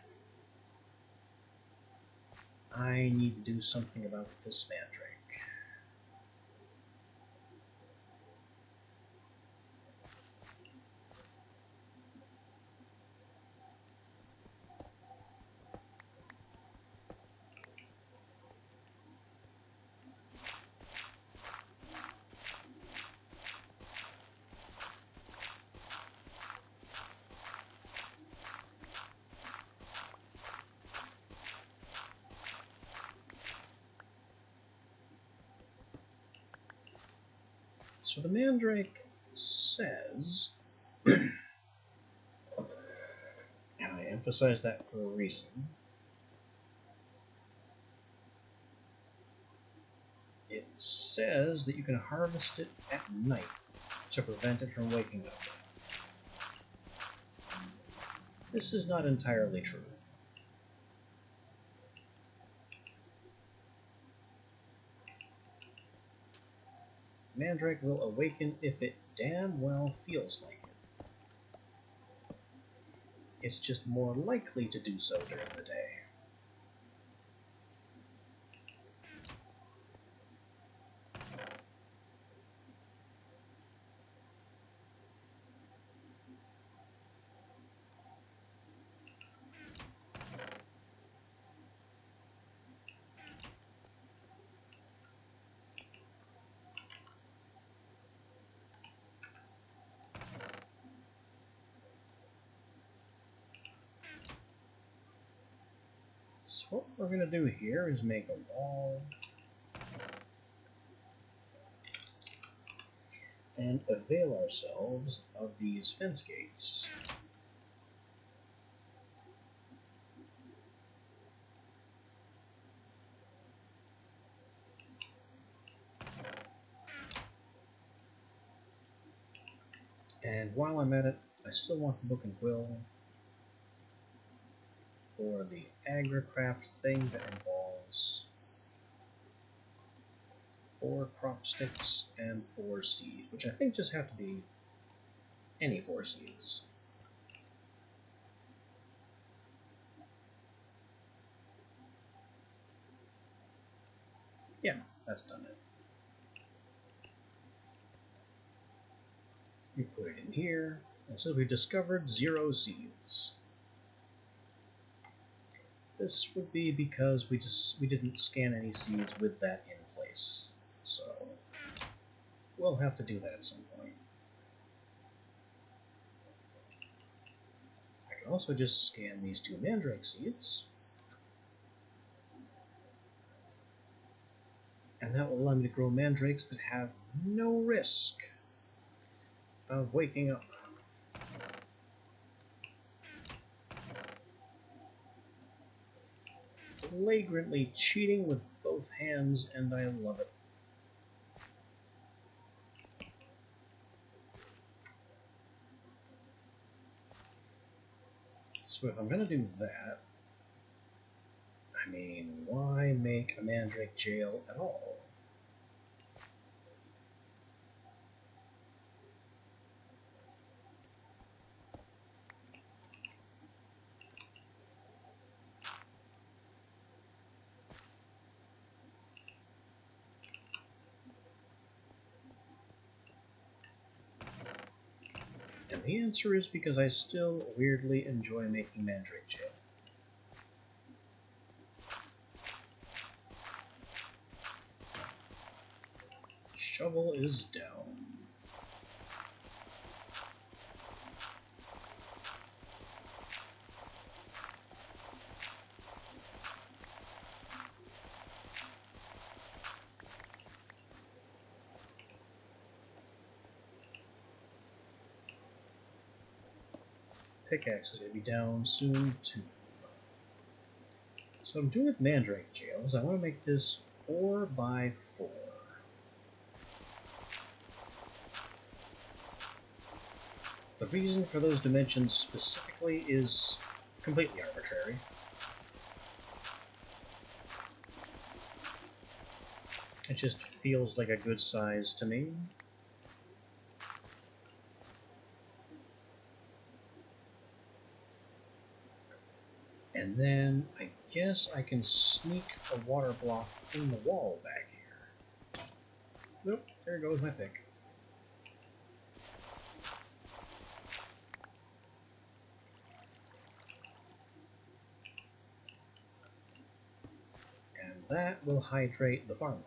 I need to do something about this mandrake. So the mandrake says, and I emphasize that for a reason, it says that you can harvest it at night to prevent it from waking up. This is not entirely true. Mandrake will awaken if it damn well feels like it. It's just more likely to do so during the day. So what we're going to do here is make a wall and avail ourselves of these fence gates. And while I'm at it, I still want the book and quill for the agricraft thing that involves 4 crop sticks and 4 seeds, which I think just have to be any 4 seeds. Yeah, that's done it. We put it in here, and so we discovered 0 seeds. This would be because we didn't scan any seeds with that in place, so we'll have to do that at some point. I can also just scan these 2 mandrake seeds, and that will allow me to grow mandrakes that have no risk of waking up. Flagrantly cheating with both hands, and I love it. So if I'm going to do that, I mean, why make a mandrake jail at all? And the answer is because I still weirdly enjoy making mandrake jail. Shovel is down. Pickaxe is going to be down soon, too. So what I'm doing with mandrake jails, I want to make this 4 by 4. The reason for those dimensions specifically is completely arbitrary. It just feels like a good size to me. And then I guess I can sneak a water block in the wall back here. Nope, there goes my pick. And that will hydrate the farmland.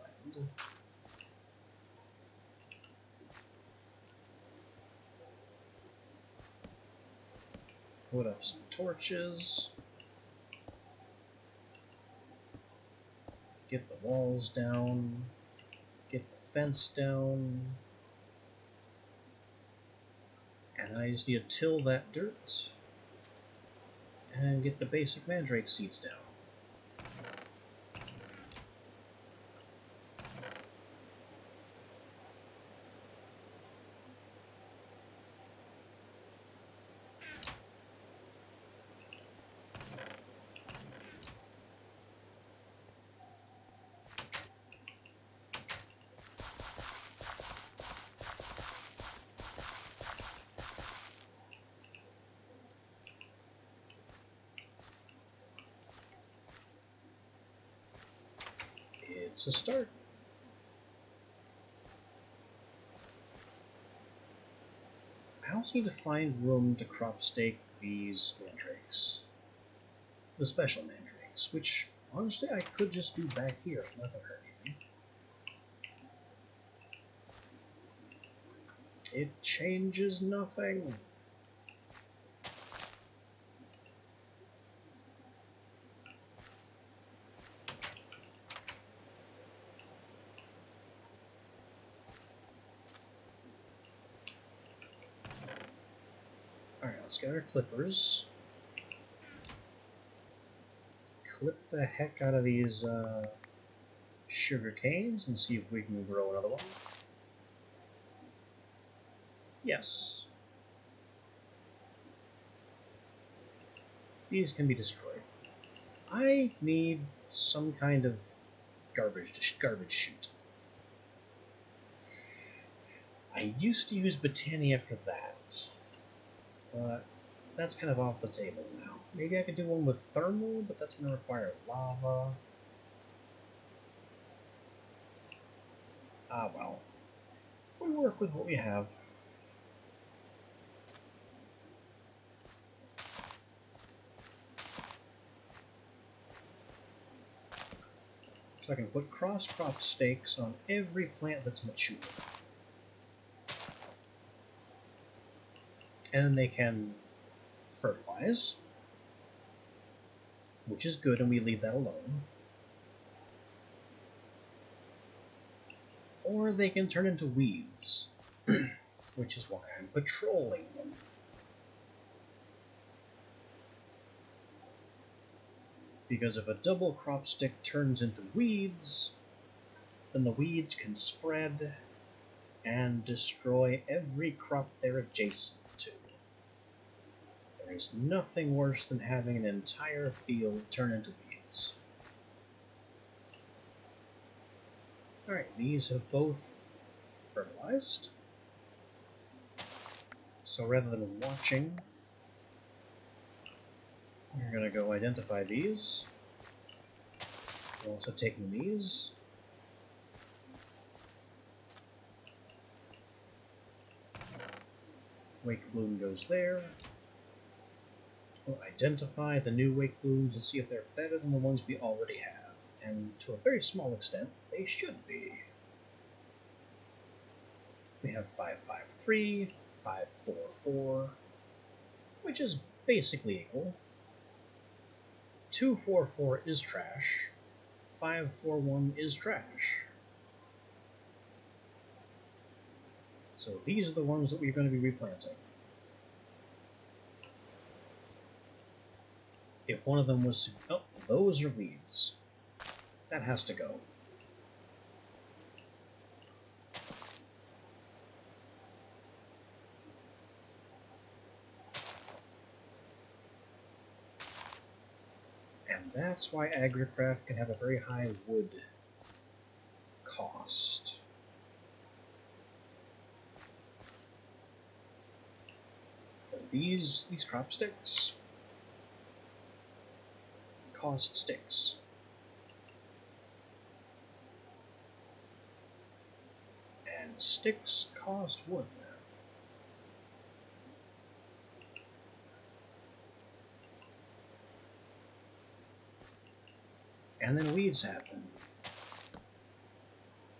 Put up some torches. Get the walls down. Get the fence down. And then I just need to till that dirt. And get the basic mandrake seeds down. It's a start. I also need to find room to crop stake these mandrakes. The special mandrakes, which honestly I could just do back here. It's not gonna hurt anything. It changes nothing. Alright, let's get our clippers. Clip the heck out of these sugar canes and see if we can grow another one. Yes. These can be destroyed. I need some kind of garbage chute. I used to use Botania for that, but that's kind of off the table now. Maybe I could do one with thermal, but that's going to require lava. Ah well. We work with what we have. So I can put cross-crop stakes on every plant that's mature. And then they can fertilize, which is good, and we leave that alone. Or they can turn into weeds, which is why I'm patrolling them. Because if a double crop stick turns into weeds, then the weeds can spread and destroy every crop they're adjacent to. There is nothing worse than having an entire field turn into weeds. Alright, these have both fertilized. So rather than watching, we're going to go identify these. We're also taking these. Wake bloom goes there. We'll identify the new wake blooms and see if they're better than the ones we already have. And to a very small extent, they should be. We have 553, 544, which is basically equal. 244 is trash. 541 is trash. So these are the ones that we're going to be replanting. If one of them was... Oh, those are weeds. That has to go. And that's why AgriCraft can have a very high wood cost. Because these crop sticks, cost sticks. And sticks cost wood. And then weeds happen.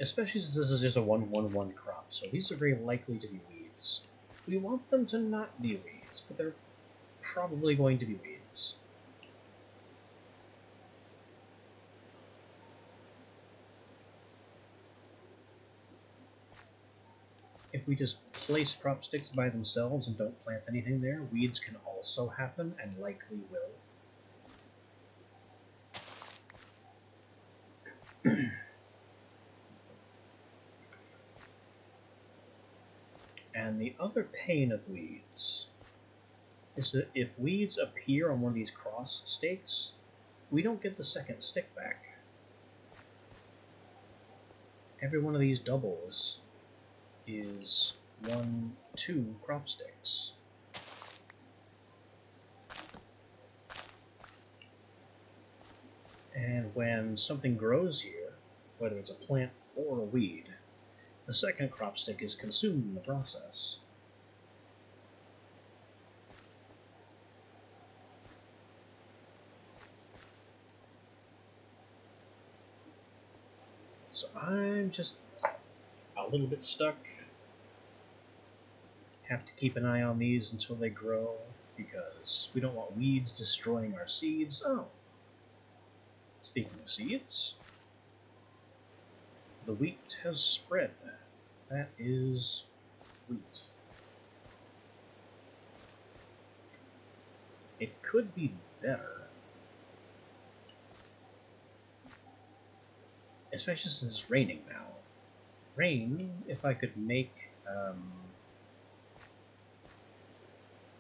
Especially since this is just a 1-1-1 crop, so these are very likely to be weeds. We want them to not be weeds, but they're probably going to be weeds. If we just place crop sticks by themselves and don't plant anything there, weeds can also happen, and likely will. And the other pain of weeds is that if weeds appear on one of these cross stakes, we don't get the second stick back. Every one of these doubles is 1-2 crop sticks. And when something grows here, whether it's a plant or a weed, the second crop stick is consumed in the process. So I'm just a little bit stuck. Have to keep an eye on these until they grow, because we don't want weeds destroying our seeds. Oh, speaking of seeds, the wheat has spread. That is wheat. It could be better, especially since it's raining now. Rain, if I could make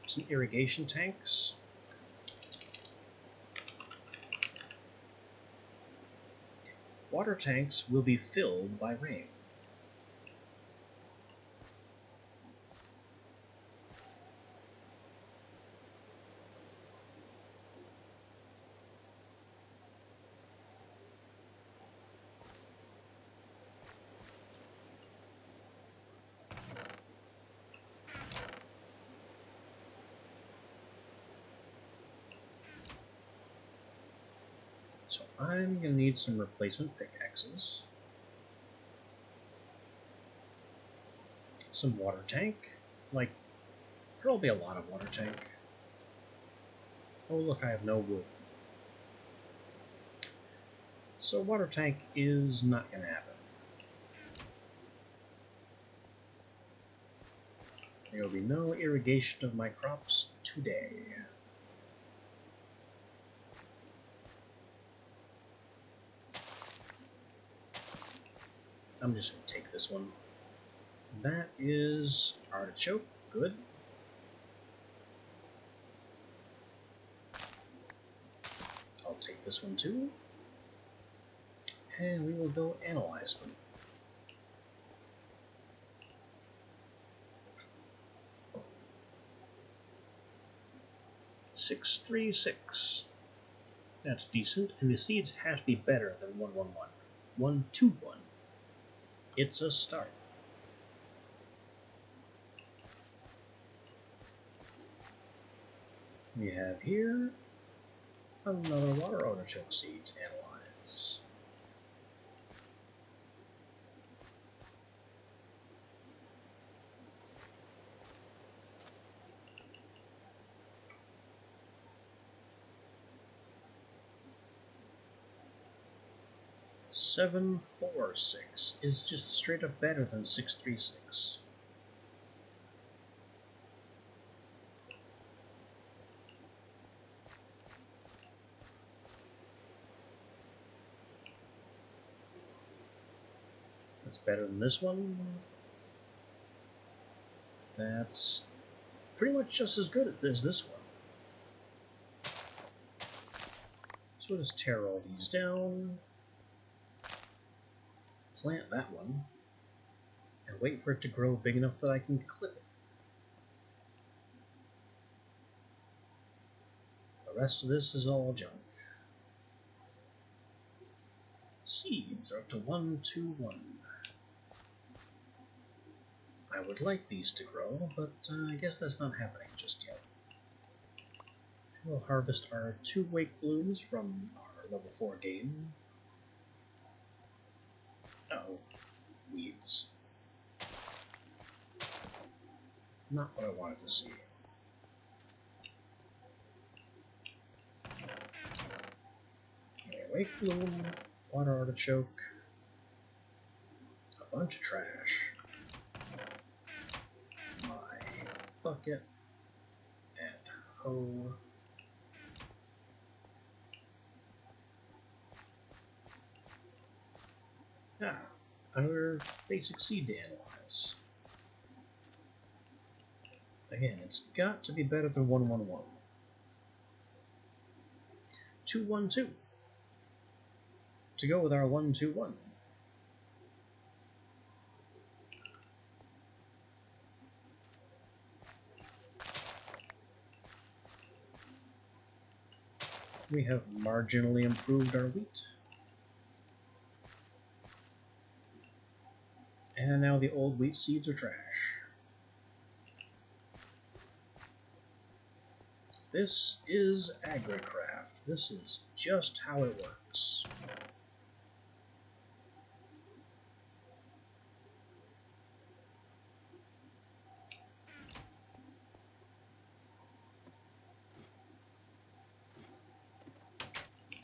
some irrigation tanks. Water tanks will be filled by rain. So I'm going to need some replacement pickaxes. Some water tank. Like, probably a lot of water tank. Oh look, I have no wood. So water tank is not going to happen. There will be no irrigation of my crops today. I'm just going to take this one. That is artichoke. Good. I'll take this one too. And we will go analyze them. $636. That's decent, and the seeds have to be better than 111. 121. It's a start. We have here another water artichoke seed to analyze. $746 is just straight up better than 636. That's better than this one. That's pretty much just as good as this one. So we'll just tear all these down, plant that one, and wait for it to grow big enough that I can clip it. The rest of this is all junk. Seeds are up to 121. I would like these to grow, but I guess that's not happening just yet. We'll harvest our 2 Wake Blooms from our level 4 game. Uh-oh. Weeds. Not what I wanted to see. Okay, Wake Bloom, Water Artichoke, a bunch of trash. My bucket and hoe. Ah, another basic seed to analyze. Again, it's got to be better than 111. 212. To go with our 121. We have marginally improved our wheat. And now the old wheat seeds are trash. This is AgriCraft. This is just how it works.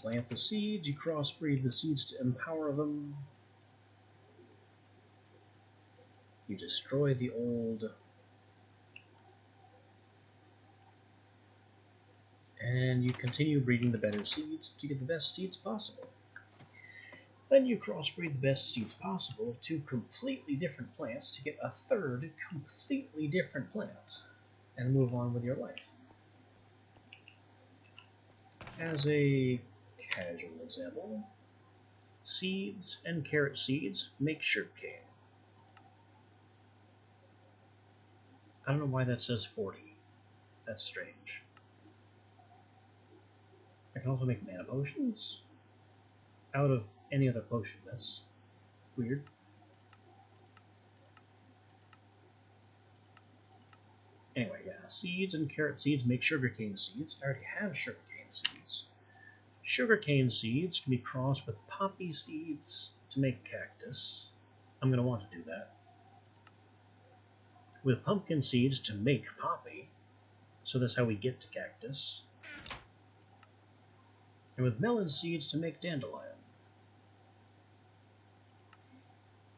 Plant the seeds, you crossbreed the seeds to empower them. You destroy the old. And you continue breeding the better seeds to get the best seeds possible. Then you crossbreed the best seeds possible to completely different plants to get a third completely different plant and move on with your life. As a casual example, seeds and carrot seeds make sugarcane. I don't know why that says 40. That's strange. I can also make mana potions out of any other potion. That's weird. Anyway, yeah, seeds and carrot seeds make sugarcane seeds. I already have sugarcane seeds. Sugarcane seeds can be crossed with poppy seeds to make cactus. I'm going to want to do that. With pumpkin seeds to make poppy. So that's how we get to cactus. And with melon seeds to make dandelion.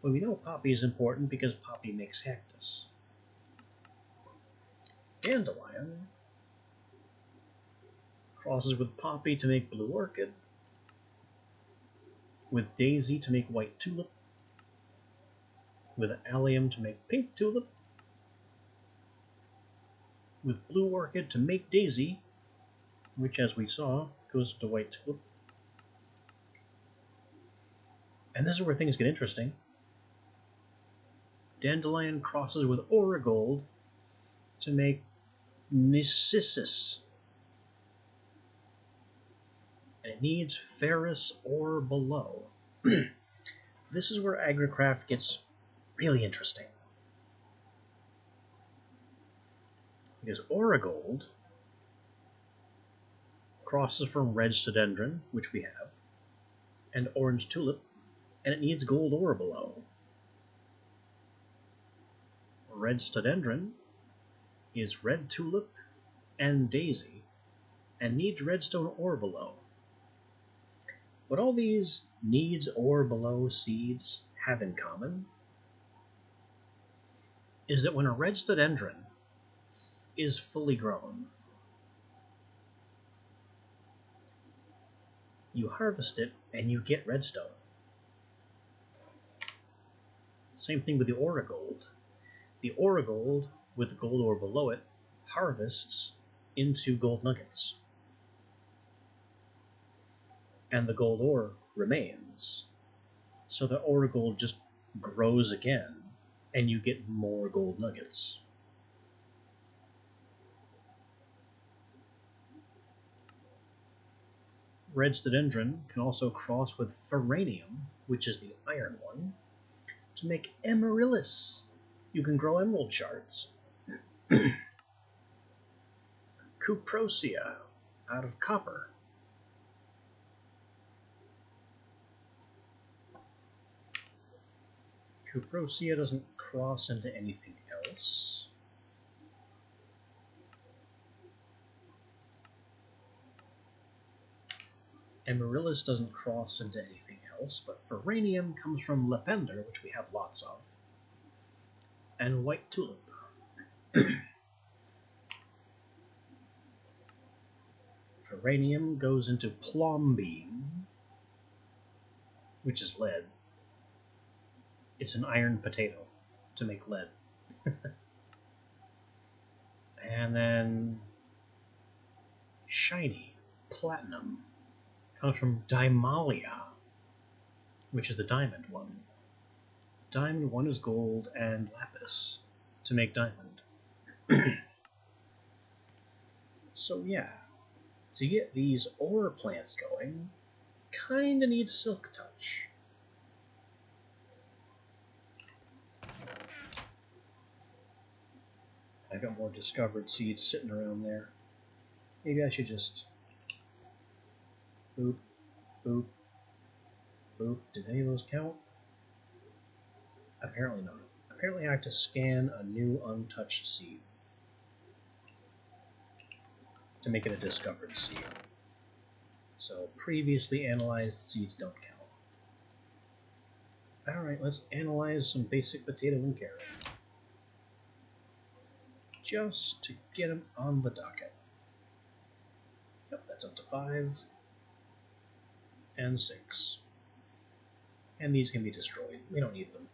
Well, we know poppy is important because poppy makes cactus. Dandelion crosses with poppy to make blue orchid, with daisy to make white tulip, with allium to make pink tulip, with blue orchid to make daisy, which, as we saw, goes to white tulip. And this is where things get interesting. Dandelion crosses with Origold to make Narcissus. And it needs ferrous or below. This is where AgriCraft gets really interesting. Because Origold crosses from red Stodendron, which we have, and orange tulip, and it needs gold ore below. Red Stodendron is red tulip and daisy, and needs redstone ore below. What all these needs ore below seeds have in common is that when a red Stodendron is fully grown, you harvest it and you get redstone. Same thing with the Origold. The Origold, with the gold ore below it, harvests into gold nuggets. And the gold ore remains. So the Origold just grows again, and you get more gold nuggets. Redstodendron can also cross with Ferranium, which is the iron one, to make Amaryllis. You can grow emerald shards. Cuprosia, out of copper. Cuprosia doesn't cross into anything else. Amaryllis doesn't cross into anything else, but Ferranium comes from Lepender, which we have lots of, and White Tulip. Ferranium goes into Plombeam, which is lead. It's an iron potato to make lead. And then shiny platinum comes from Dimalia, which is the diamond one. Diamond one is gold and lapis to make diamond. So yeah, to get these ore plants going, kinda need Silk Touch. I got more discovered seeds sitting around there. Maybe I should just boop, boop, boop. Did any of those count? Apparently not. Apparently I have to scan a new untouched seed to make it a discovered seed. So previously analyzed seeds don't count. Alright, let's analyze some basic potato and carrot. Just to get them on the docket. Yep, that's up to 5 and 6. And these can be destroyed. We don't need them.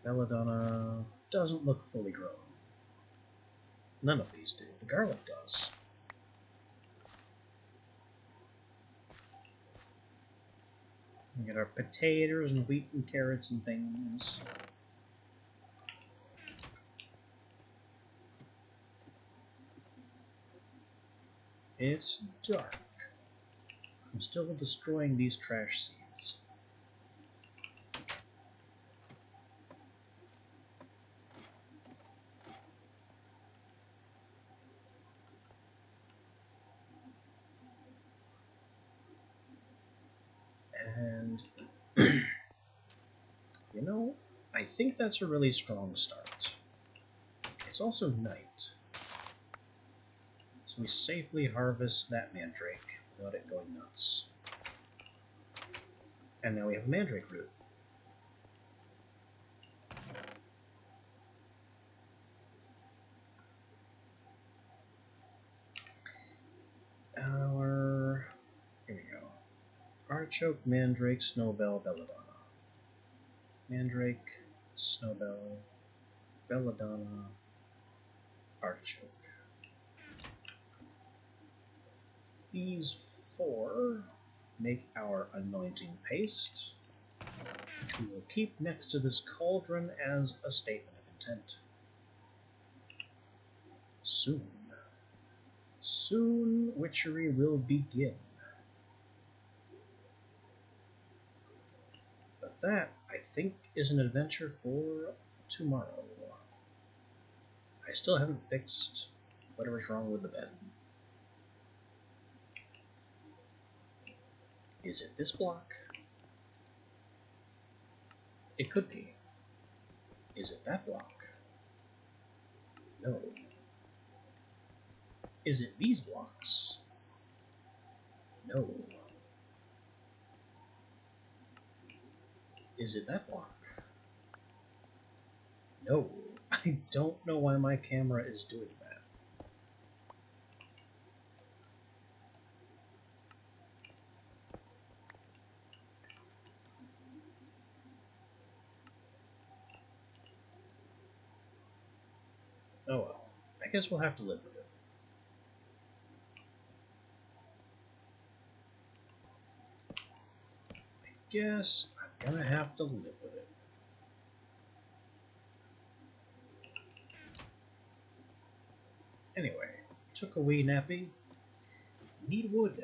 Belladonna doesn't look fully grown. None of these do. The garlic does. We get our potatoes and wheat and carrots and things. It's dark. I'm still destroying these trash seeds. And, you know, I think that's a really strong start. It's also night. So we safely harvest that mandrake without it going nuts. And now we have a mandrake root. Here we go. Artichoke, mandrake, snowbell, belladonna. Mandrake, snowbell, belladonna, artichoke. These 4 make our anointing paste, which we will keep next to this cauldron as a statement of intent. Soon witchery will begin. But that, I think, is an adventure for tomorrow. I still haven't fixed whatever's wrong with the bed. Is it this block? It could be. Is it that block? No. Is it these blocks? No. Is it that block? No. I don't know why my camera is doing that. Oh well. I guess we'll have to live with it. guess I'm gonna have to live with it. Anyway, took a wee nappy. Need wood.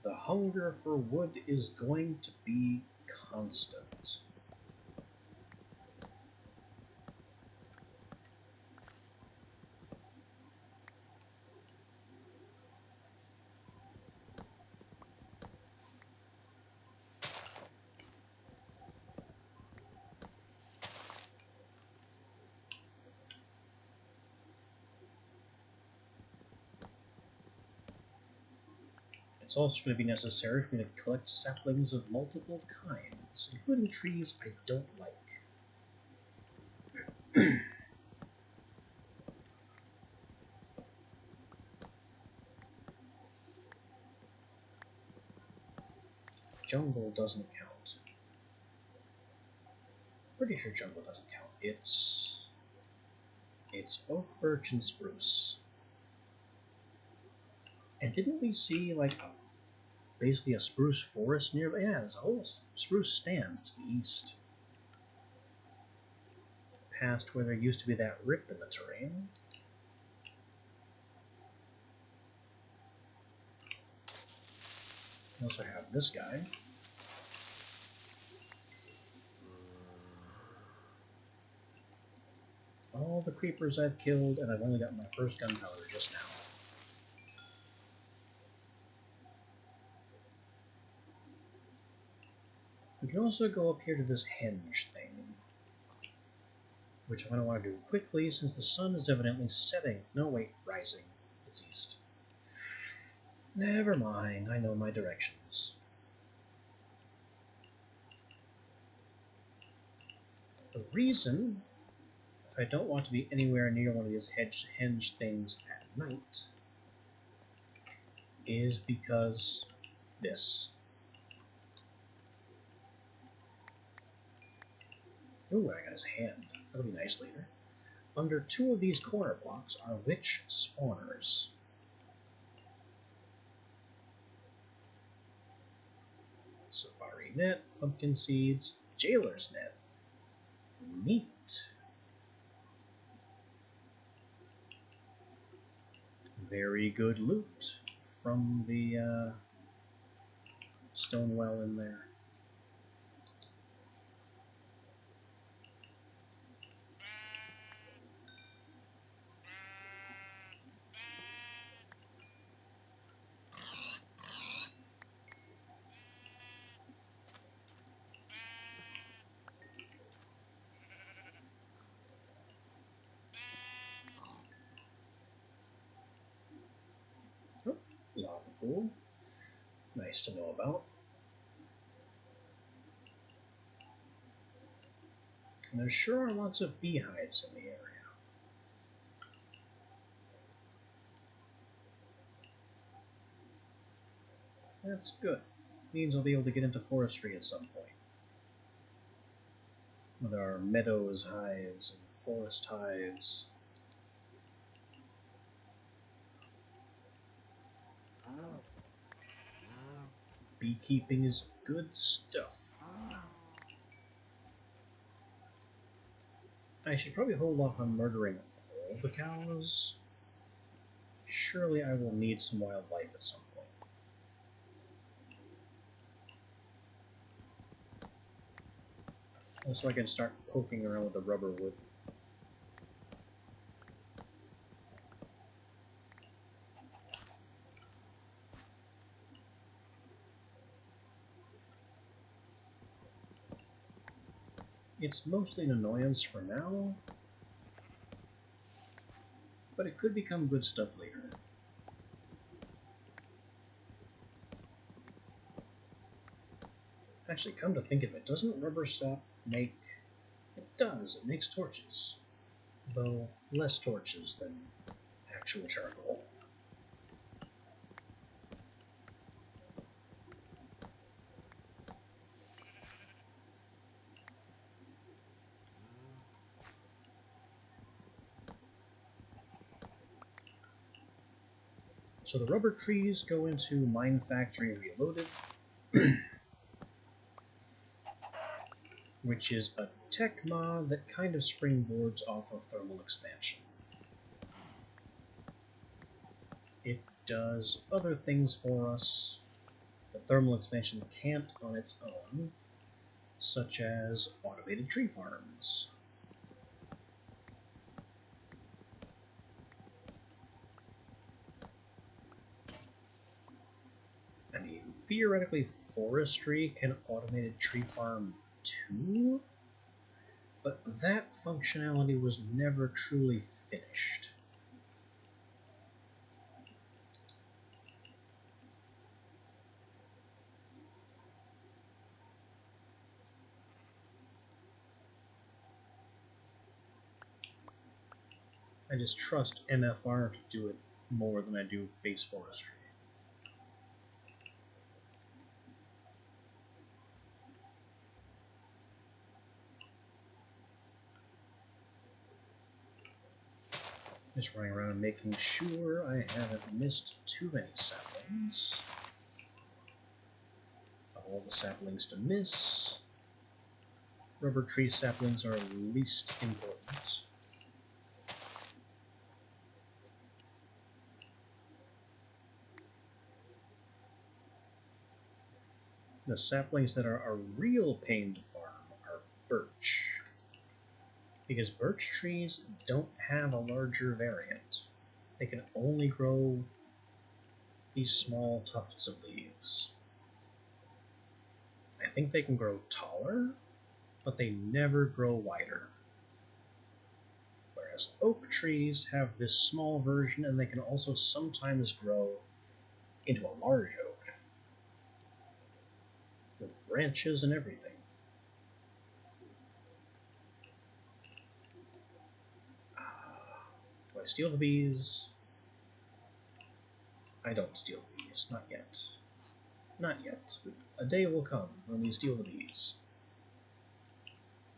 The hunger for wood is going to be constant. It's also going to be necessary for me to collect saplings of multiple kinds, including trees I don't like. Jungle doesn't count. Pretty sure jungle doesn't count. It's oak, birch, and spruce. And didn't we see like basically a spruce forest nearby? Yeah, there's a whole spruce stand to the east, past where there used to be that rip in the terrain. We also have this guy. All the creepers I've killed, and I've only got my first gunpowder just now. We can also go up here to this henge thing, which I'm going to want to do quickly since the sun is evidently setting. No, wait, rising. It's east. Never mind, I know my directions. The reason that I don't want to be anywhere near one of these henge things at night is because this. Ooh, I got his hand. That'll be nice later. Under 2 of these corner blocks are witch spawners. Safari net, pumpkin seeds, jailer's net. Neat. Very good loot from the stone well in there. Oh, lava pool. Nice to know about. And there sure are lots of beehives in the area. That's good. Means I'll be able to get into forestry at some point. With our meadows hives and forest hives. Beekeeping is good stuff. I should probably hold off on murdering all the cows. Surely I will need some wildlife at some point. Also, I can start poking around with the rubber wood. It's mostly an annoyance for now, but it could become good stuff later. Actually, come to think of it, doesn't rubber sap make... It does, it makes torches. Though less torches than actual charcoal. So the rubber trees go into Mine Factory Reloaded, which is a tech mod that kind of springboards off of thermal expansion. It does other things for us that thermal expansion can't on its own, such as automated tree farms. I mean, theoretically, forestry can automated tree farm too, but that functionality was never truly finished. I just trust MFR to do it more than I do base forestry. Just running around and making sure I haven't missed too many saplings. All the saplings to miss. Rubber tree saplings are least important. The saplings that are a real pain to farm are birch, because birch trees don't have a larger variant. They can only grow these small tufts of leaves. I think they can grow taller, but they never grow wider. Whereas oak trees have this small version, and they can also sometimes grow into a large oak, with branches and everything. Do I steal the bees? I don't steal the bees, not yet. Not yet, but a day will come when we steal the bees.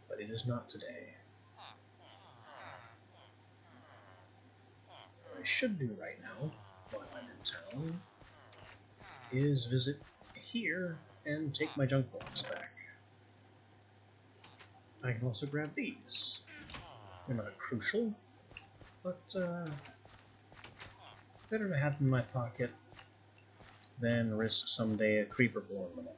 But it is not today. What I should do right now, while I'm in town, is visit here and take my junk box back. I can also grab these. They're not crucial, but better to have them in my pocket than risk someday a creeper blowing them up.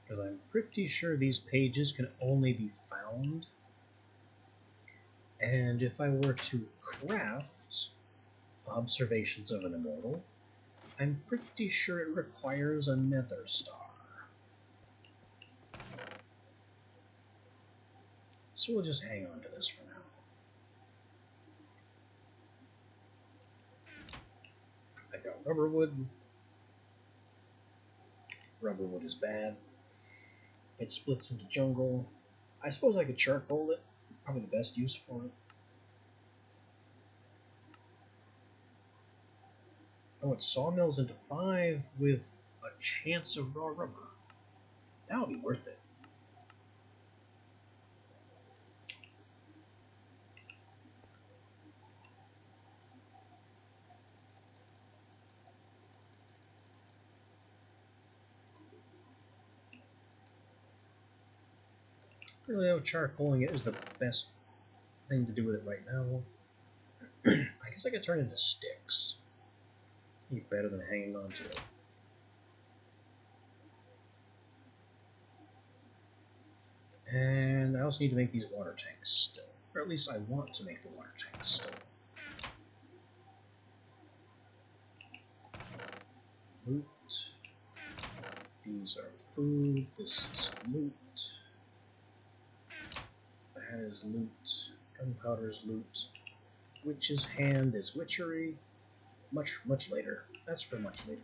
Because I'm pretty sure these pages can only be found, and if I were to craft Observations of an Immortal, I'm pretty sure it requires a nether star. So we'll just hang on to this for now. I got rubberwood. Rubberwood is bad. It splits into jungle. I suppose I could charcoal it. Probably the best use for it. Oh, it sawmills into 5 with a chance of raw rubber. That would be worth it. Really, though, charcoaling it is the best thing to do with it right now. I guess I could turn it into sticks. Be better than hanging on to it. And I also need to make these water tanks still. Or at least I want to make the water tanks still. Loot. These are food. This is loot. That is loot. Gunpowder's loot. Witch's hand is witchery. Much later. That's for much later.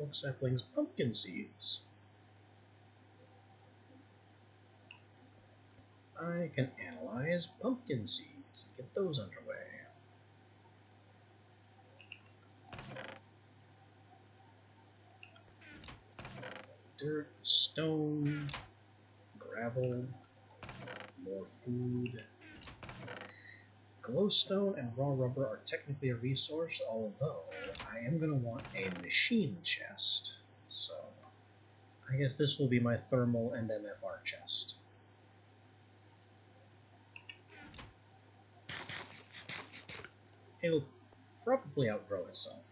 Oak saplings, pumpkin seeds. I can analyze pumpkin seeds and get those underway. dirt, stone, gravel, more food. Glowstone and raw rubber are technically a resource, although I am going to want a machine chest. So I guess this will be my thermal and MFR chest. It'll probably outgrow itself.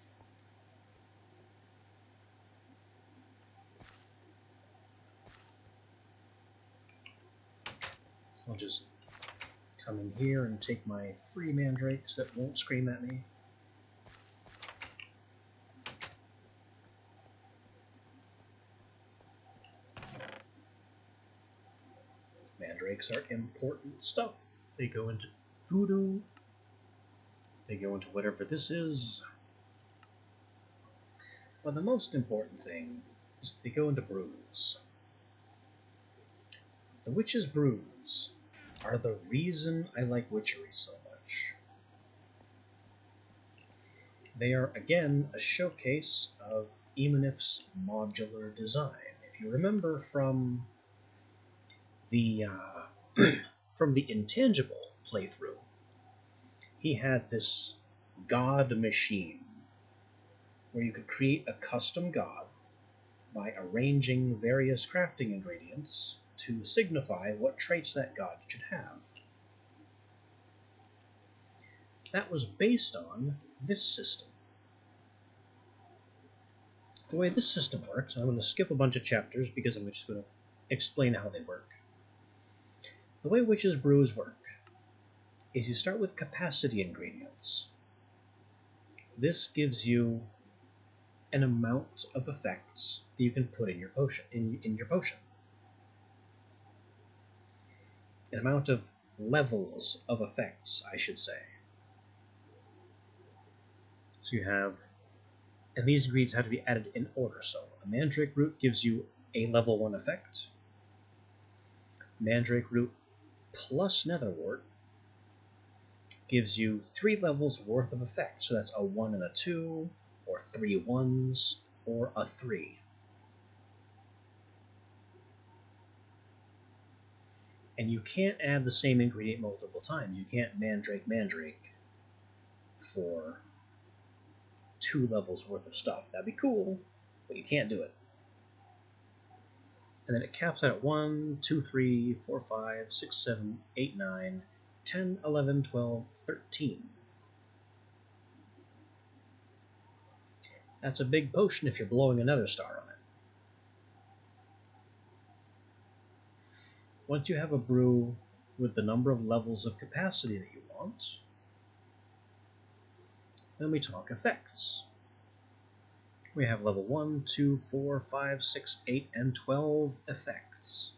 I'll just come in here and take my free mandrakes that won't scream at me. Mandrakes are important stuff. They go into voodoo. They go into whatever this is. But the most important thing is they go into brews. The Witch's Brews are the reason I like witchery so much. They are, again, a showcase of Emanif's modular design. If you remember from the from the Intangible playthrough, he had this god machine where you could create a custom god by arranging various crafting ingredients to signify what traits that god should have. That was based on this system. The way this system works, I'm going to skip a bunch of chapters because I'm just going to explain how they work. The way Witch's Brews work is you start with capacity ingredients. This gives you an amount of effects that you can put in your potion. In your potion. An amount of levels of effects, I should say. So you have, and these ingredients have to be added in order. So a mandrake root gives you a level 1 effect. Mandrake root plus netherwort gives you 3 levels worth of effect. So that's a 1 and a 2, or 3 1s, or a 3. And you can't add the same ingredient multiple times. You can't mandrake for 2 levels worth of stuff. That'd be cool, but you can't do it. And then it caps out at 1, 2, 3, 4, 5, 6, 7, 8, 9, 10, 11, 12, 13. That's a big potion if you're blowing another star on it. Once you have a brew with the number of levels of capacity that you want, then we talk effects. We have level 1, 2, 4, 5, 6, 8, and 12 effects.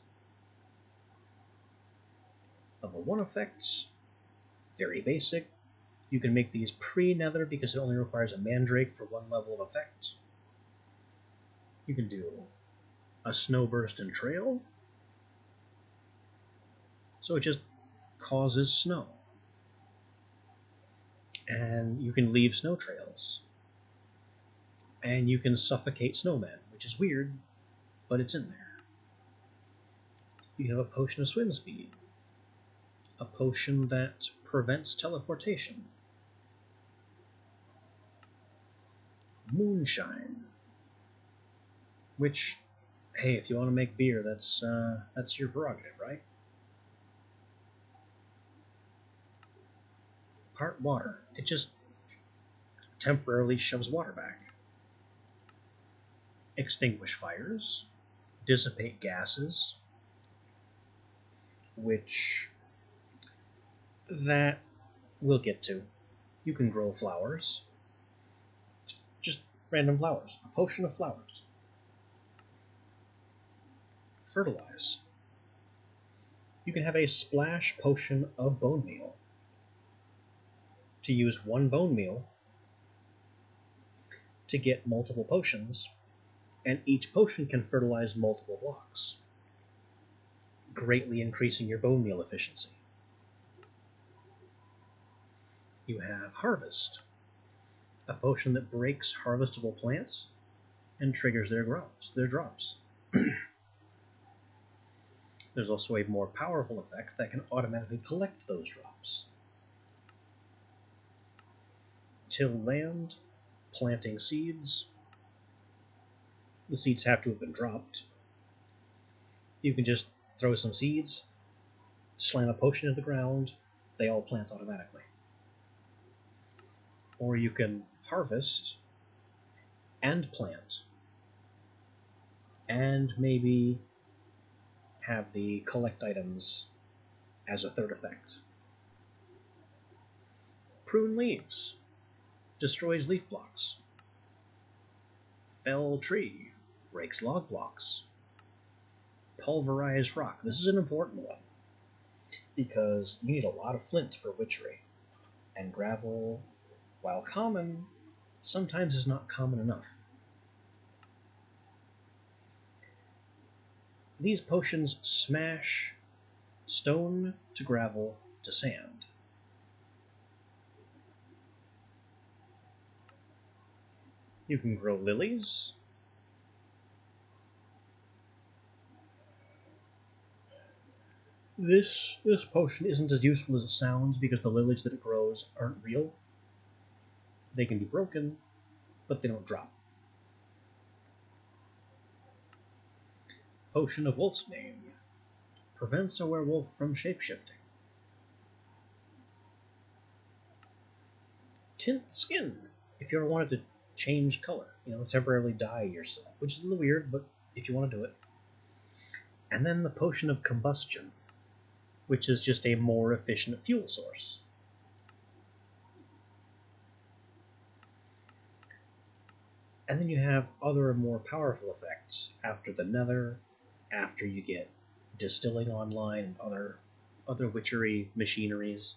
Level 1 effects, very basic. You can make these pre-nether because it only requires a mandrake for 1 level of effect. You can do a snowburst and trail, so it just causes snow. And you can leave snow trails. And you can suffocate snowmen, which is weird, but it's in there. You can have a potion of swim speed, a potion that prevents teleportation, moonshine, which, hey, if you want to make beer, that's your prerogative, right? Part water. It just temporarily shoves water back. Extinguish fires, dissipate gases, which that we'll get to. You can grow flowers. Just random flowers. A potion of flowers. Fertilize. You can have a splash potion of bone meal. To use 1 bone meal to get multiple potions, and each potion can fertilize multiple blocks, greatly increasing your bone meal efficiency. You have Harvest, a potion that breaks harvestable plants and triggers their drops. There's also a more powerful effect that can automatically collect those drops. Till land, planting seeds. The seeds have to have been dropped. You can just throw some seeds, slam a potion into the ground, they all plant automatically. Or you can harvest and plant, and maybe have the collect items as a third effect. Prune leaves. Destroys leaf blocks. Fell tree. Breaks log blocks. Pulverized rock. This is an important one, because you need a lot of flint for witchery. And gravel, while common, sometimes is not common enough. These potions smash stone to gravel to sand. You can grow lilies. This potion isn't as useful as it sounds because the lilies that it grows aren't real. They can be broken, but they don't drop. Potion of Wolf's Bane. Prevents a werewolf from shapeshifting. Tint skin. If you ever wanted to change color, temporarily dye yourself, which is a little weird, but if you want to do it. And then the Potion of Combustion, which is just a more efficient fuel source. And then you have other more powerful effects after the Nether, after you get distilling online and other witchery machineries.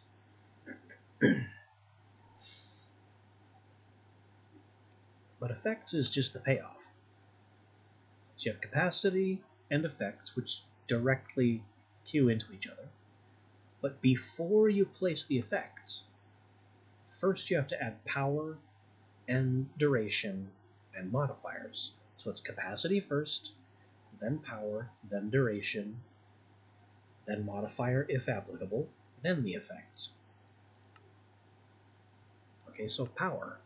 But effects is just the payoff. So you have capacity and effects, which directly cue into each other. But before you place the effect, first you have to add power and duration and modifiers. So it's capacity first, then power, then duration, then modifier if applicable, then the effect. Okay, so power.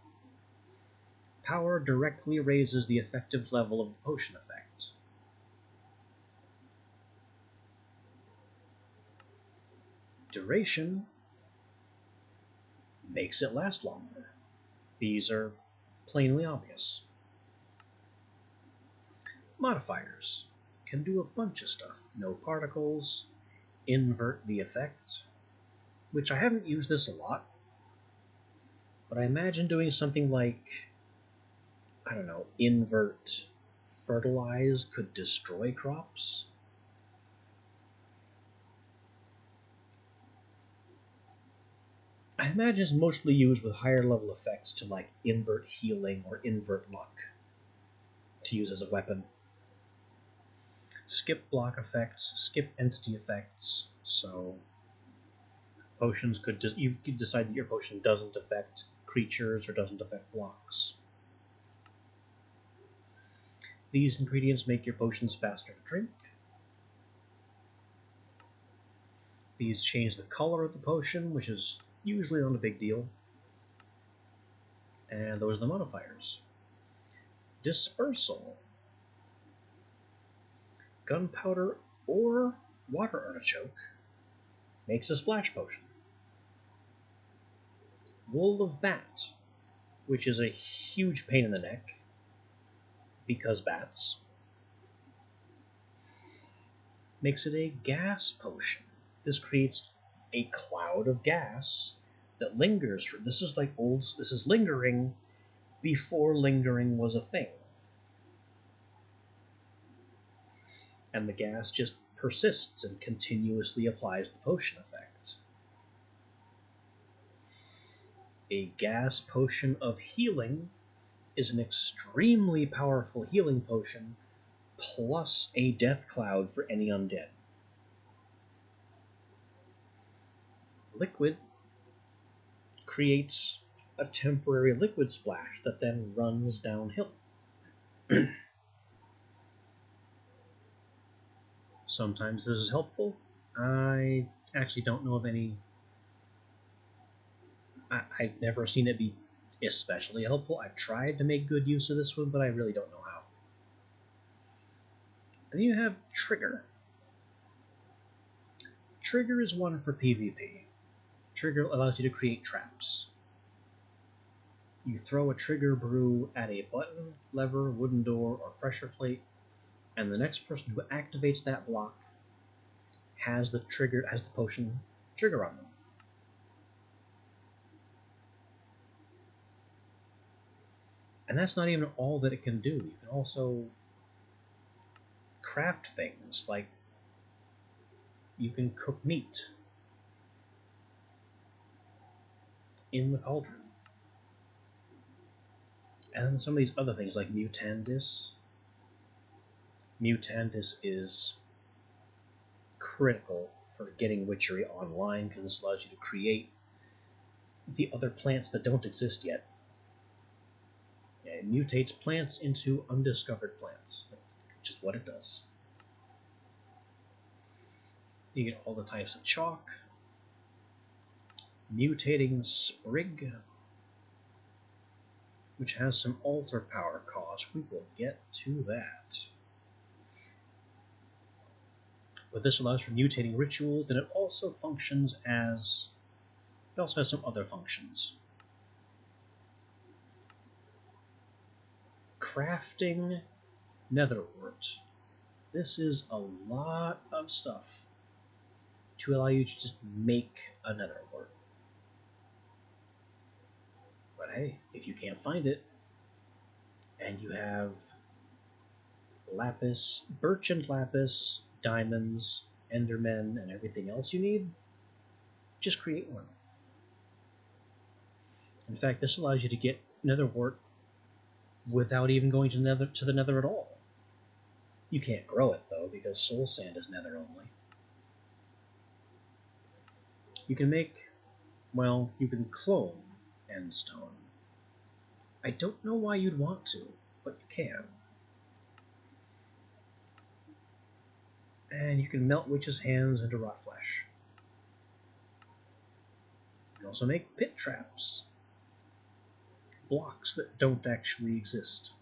Power directly raises the effective level of the potion effect. Duration makes it last longer. These are plainly obvious. Modifiers can do a bunch of stuff. No particles, invert the effect, which I haven't used this a lot, but I imagine doing something like, invert fertilize could destroy crops. I imagine it's mostly used with higher level effects to invert healing or invert luck to use as a weapon. Skip block effects, skip entity effects, so potions you could decide that your potion doesn't affect creatures or doesn't affect blocks. These ingredients make your potions faster to drink. These change the color of the potion, which is usually not a big deal. And those are the modifiers. Dispersal. Gunpowder or water artichoke makes a splash potion. Wool of bat, which is a huge pain in the neck, because bats, makes it a gas potion. This creates a cloud of gas that lingers. This is lingering before lingering was a thing. And the gas just persists and continuously applies the potion effect. A gas potion of healing is an extremely powerful healing potion, plus a death cloud for any undead. Liquid creates a temporary liquid splash that then runs downhill. Sometimes this is helpful. I actually don't know of any. I've never seen it be especially helpful. I've tried to make good use of this one, but I really don't know how. And then you have Trigger. Trigger is one for PvP. Trigger allows you to create traps. You throw a trigger brew at a button, lever, wooden door, or pressure plate, and the next person who activates that block has the potion trigger on them. And that's not even all that it can do. You can also craft things, like you can cook meat in the cauldron. And then some of these other things, like Mutandis. Mutandis is critical for getting Witchery online, because this allows you to create the other plants that don't exist yet. It mutates plants into undiscovered plants, which is what it does. You get all the types of chalk. Mutating Sprig, which has some altar power cost. We will get to that. But this allows for mutating rituals, and it also functions as... It also has some other functions. Crafting Netherwort. This is a lot of stuff to allow you to just make a Netherwort. But hey, if you can't find it, and you have lapis, birch and lapis, diamonds, endermen, and everything else you need, just create one. In fact, this allows you to get Netherwort without even going to the Nether at all. You can't grow it, though, because soul sand is Nether only. You can make, well, you can clone endstone. I don't know why you'd want to, but you can. And you can melt witches' hands into rot flesh. You can also make pit traps. Blocks that don't actually exist.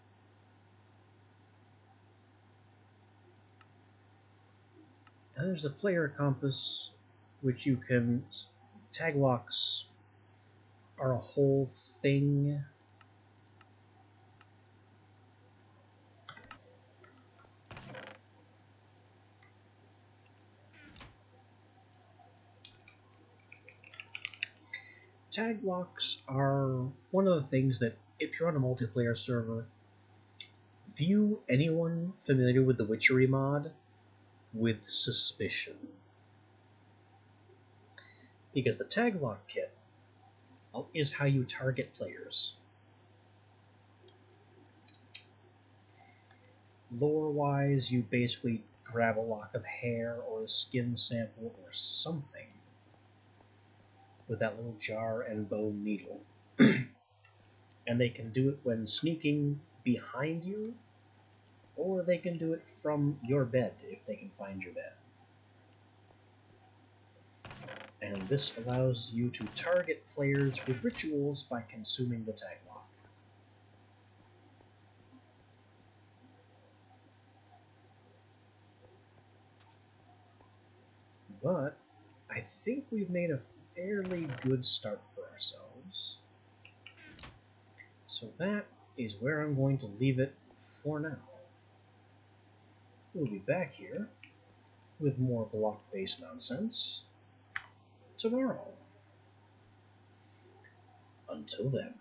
And there's a player compass, which you can... Tag locks are a whole thing. Tag locks are one of the things that, if you're on a multiplayer server, view anyone familiar with the Witchery mod with suspicion. Because the tag lock kit is how you target players. Lore-wise, you basically grab a lock of hair or a skin sample or something with that little jar and bone needle. And they can do it when sneaking behind you, or they can do it from your bed if they can find your bed. And this allows you to target players with rituals by consuming the tag lock. But I think we've made a fairly good start for ourselves. So that is where I'm going to leave it for now. We'll be back here with more block-based nonsense tomorrow. Until then.